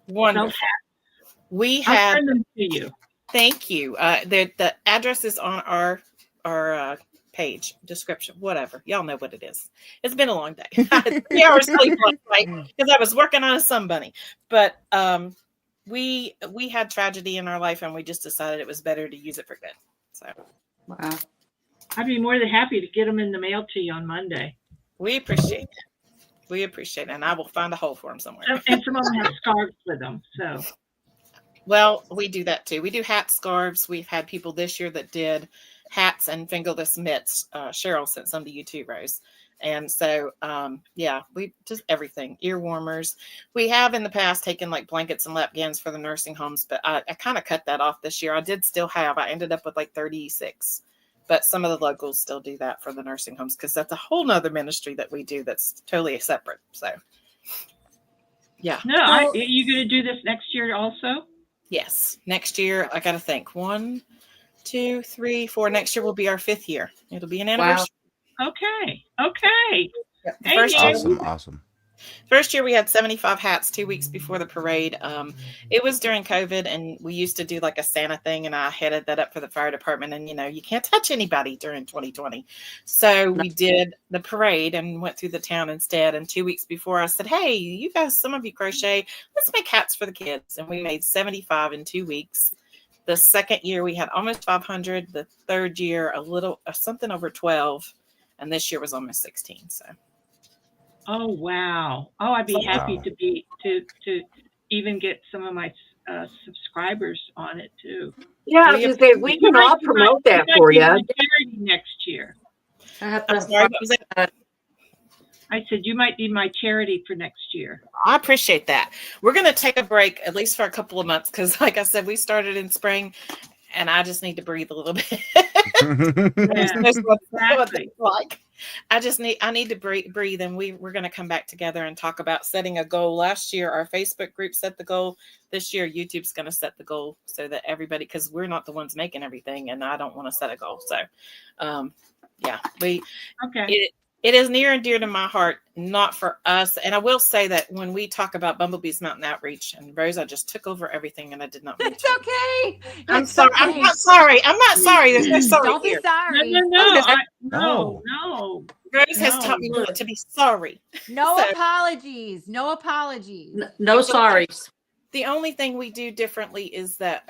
Wonderful. Hats. We I'll had, send them to you. Thank you. The address is on our page description, whatever. Y'all know what it is. It's been a long day. I had 3 hours sleep last night because I was working on a sun bunny. But we had tragedy in our life, and we just decided it was better to use it for good. So Wow. I'd be more than happy to get them in the mail to you on Monday. we appreciate it. And I will find a hole for them somewhere. And some of them have scarves with them. So well, we do that too. We do hat scarves. We've had people this year that did hats and fingerless mitts. Cheryl sent some to you too, Rose. And so, we just everything, ear warmers. We have in the past taken like blankets and lapgans for the nursing homes, but I kind of cut that off this year. I ended up with like 36, but some of the locals still do that for the nursing homes because that's a whole nother ministry that we do that's totally separate. So, yeah. No, you going to do this next year also? Yes. Next year, I got to think 1, 2, 3, 4. Next year will be our 5th year. It'll be an anniversary. Wow. Okay. Yep. Awesome. First year we had 75 hats 2 weeks before the parade. It was during COVID, and we used to do like a Santa thing, and I headed that up for the fire department. And you can't touch anybody during 2020, so we did the parade and went through the town instead. And 2 weeks before, I said, "Hey, you guys, some of you crochet. Let's make hats for the kids." And we made 75 in 2 weeks. The second year we had almost 500. The third year something over 12. And this year was almost 16. So, oh wow! Oh, I'd be happy to even get some of my subscribers on it too. Yeah, I was going to say we can all promote that for you. Charity next year. I'm sorry, what was it? I said you might be my charity for next year. I appreciate that. We're going to take a break at least for a couple of months because, like I said, we started in spring, and I just need to breathe a little bit. Exactly. Like I need to breathe, and we're going to come back together and talk about setting a goal. Last year our Facebook group set the goal. This year YouTube's going to set the goal so that everybody, because we're not the ones making everything, and I don't want to set a goal. So It is near and dear to my heart, not for us. And I will say that when we talk about Bumblebee's Mountain Outreach, and Rose, I just took over everything and I did not mean It's to. okay. I'm It's sorry. okay. I'm not sorry. I'm not sorry. There's no sorry Don't here. be sorry. No. Rose has taught me not to be sorry. No So- apologies. No apologies. No sorries. The only thing we do differently is that,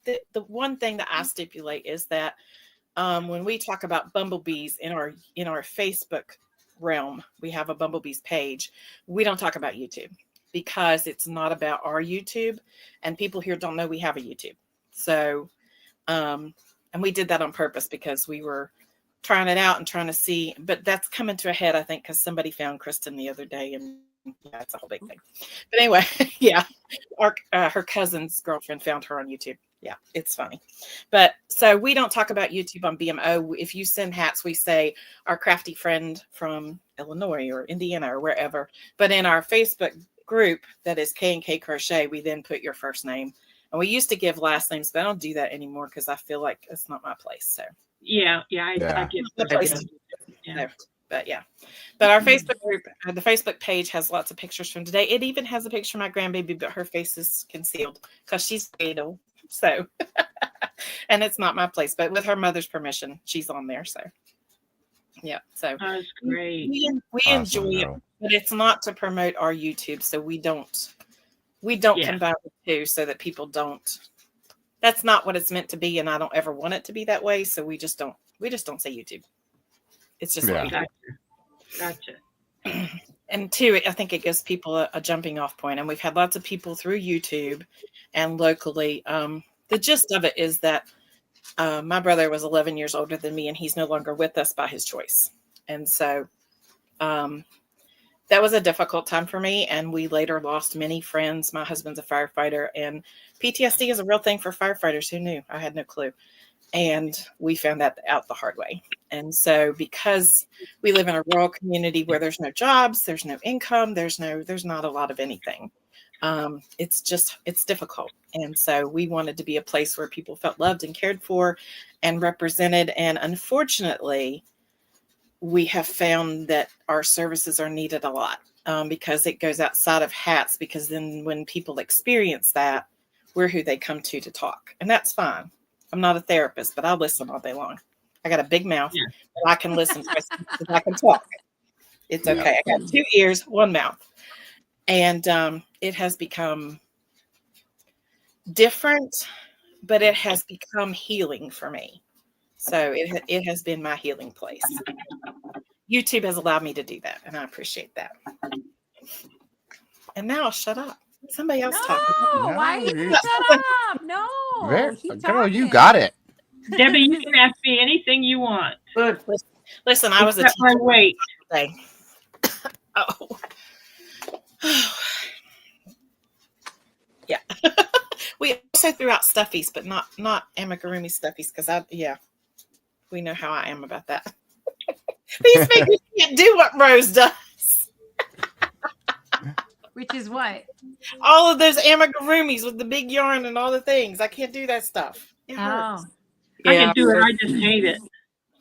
the one thing that I stipulate is that when we talk about bumblebees in our Facebook realm, we have a bumblebees page. We don't talk about YouTube because it's not about our YouTube, and people here don't know we have a YouTube. So, and we did that on purpose because we were trying it out and trying to see, but that's coming to a head, I think, because somebody found Kristen the other day, and yeah, it's a whole big thing. But anyway, yeah, her cousin's girlfriend found her on YouTube. Yeah, it's funny. But so we don't talk about YouTube on BMO. If you send hats, we say our crafty friend from Illinois or Indiana or wherever. But in our Facebook group that is K&K Crochet, we then put your first name. And we used to give last names, but I don't do that anymore because I feel like it's not my place. So I Yeah. get the place. yeah. No, but yeah. But our Facebook group, the Facebook page has lots of pictures from today. It even has a picture of my grandbaby, but her face is concealed because she's fatal. So, and it's not my place, but with her mother's permission, she's on there. So, yeah. So That's great. we Awesome, enjoy it, girl. but it's not to promote our YouTube. So we don't Yeah. combine the two so that people don't. That's not what it's meant to be, and I don't ever want it to be that way. So we just don't say YouTube. It's just what we do. Gotcha. And two, I think it gives people a jumping off point. And we've had lots of people through YouTube and locally. The gist of it is that my brother was 11 years older than me, and he's no longer with us by his choice. And so that was a difficult time for me. And we later lost many friends. My husband's a firefighter, and PTSD is a real thing for firefighters. Who knew? I had no clue. And we found that out the hard way. And so because we live in a rural community where there's no jobs, there's no income, there's not a lot of anything. It's difficult. And so we wanted to be a place where people felt loved and cared for and represented. And unfortunately, we have found that our services are needed a lot because it goes outside of hats, because then when people experience that, we're who they come to talk. And that's fine. I'm not a therapist, but I'll listen all day long. I got a big mouth, but I can listen to I can talk. It's okay. I got 2 ears, 1 mouth. And it has become different, but it has become healing for me. So it has been my healing place. YouTube has allowed me to do that, and I appreciate that. And now I'll shut up. Somebody else talk. No, why are you shut up? No. Keep Girl, you talking. got it. Debbie, you can ask me anything you want. Good. Listen, I was a Except my teacher weight. today. Oh. Yeah. We also threw out stuffies, but not amigurumi stuffies, because we know how I am about that. These figures can't do what Rose does. Which is what? All of those amigurumis with the big yarn and all the things. I can't do that stuff. It hurts. I can do it. I just hate it.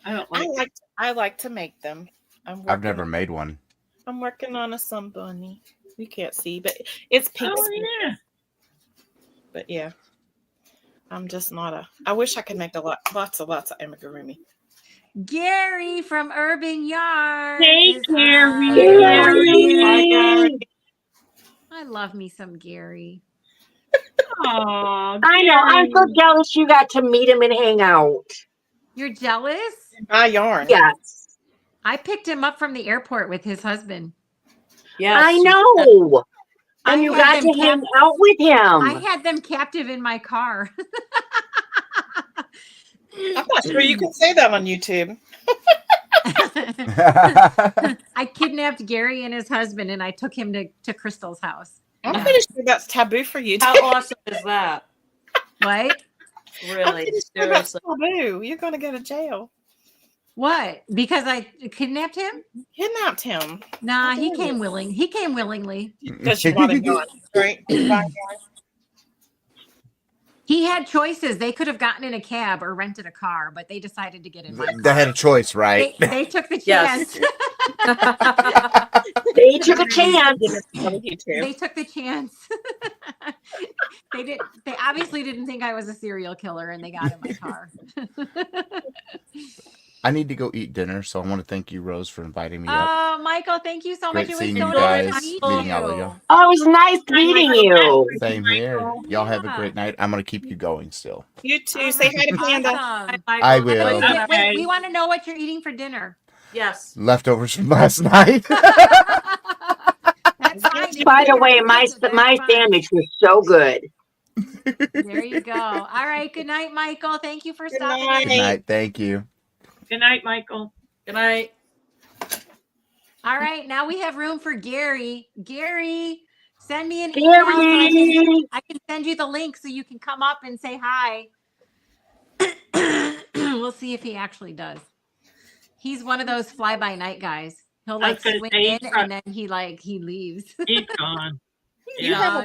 I don't like it. I like to make them. I've never made one. I'm working on a sun bunny. You can't see, but it's pink. Oh, yeah. But yeah, I'm just not I wish I could make lots of amigurumi. Gary from Urban Yard. Hey, is Gary. on. Hi, Gary. I love me some Gary. Oh, I know. I'm so jealous you got to meet him and hang out. You're jealous? My yarn. Yes. I picked him up from the airport with his husband. Yes. I know. And I you had got to them hang out with I him. had them captive in my car. I'm not sure you can say that on YouTube. I kidnapped Gary and his husband, and I took him to Crystal's house. I'm pretty sure that's taboo for you. How awesome is that? What? I'm Really? pretty sure that's Seriously. taboo. You're going to go to jail. What? Because I kidnapped him? Kidnapped him. Nah, How he dare came you. willing. He came willingly. Because you want him gone, right? He had choices. They could have gotten in a cab or rented a car, but they decided to get in my car. They had a choice, right? They took the Yes. chance. They took a chance. They took the chance. They obviously didn't think I was a serial killer, and they got in my car. I need to go eat dinner, so I want to thank you, Rose, for inviting me up. Oh, Michael, thank you so much. Great It was seeing so you nice guys, to meet meeting all of you. you. Oh, it was nice meeting you. Same here. Michael. Y'all have a Yeah. great night. I'm gonna keep you going still. You too. All Say right. hi to Panda. Awesome. I will. Wait, we want to know what you're eating for dinner. Yes. Leftovers from last night. That's fine. By the way, my sandwich was so good. There you go. All right. Good night, Michael. Thank you for Good stopping night. Good night. Thank you. Good night, Michael. Good night. All right. Now we have room for Gary. Gary, send me an email so Gary. I can send you the link so you can come up and say hi. We'll see if he actually does. He's one of those fly by night guys. He'll I was like gonna swing say, in he's and then he leaves. He's gone. You Yeah.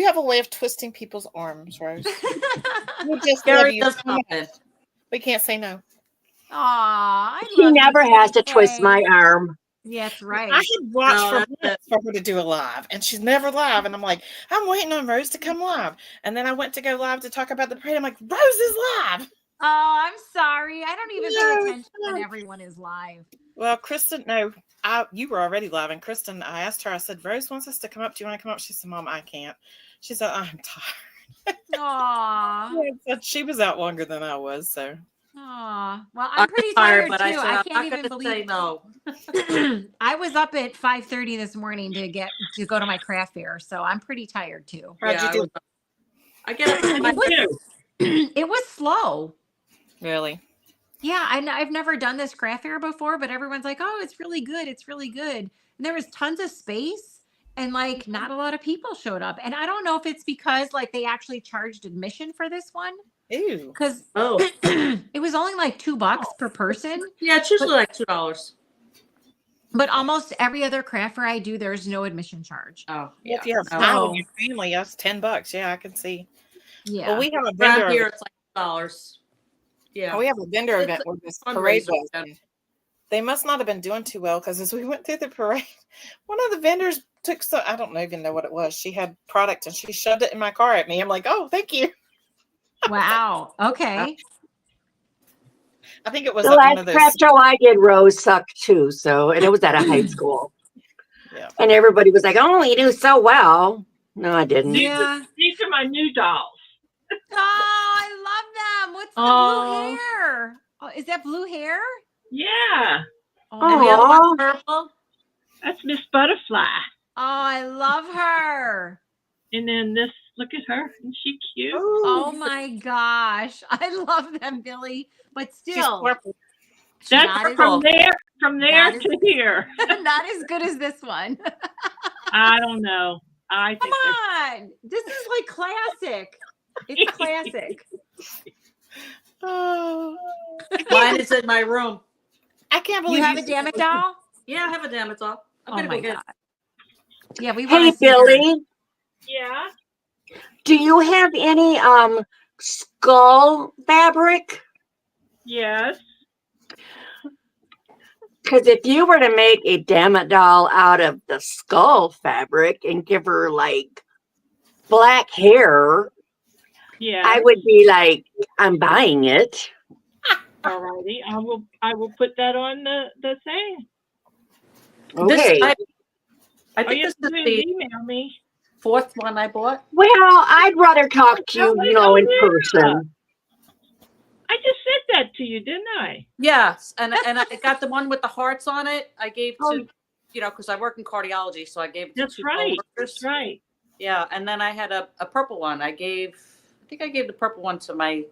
have a way of twisting people's arms, Rose. We just love Gary you does so pop much. in. We can't say no. Aw, I She love you, never has to Kay. twist my arm. Yeah, that's right. I had watched No, for that's months for her to do a live, and she's never live. And I'm like, I'm waiting on Rose to come live. And then I went to go live to talk about the parade. I'm like, Rose is live. Oh, I'm sorry. I don't even No, pay it's attention when fine. everyone is live. Well, Kristen, you were already live. And Kristen, I asked her, I said, Rose wants us to come up. Do you want to come up? She said, Mom, I can't. She said, I'm tired. Aw. But she was out longer than I was. So Aw. Well, I'm pretty tired, but too. I said, I I'm can't not even gonna say believe no. I was up at 5:30 this morning to go to my craft fair, so I'm pretty tired too. how'd you do? I get up at It was, it was slow. Really? Yeah, I've never done this craft fair before, but everyone's like, "Oh, it's really good. It's really good." And there was tons of space, and like not a lot of people showed up. And I don't know if it's because like they actually charged admission for this one, Ew. because Oh, it was only like $2 per person. yeah, it's usually like $2. But almost every other craft fair I do, there's no admission charge. Oh, Yeah. yeah. If you have Oh. fun with your family, that's $10. Yeah, I can see. Yeah. Well, we have a Around vendor. here, it's like $2. Yeah. We have a vendor It's event a where this parade fundraiser was. event. They must not have been doing too well because as we went through the parade, one of the vendors took I don't even know what it was. She had product and she shoved it in my car at me. I'm like, oh, thank you. Wow. Okay. I think it was The one last of those. craft show I did, Rose sucked too. So, and it was at a high school. Yeah. And everybody was like, "Oh, you do so well." No, I didn't. Yeah. These are my new dolls. Oh, I love them. What's the Oh. blue hair? Oh, is that blue hair? Yeah. And the other Aw. one's purple. That's Miss Butterfly. Oh, I love her. And then this, look at her. Isn't she cute? Oh my gosh. I love them, Billy. But She's still, purple. That's not as- from there Not as- to here. not as good as this one. I don't know. I Come think on. This is like classic. It's classic. Oh, Mine is in my room. I can't believe You have a damn it doll? Yeah, I have a damn it doll. I'm Oh gonna my go get god. Yeah, we Hey, want to see her. Billy, yeah. do you have any skull fabric? Yes. Because if you were to make a Dammit doll out of the skull fabric and give her like black hair, Yeah. I would be like, I'm buying it. Alrighty. I will put that on the thing. Okay. I Oh, think yes, this is please the email me. fourth one I bought. Well, I'd rather talk to you, you know, in Oh, yeah. person. I just said that to you, didn't I? Yes, and I got the one with the hearts on it. I gave Oh. to, because I work in cardiology, so I gave it to That's two right. coworkers. That's right. Yeah, and then I had a purple one. I think I gave the purple one to my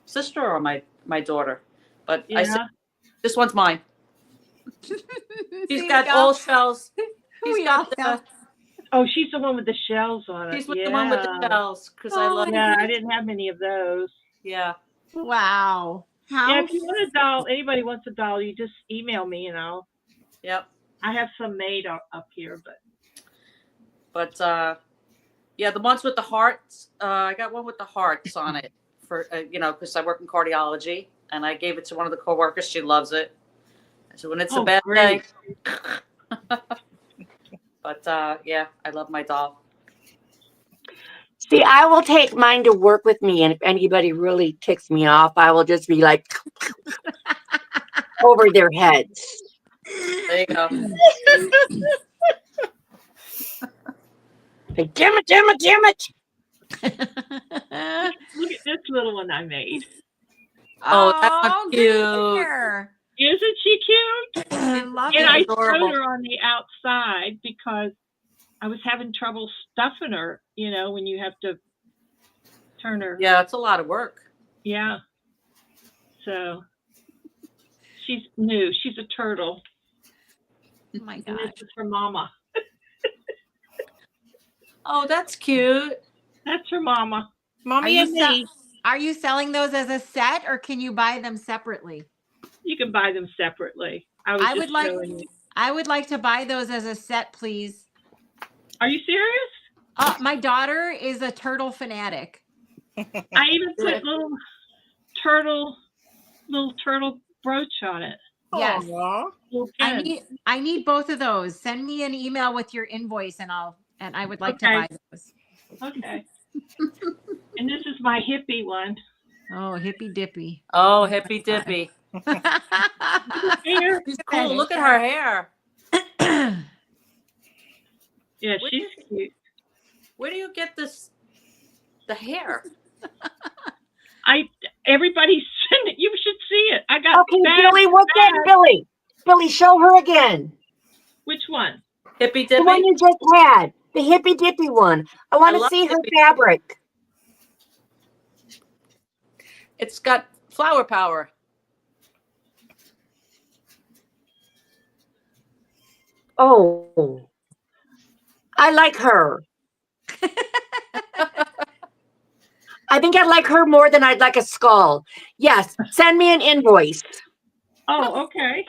sister or my daughter. But I said, Yeah. this one's mine. There She's you got go. all shells. She's We got all the, Oh, she's the one with the shells on it. she's with the one with the shells because I Oh, love. Yeah, I didn't have many of those. Yeah. Wow. How Yeah, if you want a doll, anybody wants a doll, you just email me and Yep. I have some made up here, but But Yeah, the ones with the hearts. I got one with the hearts on it for because I work in cardiology, and I gave it to one of the coworkers. She loves it. So when it's a bad great. day. But yeah, I love my doll. See, I will take mine to work with me, and if anybody really ticks me off, I will just be like over their heads. There you go. Like, damn it, damn it, damn it. Look at this little one I made. Oh, that's Oh, cute. good hair. Isn't she cute? I love And it. I adorable. sewed her on the outside because I was having trouble stuffing her, when you have to turn her. Yeah, it's a lot of work. Yeah. So she's new. She's a turtle. Oh my And gosh. this is her mama. Oh, that's cute. That's her mama. Mommy and me. Are you selling those as a set, or can you buy them separately? You can buy them separately. I would like to buy those as a set, please. Are you serious? My daughter is a turtle fanatic. I even put little turtle brooch on it. Yes. Aw. Little I pin. need both of those. Send me an email with your invoice, and I would like to Okay. buy those. Okay. And this is my hippie one. Oh, hippy dippy. Oh, hippy dippy. Here. She's cool. Look at her hair. Yeah, she's cute. Where do you get the hair? Everybody's sending. You should see it. I got. Okay, bags, Billy, what's that, bags. Billy? Billy, show her again. Which one? Hippy The one dippy. you just had. The hippy dippy one. I want to love see her hippy- fabric. It's got flower power. Oh. I like her. I think I'd like her more than I'd like a skull. Yes, send me an invoice. Oh, okay.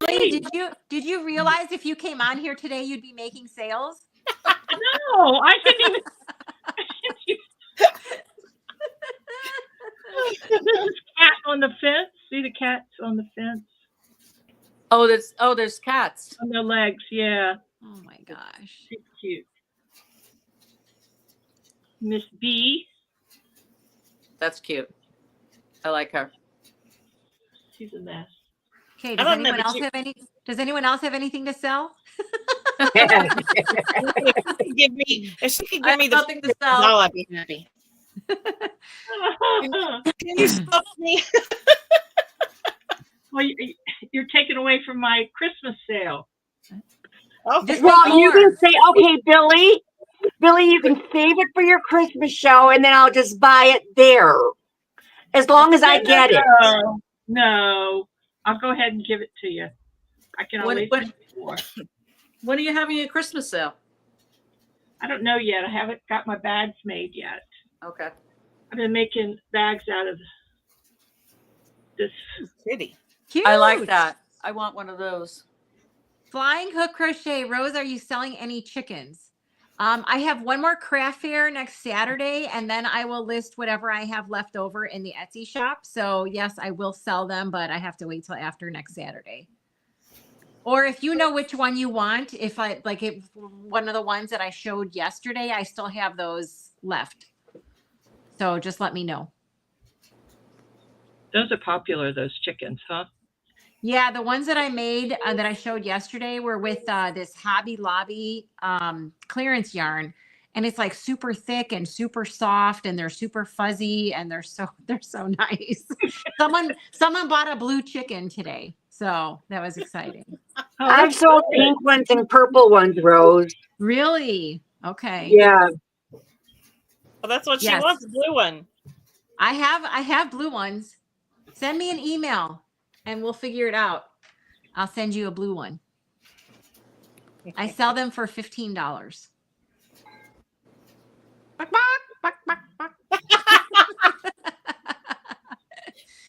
Billy, did you realize if you came on here today, you'd be making sales? No, I didn't even. This is cat on the fence. See the cats on the fence Oh, there's cats. on their legs. Yeah, Oh my gosh. she's cute. Miss B. That's cute. I like her. She's a mess. Okay, I does don't know, anyone but else you- have does anyone else have anything to sell? If she could I give me have the nothing to sell. doll, I'd be happy. Can you stop me? Well, you're taking away from my Christmas sale. Oh, Just Well, you more. can say, okay, Billy, you can save it for your Christmas show, and then I'll just buy it there. As long as I get it. No, I'll go ahead and give it to you. I can always When- give you more. When are you having a Christmas sale? I don't know yet. I haven't got my bags made yet. Okay. I've been making bags out of this. pretty. Cute. I like that. I want one of those. Flying Hook Crochet. Rose, are you selling any chickens? I have one more craft fair next Saturday, and then I will list whatever I have left over in the Etsy shop. So yes, I will sell them, but I have to wait till after next Saturday. Or if you know which one you want, if one of the ones that I showed yesterday, I still have those left. So just let me know. Those are popular, those chickens, huh? Yeah, the ones that I made that I showed yesterday were with this Hobby Lobby clearance yarn, and it's like super thick and super soft, and they're super fuzzy, and they're so nice. Someone bought a blue chicken today, so that was exciting. Oh, I've that's sold good. pink ones and purple ones, Rose. Really? Okay. Yeah. Well, that's what she Yes. wants, a blue one. I have blue ones. Send me an email and we'll figure it out. I'll send you a blue one. I sell them for $15. Buck, buck, buck, buck, buck.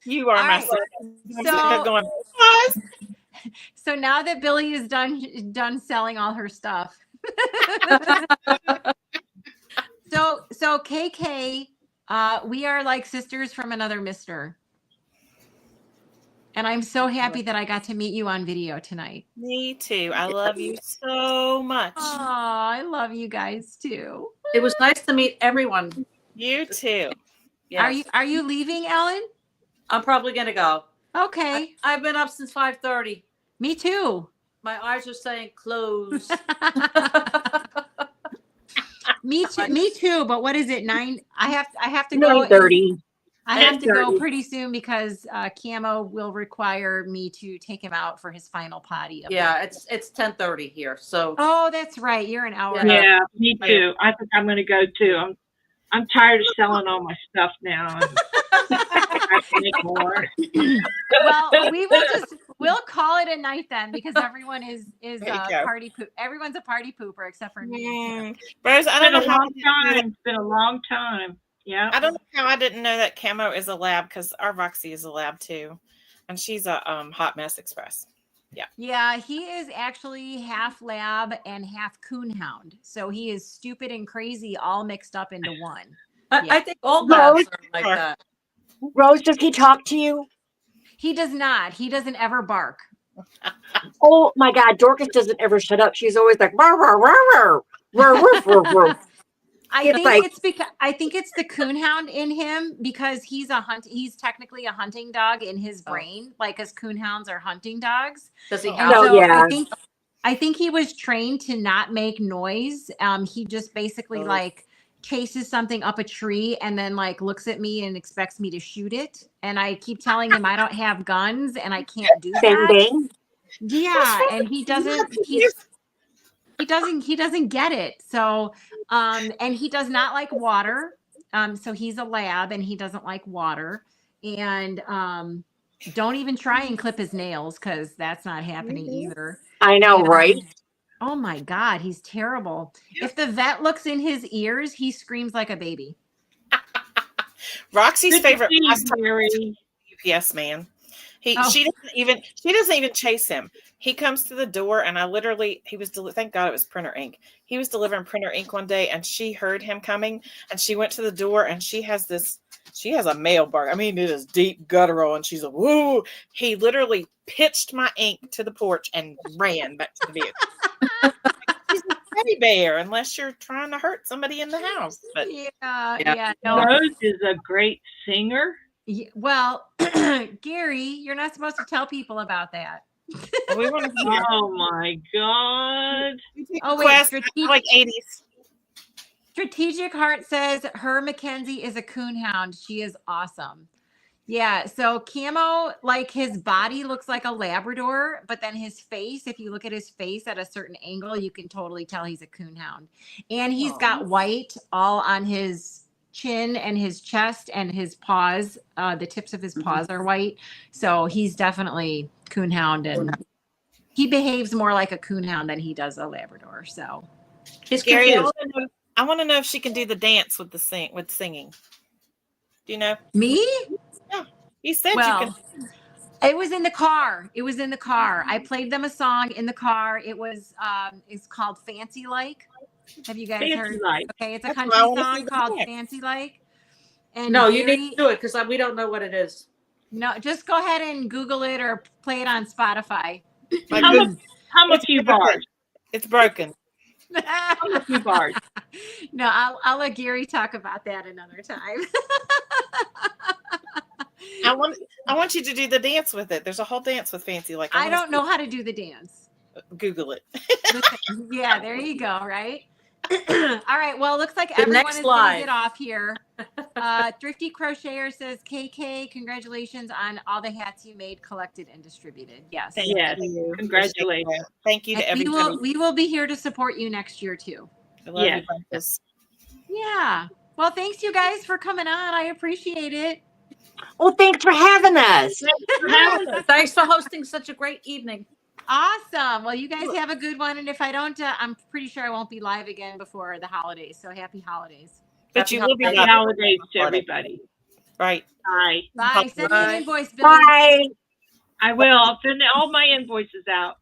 You are All my right. son. I'm So- sitting there going, "What?" So now that Billy is done selling all her stuff, so KK, we are like sisters from another mister. And I'm so happy that I got to meet you on video tonight. Me too. I love you so much. Oh, I love you guys too. It was nice to meet everyone. You too. Yes. Are you leaving, Ellen? I'm probably gonna go. Okay. I've been up since 5:30. Me too. My eyes are saying close. Me too. But what is it? 9? I have to go. 9:30. I have to go 9:30. pretty soon because Camo will require me to take him out for his final potty. Yeah, it's 10:30 here. So Oh, that's right. You're an hour. Yeah. Yeah, me too. I think I'm going to go too. I'm tired of selling all my stuff now. I can't make more. Well, we'll call it a night then because everyone is There you go. party poop. Everyone's a party pooper except for me. Rose, I don't It's been know a how long time. It's been a long time. Yeah. I don't know how I didn't know that Camo is a lab because our Roxy is a lab too, and she's a Hot Mess Express. Yeah, he is actually half lab and half coonhound. So he is stupid and crazy all mixed up into one. I think all No, labs are like that. Rose, does he talk to you? He does not. He doesn't ever bark. Oh my God, Dorcas doesn't ever shut up. She's always like, "Rah, rah, rah, rah, rah, rah, rah, rah." I think it's the coonhound in him because he's technically a hunting dog in his brain, like as coonhounds are hunting dogs. Does he And have? No, so yeah. I think he was trained to not make noise. He just basically like chases something up a tree and then like looks at me and expects me to shoot it. And I keep telling him I don't have guns and I can't do Bang, that. bang. Yeah, and he doesn't get it. So and he does not like water. So he's a lab and he doesn't like water. And don't even try and clip his nails because that's not happening either. I know, And, right? Oh my God, he's terrible. If the vet looks in his ears, he screams like a baby. Roxy's Good to favorite see you, pastime Mary. is UPS man. She Oh. doesn't even chase him. He comes to the door and thank God it was printer ink. He was delivering printer ink one day and she heard him coming and she went to the door and she has a male bark. I mean, it is deep guttural and she's like, woo. He literally pitched my ink to the porch and ran back to the vehicle. He's a teddy bear unless you're trying to hurt somebody in the house. But Yeah. No. Rose is a great singer. Well, Gary, you're not supposed to tell people about that. we want to hear. Oh my God. Oh, wait, Quest, like 80s. Strategic Heart says her Mackenzie is a coonhound. She is awesome. Yeah. So Camo, like his body looks like a Labrador, but then his face, if you look at his face at a certain angle, you can totally tell he's a coonhound. And he's got white all on his chin and his chest and his paws. The tips of his paws are white. So he's definitely coonhound and he behaves more like a coonhound than he does a Labrador. So He's Gary, confused. I want to know if she can do the dance with singing. Do you know? me? You said Well, you can. it was in the car. I played them a song in the car. It was it's called Fancy Like. Have you guys Fancy heard? Like. Okay, it's a That's country why I wanna see song the called dance. Fancy Like. And No, you Gary- need to do it because we don't know what it is. No, just go ahead and Google it or play it on Spotify. Like, Hum a few bars. it's broken. Hum a few bars. No, I'll let Gary talk about that another time. I want you to do the dance with it. There's a whole dance with Fancy Like. I don't know how to do the dance. Google it. Yeah, there you go, right? All right, well, it looks like The everyone next is going slide. to get off here. Thrifty Crocheter says, KK, congratulations on all the hats you made, collected, and distributed. Yes. Thank Yes. you. Congratulations. Thank you to And everybody. we will be here to support you next year, too. I love Yes. you, Princess. Yeah. Well, thanks, you guys, for coming on. I appreciate it. Well, thanks for having us. Thanks for hosting such a great evening. Awesome. Well, you guys have a good one. And if I don't, I'm pretty sure I won't be live again before the holidays. So happy holidays. But Happy you will be Happy live. holidays to everybody. Right. Bye. Bye. Send me Bye. an invoice, Billy. Bye. I will. I'll send all my invoices out.